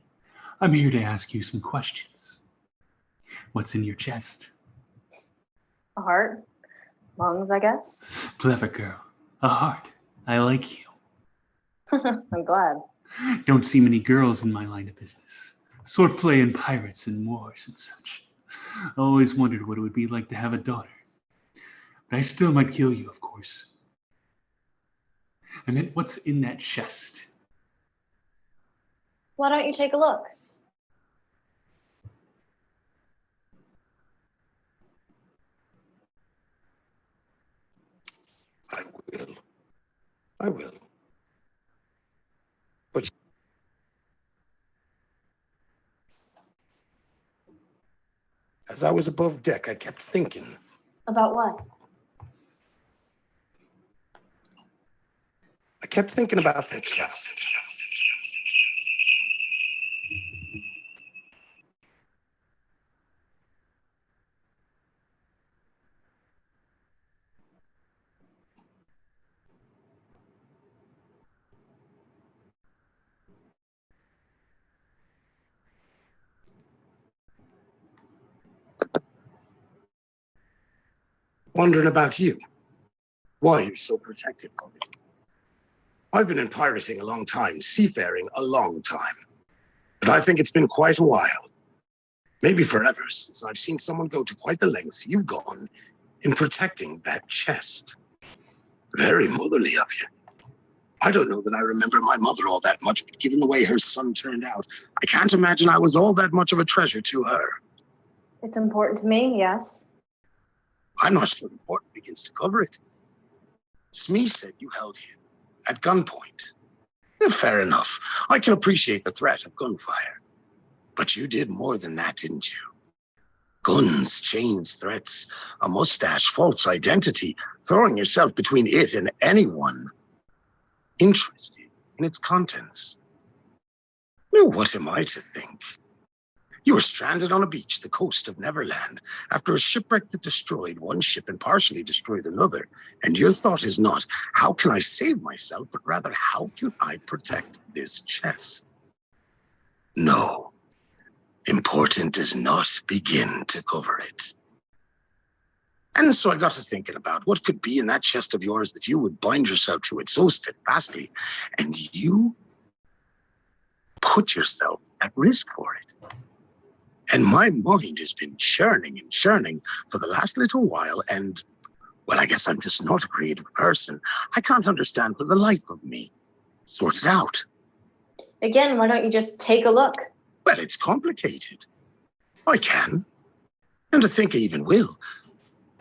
I'm here to ask you some questions. What's in your chest? A heart? Lungs, I guess. Clever girl. A heart. I like you. I'm glad. Don't see many girls in my line of business. Swordplay and pirates and wars and such. I always wondered what it would be like to have a daughter. But I still might kill you, of course. I meant, what's in that chest? Why don't you take a look? I will. But as I was above deck, I kept thinking. About what? I kept thinking about that chest. Wondering about you. Why you're so protective of it. I've been in pirating a long time, seafaring a long time. But I think it's been quite a while. Maybe forever, since I've seen someone go to quite the lengths you've gone in protecting that chest. Very motherly of you. I don't know that I remember my mother all that much, but given the way her son turned out, I can't imagine I was all that much of a treasure to her. It's important to me, yes. I'm not sure the port begins to cover it. Smee said you held him at gunpoint. Fair enough. I can appreciate the threat of gunfire. But you did more than that, didn't you? Guns, chains, threats, a mustache, false identity, throwing yourself between it and anyone interested in its contents. Now, what am I to think? You were stranded on a beach, the coast of Neverland, after a shipwreck that destroyed one ship and partially destroyed another. And your thought is not, how can I save myself, but rather, how can I protect this chest? No. Important does not begin to cover it. And so I got to thinking about what could be in that chest of yours that you would bind yourself to it so steadfastly, and you put yourself at risk for it. And my mind has been churning and churning for the last little while, and, well, I guess I'm just not a creative person. I can't understand for the life of me. Sort it out. Again, why don't you just take a look? Well, it's complicated. I can. And I think I even will.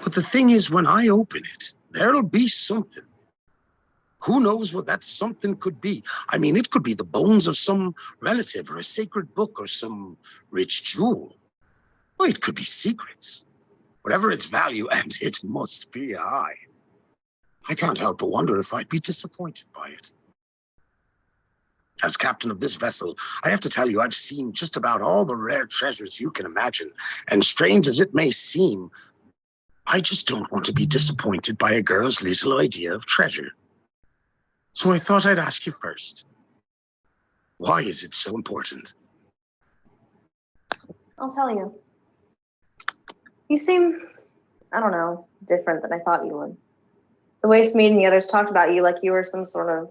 But the thing is, when I open it, there'll be something. Who knows what that something could be? I mean, it could be the bones of some relative or a sacred book or some rich jewel. Or it could be secrets. Whatever its value, and it must be high. I can't help but wonder if I'd be disappointed by it. As captain of this vessel, I have to tell you, I've seen just about all the rare treasures you can imagine. And strange as it may seem, I just don't want to be disappointed by a girl's little idea of treasure. So I thought I'd ask you first. Why is it so important? I'll tell you. You seem, I don't know, different than I thought you would. The way Smee and the others talked about you like you were some sort of,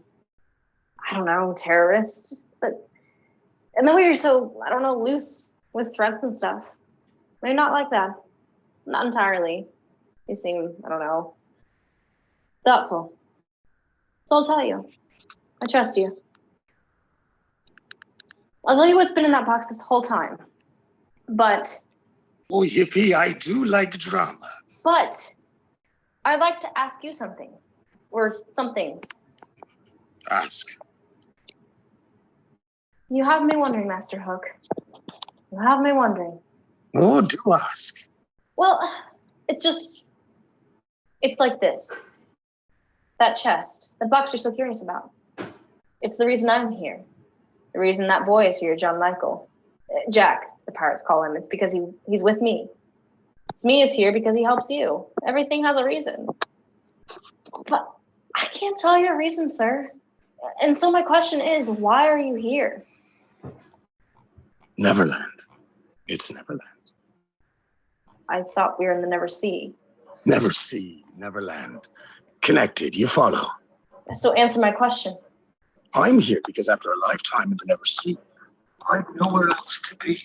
I don't know, terrorist. And the way you're so, I don't know, loose with threats and stuff. You're not like that. Not entirely. You seem, I don't know, thoughtful. So I'll tell you. I trust you. I'll tell you what's been in that box this whole time. But... Oh, yippee, I do like drama. But I'd like to ask you something. Or some things. Ask. You have me wondering, Master Hook. You have me wondering. Oh, do ask. Well, it's like this. That chest, the box you're so curious about. It's the reason I'm here. The reason that boy is here, John Michael. Jack, the pirates call him. It's because he's with me. Smee is here because he helps you. Everything has a reason. But I can't tell you a reason, sir. And so my question is, why are you here? Neverland. It's Neverland. I thought we were in the Never Sea. Never Sea, Neverland. Connected, you follow? So answer my question. I'm here because after a lifetime in the Never Sea, I've nowhere else to be.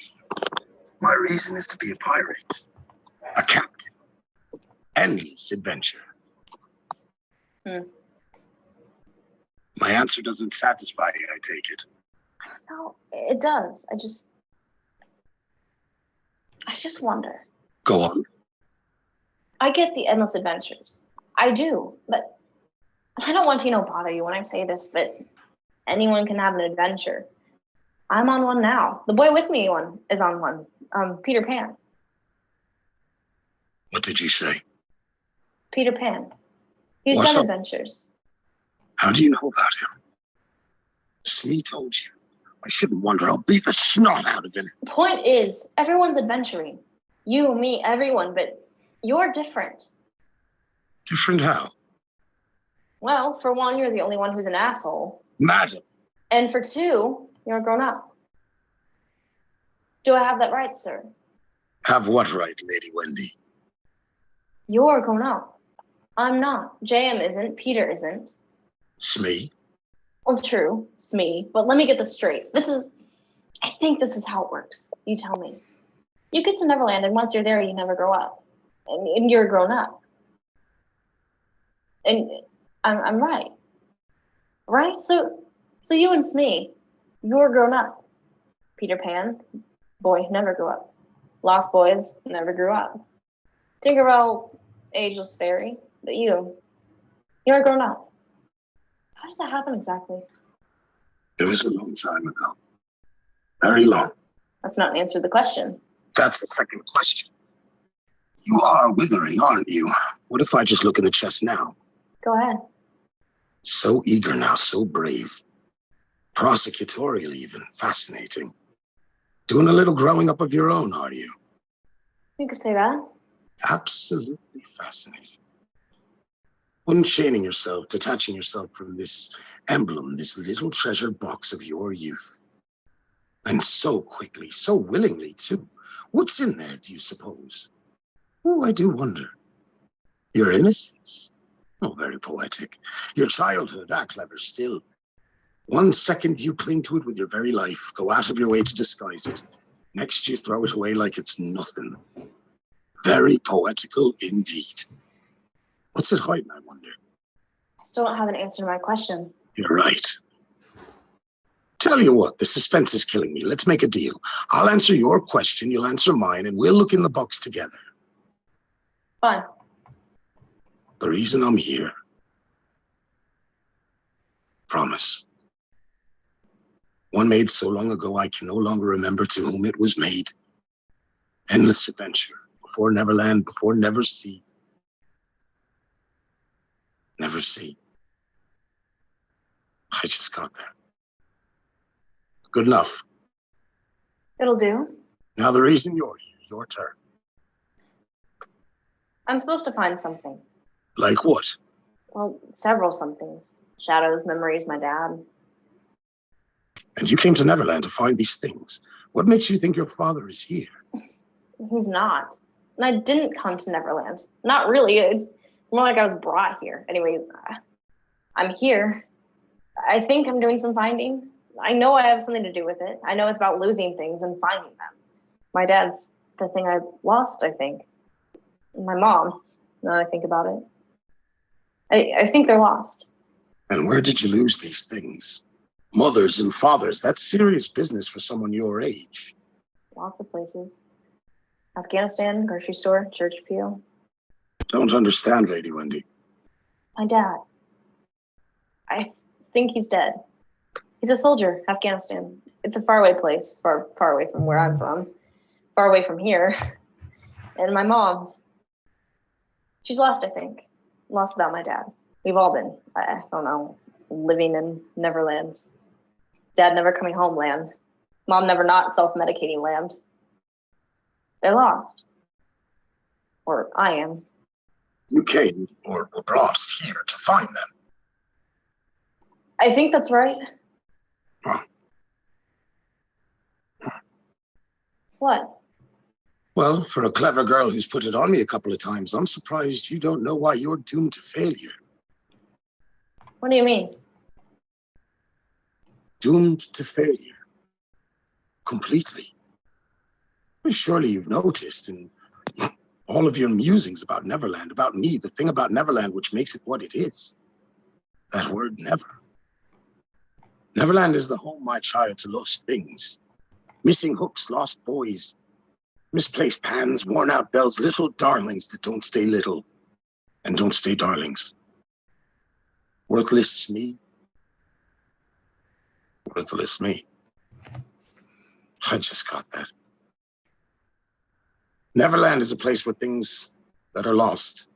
My reason is to be a pirate. A captain. Endless adventure. My answer doesn't satisfy you, I take it. No, it does. I just wonder. Go on. I get the endless adventures. I do, but I don't want to, bother you when I say this, but anyone can have an adventure. I'm on one now. The boy with me is on one. Peter Pan. What did you say? Peter Pan. He's What's done up? adventures. How do you know about him? Smee told you. I shouldn't wonder. I'll beat the snot out of him. The point is, everyone's adventuring. You, me, everyone, but you're different. Different how? Well, for one, you're the only one who's an asshole. Madam. And for two, you're a grown-up. Do I have that right, sir? Have what right, Lady Wendy? You're a grown-up. I'm not. JM isn't. Peter isn't. Smee? Well, true. Smee. But let me get this straight. I think this is how it works. You tell me. You get to Neverland, and once you're there, you never grow up. And you're grown up. And I'm right. Right? So you and Smee, you're grown up. Peter Pan, boy, never grew up. Lost Boys, never grew up. Tinkerbell, ageless fairy, but you You're a grown up. How does that happen exactly? It was a long time ago. Very long. That's not an answer to the question. That's the second question. You are withering, aren't you? What if I just look in the chest now? Go ahead. So eager now, so brave. Prosecutorial even, fascinating. Doing a little growing up of your own, are you? You could say that. Absolutely fascinating. Unchaining yourself, detaching yourself from this emblem, this little treasure box of your youth. And so quickly, so willingly, too. What's in there, do you suppose? Oh, I do wonder. Your innocence? Oh, very poetic. Your childhood? Ah, clever still. 1 second you cling to it with your very life, go out of your way to disguise it. Next you throw it away like it's nothing. Very poetical indeed. What's it hiding, I wonder? I still don't have an answer to my question. You're right. Tell you what, the suspense is killing me. Let's make a deal. I'll answer your question, you'll answer mine, and we'll look in the box together. Fine. The reason I'm here. Promise. One made so long ago I can no longer remember to whom it was made. Endless adventure. Before Neverland, before Never See. Never See. I just got that. Good enough. It'll do. Now the reason you're here, your turn. I'm supposed to find something. Like what? Well, several somethings. Shadows, memories, my dad. And you came to Neverland to find these things. What makes you think your father is here? He's not. And I didn't come to Neverland. Not really. It's more like I was brought here. Anyway, I'm here. I think I'm doing some finding. I know I have something to do with it. I know it's about losing things and finding them. My dad's the thing I lost, I think. My mom, now that I think about it. I think they're lost. And where did you lose these things? Mothers and fathers, that's serious business for someone your age. Lots of places. Afghanistan, grocery store, church pew. Don't understand, Lady Wendy. My dad. I think he's dead. He's a soldier, Afghanistan. It's a faraway place, far away from where I'm from. Far away from here. And my mom, she's lost, I think. Lost without my dad. We've all been, I don't know, living in Neverland. Dad never coming home land. Mom never not self-medicating land. They're lost. Or I am. You came, or were brought here to find them. I think that's right. Huh. What? Well, for a clever girl who's put it on me a couple of times, I'm surprised you don't know why you're doomed to failure. What do you mean? Doomed to failure. Completely. Well, surely you've noticed in all of your musings about Neverland, about me, the thing about Neverland which makes it what it is. That word never. Neverland is the home, my child, to lost things. Missing hooks, lost boys, misplaced pans, worn out bells, little darlings that don't stay little and don't stay darlings. Worthless me. Worthless me. I just got that. Neverland is a place where things that are lost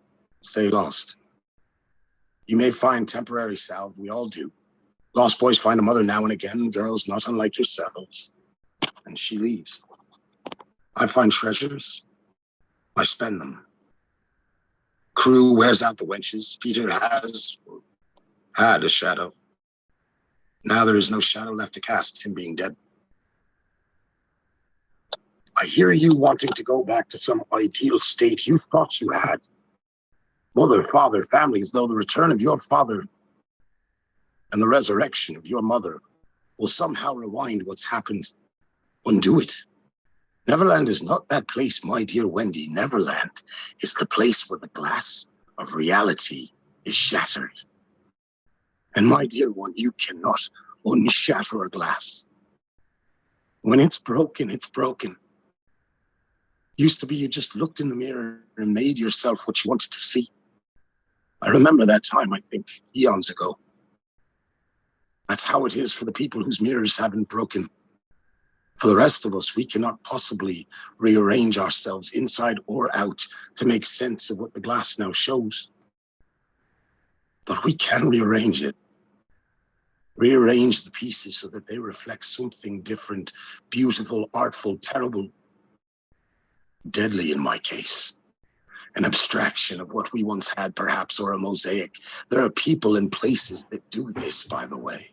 stay lost. You may find temporary salve, we all do. Lost boys find a mother now and again, girls not unlike yourselves. And she leaves. I find treasures, I spend them. Crew wears out the wenches. Peter had a shadow. Now there is no shadow left to cast, him being dead. I hear you wanting to go back to some ideal state you thought you had. Mother, father, family, as though the return of your father and the resurrection of your mother will somehow rewind what's happened. Undo it. Neverland is not that place, my dear Wendy. Neverland is the place where the glass of reality is shattered. And my dear one, you cannot unshatter a glass. When it's broken, it's broken. Used to be you just looked in the mirror and made yourself what you wanted to see. I remember that time, I think, eons ago. That's how it is for the people whose mirrors haven't broken. For the rest of us, we cannot possibly rearrange ourselves inside or out to make sense of what the glass now shows. But we can rearrange it. Rearrange the pieces so that they reflect something different, beautiful, artful, terrible, deadly in my case. An abstraction of what we once had, perhaps, or a mosaic. There are people and places that do this, by the way.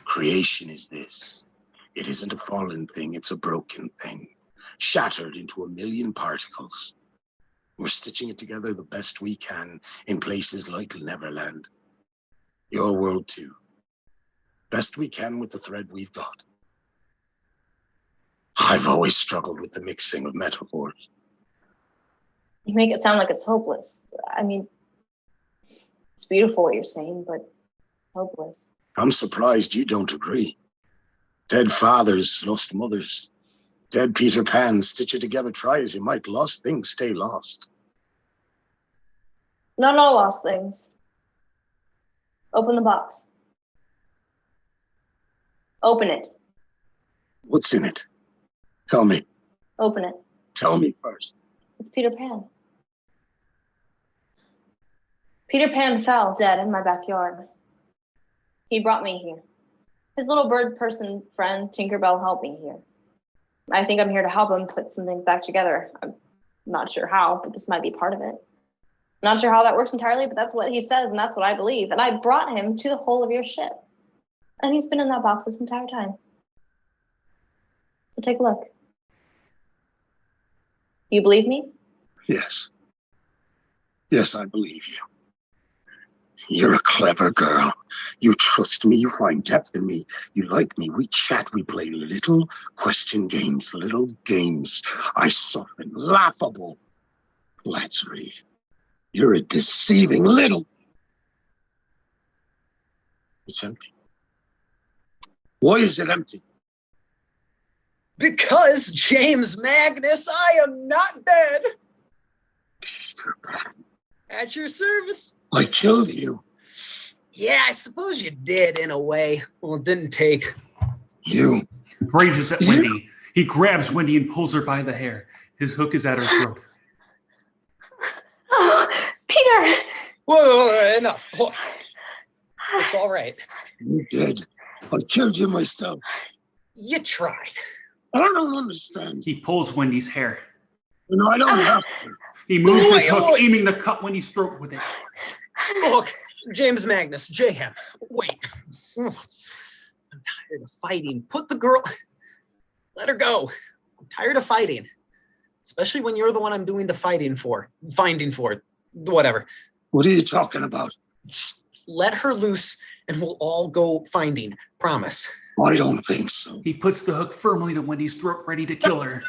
Creation is this. It isn't a fallen thing, it's a broken thing, shattered into a million particles. We're stitching it together the best we can in places like Neverland. Your world too. Best we can with the thread we've got. I've always struggled with the mixing of metaphors. You make it sound like it's hopeless. I mean, it's beautiful what you're saying, but hopeless. I'm surprised you don't agree. Dead fathers, lost mothers, dead Peter Pan, stitch it together, try as you might, lost things stay lost. Not all lost things. Open the box. Open it. What's in it? Tell me. Open it. Tell me first. It's Peter Pan. Peter Pan fell dead in my backyard. He brought me here. His little bird person friend, Tinkerbell, helped me here. I think I'm here to help him put some things back together. I'm not sure how, but this might be part of it. Not sure how that works entirely, but that's what he says, and that's what I believe. And I brought him to the hull of your ship. And he's been in that box this entire time. So take a look. You believe me? Yes. Yes, I believe you. You're a clever girl. You trust me, you find depth in me. You like me, we chat, we play little question games, little games. I soften, laughable. Let's read. You're a deceiving little... It's empty. Why is it empty? Because, James Magnus, I am not dead. Peter Pan. At your service. I killed you. Yeah, I suppose you did, in a way. Well, it didn't take. You. Rages at Wendy. He grabs Wendy and pulls her by the hair. His hook is at her throat. Oh, Peter! Whoa, enough. Look, it's all right. You did. I killed you myself. You tried. I don't understand. He pulls Wendy's hair. No, I don't have to. He moves his hook, aiming to cut Wendy's throat with it. Look, James Magnus, JM, wait. I'm tired of fighting. Put the girl... Let her go. I'm tired of fighting. Especially when you're the one I'm doing the fighting for. Finding for. Whatever. What are you talking about? Let her loose and we'll all go finding. Promise. I don't think so. He puts the hook firmly to Wendy's throat, ready to kill her.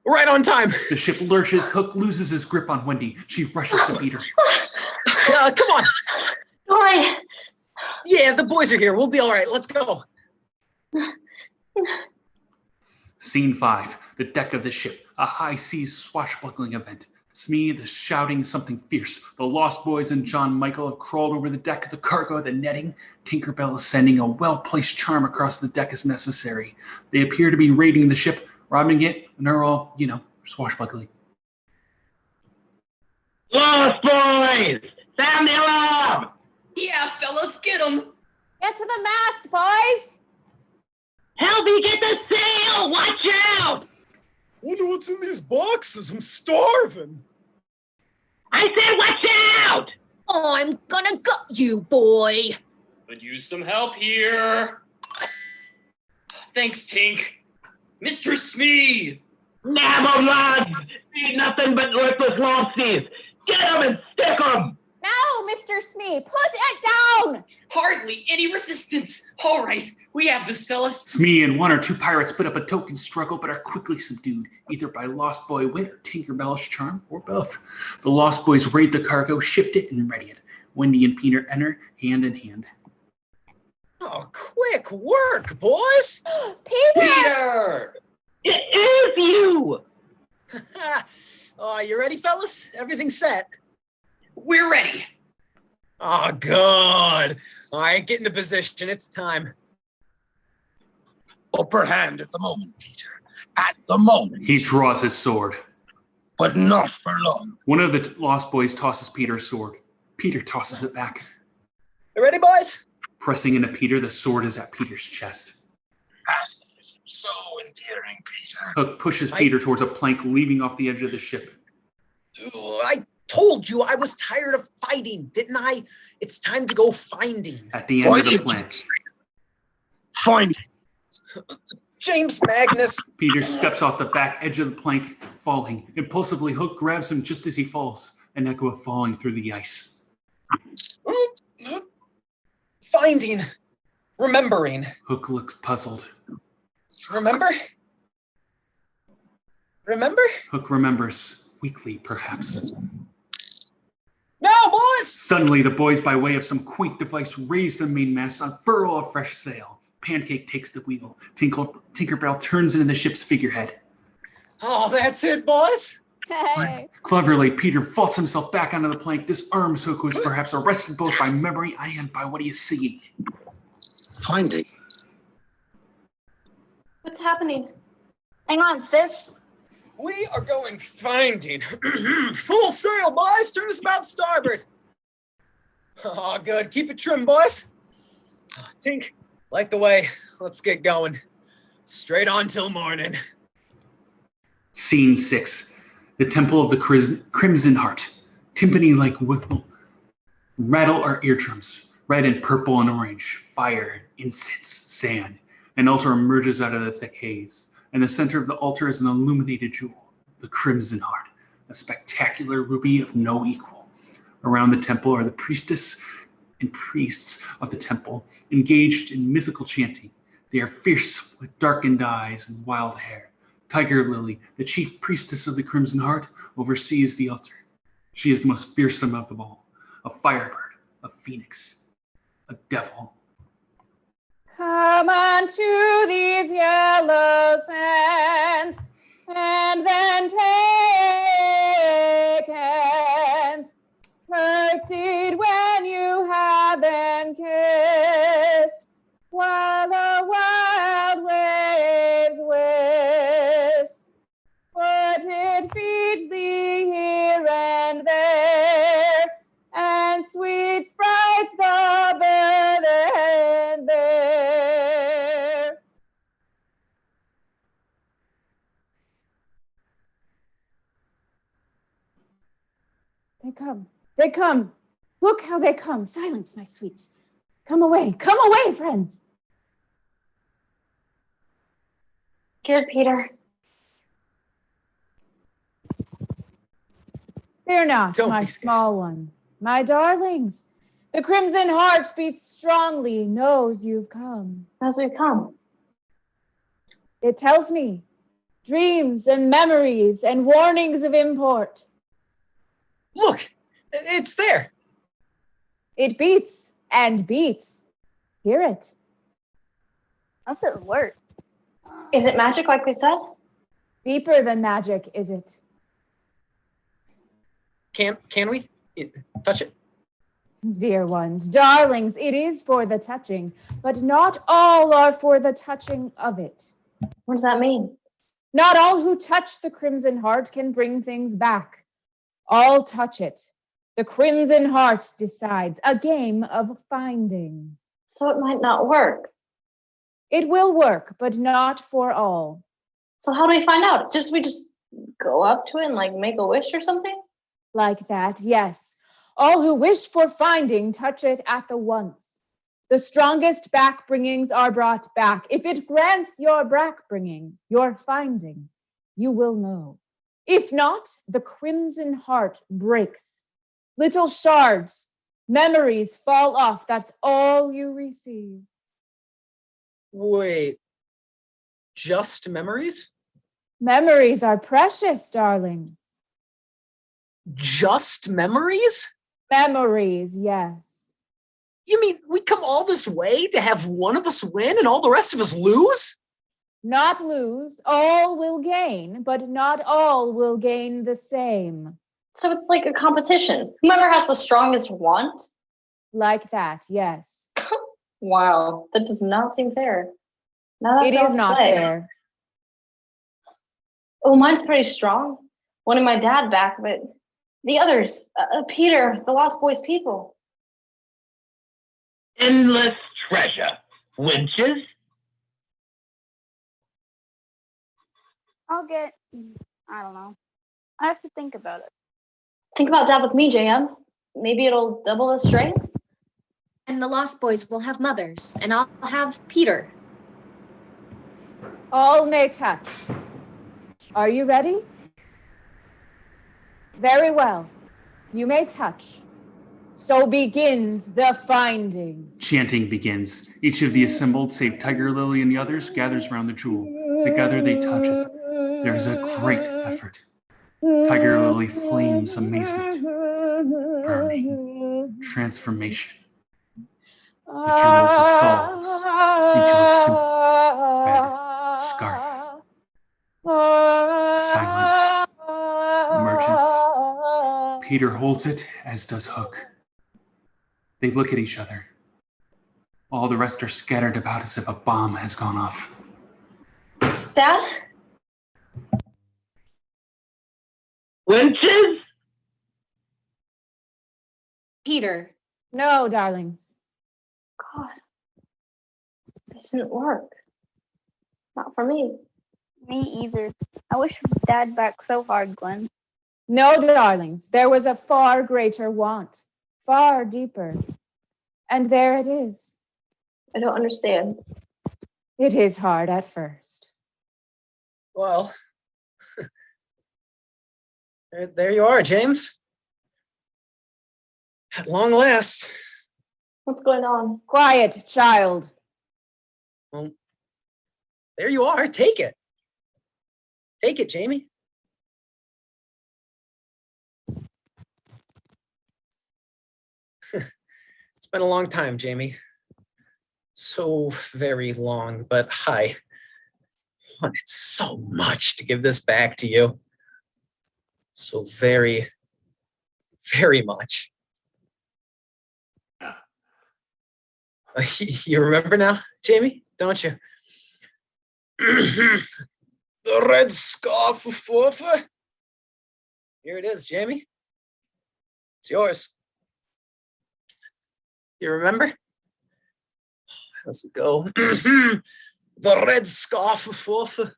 Right on time. The ship lurches, Hook loses his grip on Wendy. She rushes to Peter. Come on. All right. Yeah, the boys are here. We'll be all right. Let's go. Scene 5. The deck of the ship. A high seas swashbuckling event. Smee is shouting something fierce. The Lost Boys and John Michael have crawled over the deck of the cargo, the netting. Tinkerbell is sending a well-placed charm across the deck as necessary. They appear to be raiding the ship, robbing it, and are all, swashbuckling. Lost Boys! Sound the alarm! Yeah, fellas, get them. Get to the mast, boys! Help me get the sail! Watch out! Wonder what's in these boxes. I'm starving. I said watch out! Oh, I'm gonna gut you, boy. Could use some help here. Thanks, Tink. Mr. Smee! Neverland! Ain't nothing but worthless lobsters. Get them and stick them! Now, Mr. Smee, put it down! Hardly any resistance. All right, we have this, fellas. Smee and 1 or 2 pirates put up a token struggle, but are quickly subdued, either by Lost Boy wit or Tinkerbell's charm, or both. The Lost Boys raid the cargo, shift it, and ready it. Wendy and Peter enter, hand in hand. Oh, quick work, boys. Peter! Peter! It is you! Oh, you ready, fellas? Everything's set. We're ready. Oh, good. All right, get into position. It's time. Upper hand at the moment, Peter. At the moment. He draws his sword. But not for long. One of the lost boys tosses Peter's sword. Peter tosses it back. You ready, boys? Pressing into Peter, the sword is at Peter's chest. Pacifism, so endearing, Peter. Hook pushes Peter towards a plank, leaving off the edge of the ship. I told you I was tired of fighting, didn't I? It's time to go finding. At the end of the plank, Finding. James Magnus. Peter steps off the back edge of the plank, falling. Impulsively, Hook grabs him just as he falls, an echo of falling through the ice. Finding. Remembering. Hook looks puzzled. Remember? Remember? Hook remembers, weakly perhaps. Now, boys! Suddenly, the boys, by way of some quaint device, raise the mainmast, unfurl a fresh sail. Pancake takes the wheel. Tinkerbell turns into the ship's figurehead. Oh, that's it, boys. Hey. Cleverly, Peter vaults himself back onto the plank, disarms Hook, who is perhaps arrested both by memory and by what he is seeing. Finding. What's happening? Hang on, sis. We are going finding. Full sail, boys. Turn us about starboard. Oh, good. Keep it trim, boys. Tink, light the way. Let's get going. Straight on till morning. Scene 6. The Temple of the Crimson Heart. Timpani like whipple. Rattle our eardrums. Red and purple and orange. Fire, incense, sand. An altar emerges out of the thick haze. In the center of the altar is an illuminated jewel. The Crimson Heart. A spectacular ruby of no equal. Around the temple are the priestess and priests of the temple, engaged in mythical chanting. They are fierce with darkened eyes and wild hair. Tiger Lily, the chief priestess of the Crimson Heart, oversees the altar. She is the most fearsome of them all, a firebird, a phoenix, a devil. Come unto these yellow sands, and then take hands. Curtsied when you haven't kissed, while the wild waves whist. But it feeds thee here and there, and sweet sprites the bird and bear. They come. Look how they come. Silence, my sweets. Come away, friends. Good, Peter. Fear not, Don't my be scared. small ones, my darlings. The Crimson Heart beats strongly, knows you've come. As we come. It tells me dreams and memories and warnings of import. Look, it's there. It beats and beats. Hear it. How's it work? Is it magic like we said? Deeper than magic, is it? Can we touch it? Dear ones, darlings, it is for the touching, but not all are for the touching of it. What does that mean? Not all who touch the Crimson Heart can bring things back. All touch it. The Crimson Heart decides, a game of finding. So it might not work. It will work, but not for all. So how do we find out? We just go up to it and like make a wish or something? Like that, yes. All who wish for finding touch it at the once. The strongest back-bringings are brought back. If it grants your back-bringing, your finding, you will know. If not, the Crimson Heart breaks. Little shards, memories fall off. That's all you receive. Wait, just memories? Memories are precious, darling. Just memories? Memories, yes. You mean we come all this way to have one of us win and all the rest of us lose? Not lose, all will gain, but not all will gain the same. So it's like a competition. Whoever has the strongest want? Like that, yes. Wow, that does not seem fair. Now It is not fair. Oh, mine's pretty strong. Wanted my dad back, but the others, Peter, the Lost Boys people. Endless treasure. Winches? I don't know. I have to think about it. Think about dad with me, JM. Maybe it'll double the strength. And the Lost Boys will have mothers, and I'll have Peter. All may touch. Are you ready? Very well. You may touch. So begins the finding. Chanting begins. Each of the assembled, save Tiger Lily and the others, gathers around the jewel. Together they touch it. There is a great effort. Tiger Lily flames amazement, burning, transformation. The jewel dissolves into a simple red scarf. Silence. Emergence. Peter holds it, as does Hook. They look at each other. All the rest are scattered about as if a bomb has gone off. Dad? Winches? Peter. No, darlings. God, this didn't work. Not for me. Me either. I wish Dad back so hard, Gwen. No, darlings. There was a far greater want, far deeper. And there it is. I don't understand. It is hard at first. Well, there you are, James. At long last. What's going on? Quiet, child. Well, there you are. Take it. Take it, Jamie. It's been a long time, Jamie. So very long, but I wanted so much to give this back to you. So very, very much. You remember now, Jamie, don't you? The red scarf of forfeit. Here it is, Jamie. It's yours. You remember? How's it go? The red scarf of forfeit,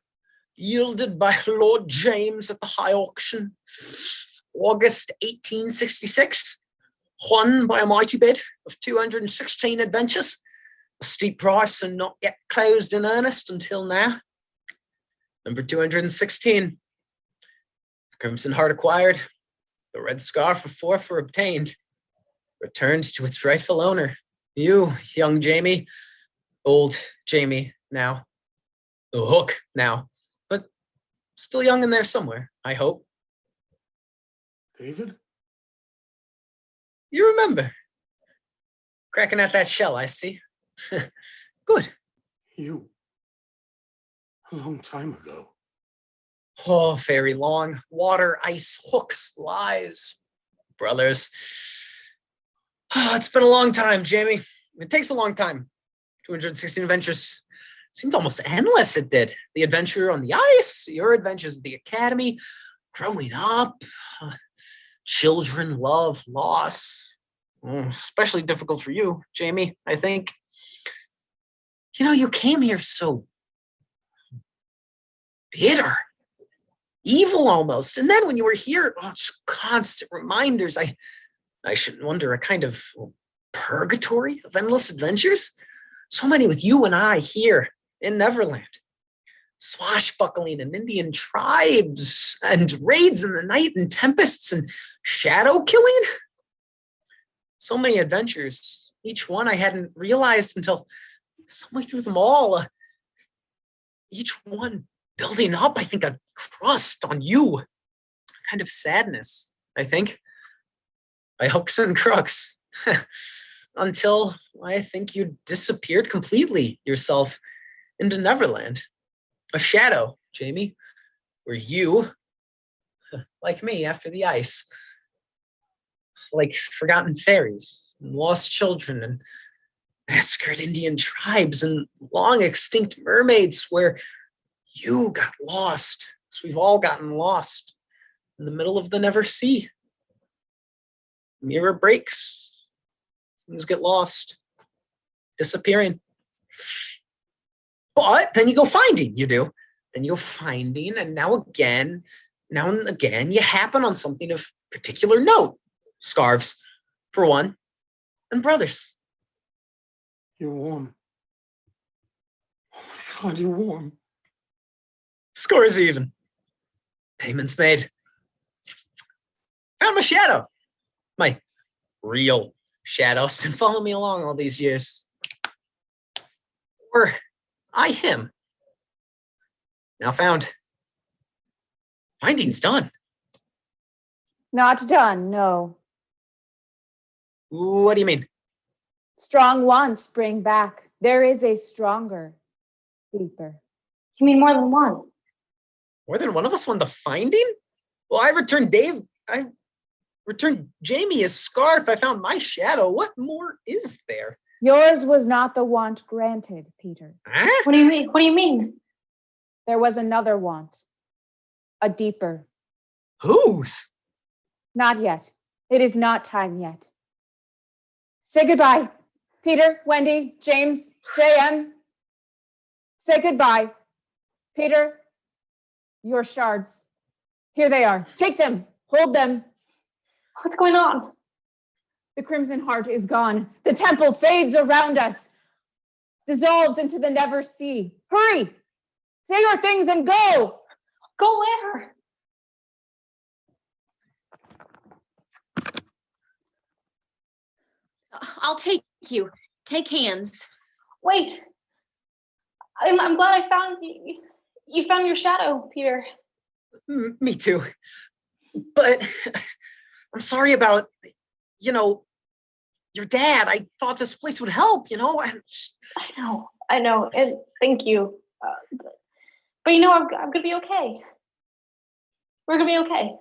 yielded by Lord James at the high auction, August 1866. Won by a mighty bid of 216 adventures, a steep price and not yet closed in earnest until now. Number 216. The Crimson Heart acquired, the red scarf of forfeit obtained, returned to its rightful owner. You, young Jamie, old Jamie now, the Hook now, but still young in there somewhere, I hope. David? You remember. Cracking at that shell, I see. Good. You. A long time ago. Oh, very long. Water, ice, hooks, lies. Brothers. Oh, it's been a long time, Jamie. It takes a long time. 216 adventures. Seemed almost endless, it did. The adventure on the ice, your adventures at the academy, growing up, children, love, loss. Especially difficult for you, Jamie, I think. You know, you came here so bitter, evil almost. And then when you were here, just constant reminders. I shouldn't wonder, a kind of purgatory of endless adventures. So many with you and I here in Neverland. Swashbuckling and Indian tribes and raids in the night and tempests and shadow killing. So many adventures, each one I hadn't realized until somewhere through them all. Each one building up, I think, a crust on you. A kind of sadness, I think. By hooks and crooks. Until I think you disappeared completely yourself into Neverland. a shadow, Jamie, where you, like me after the ice, like forgotten fairies and lost children and massacred Indian tribes and long extinct mermaids, where you got lost, as we've all gotten lost in the middle of the never sea. Mirror breaks, things get lost, disappearing. But then you go finding, you do. Then you go finding, and now and again, you happen on something of particular note. Scarves, for one, and brothers. You're warm. Oh my God, you're warm. Scores even. Payment's made. Found my shadow. My real shadow's been following me along all these years. Or I him. Now found. Finding's done. Not done, no. What do you mean? Strong wants bring back. There is a stronger, deeper. You mean more than one? More than one of us won the finding? Well, I returned Jamie his scarf. I found my shadow. What more is there? Yours was not the want granted, Peter. Huh? What do you mean? What do you mean? There was another want, a deeper. Whose? Not yet. It is not time yet. Say goodbye, Peter, Wendy, James, JM. Say goodbye. Peter, your shards. Here they are. Take them. Hold them. What's going on? The crimson heart is gone. The temple fades around us, dissolves into the never sea. Hurry! Say your things and go! Go where? I'll take you. Take hands. Wait. I'm glad I found you. You found your shadow, Peter. Me too. But I'm sorry about, your dad. I thought this place would help, I know, and thank you. But I'm gonna be okay. We're gonna be okay.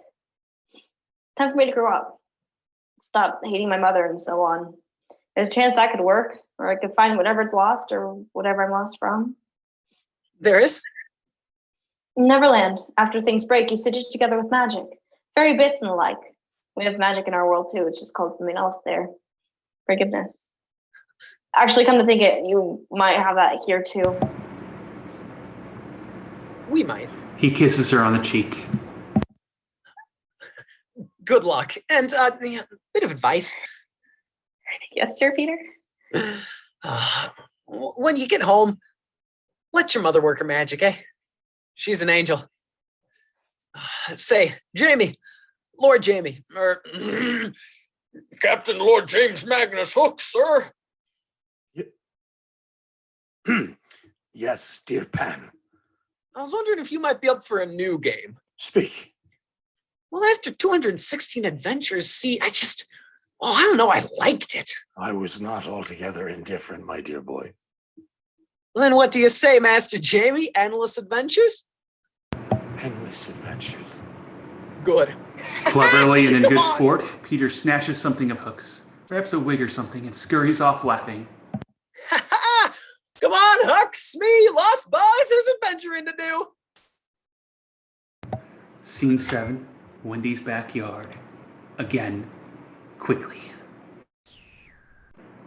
Time for me to grow up. Stop hating my mother and so on. There's a chance that could work, or I could find whatever's lost or whatever I'm lost from. There is? Neverland, after things break, you stitch it together with magic. Fairy bits and the like. We have magic in our world too, it's just called something else there. Forgiveness. Actually, come to think it, you might have that here too. We might. He kisses her on the cheek. Good luck. And a bit of advice. Yes, sir, Peter? When you get home, let your mother work her magic, eh? She's an angel. Say, Jamie, Lord Jamie, or Captain Lord James Magnus Hook, sir. Yes, dear Pan. I was wondering if you might be up for a new game. Speak. Well, after 216 adventures, I don't know, I liked it. I was not altogether indifferent, my dear boy. Well, then what do you say, Master Jamie? Endless adventures? Endless adventures. Good. Cleverly and in Come good on. sport, Peter snatches something of Hook's, perhaps a wig or something, and scurries off laughing. Come on, Hooks, me, Lost Boys, there's adventuring to do. Scene 7, Wendy's backyard. Again, quickly.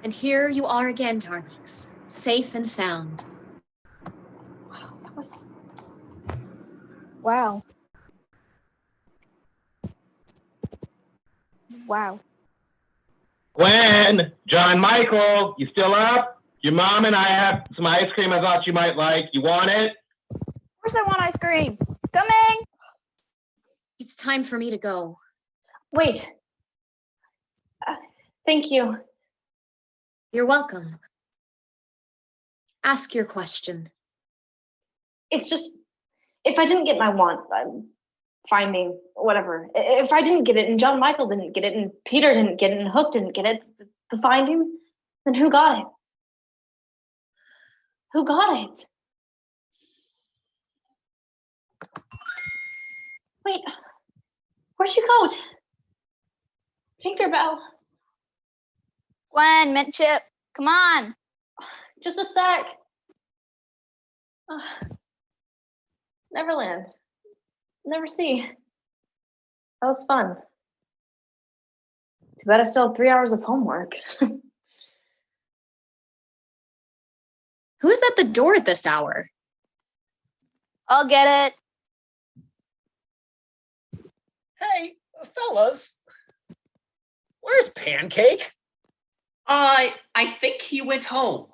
And here you are again, darlings, safe and sound. Wow, that was... Wow. Wow. Gwen, John Michael, you still up? Your mom and I have some ice cream I thought you might like. You want it? Of course I want ice cream. Coming. It's time for me to go. Wait. Thank you. You're welcome. Ask your question. It's just, if I didn't get my want, I'm finding, whatever. If I didn't get it, and John Michael didn't get it, and Peter didn't get it, and Hook didn't get it, the finding, then who got it? Who got it? Wait, where'd you go? Tinkerbell, Gwen, Midship, come on. just a sec. Neverland, never see. That was fun. Too bad I still have 3 hours of homework. Who is at the door at this hour? I'll get it. Hey, fellas, where's Pancake? I think he went home.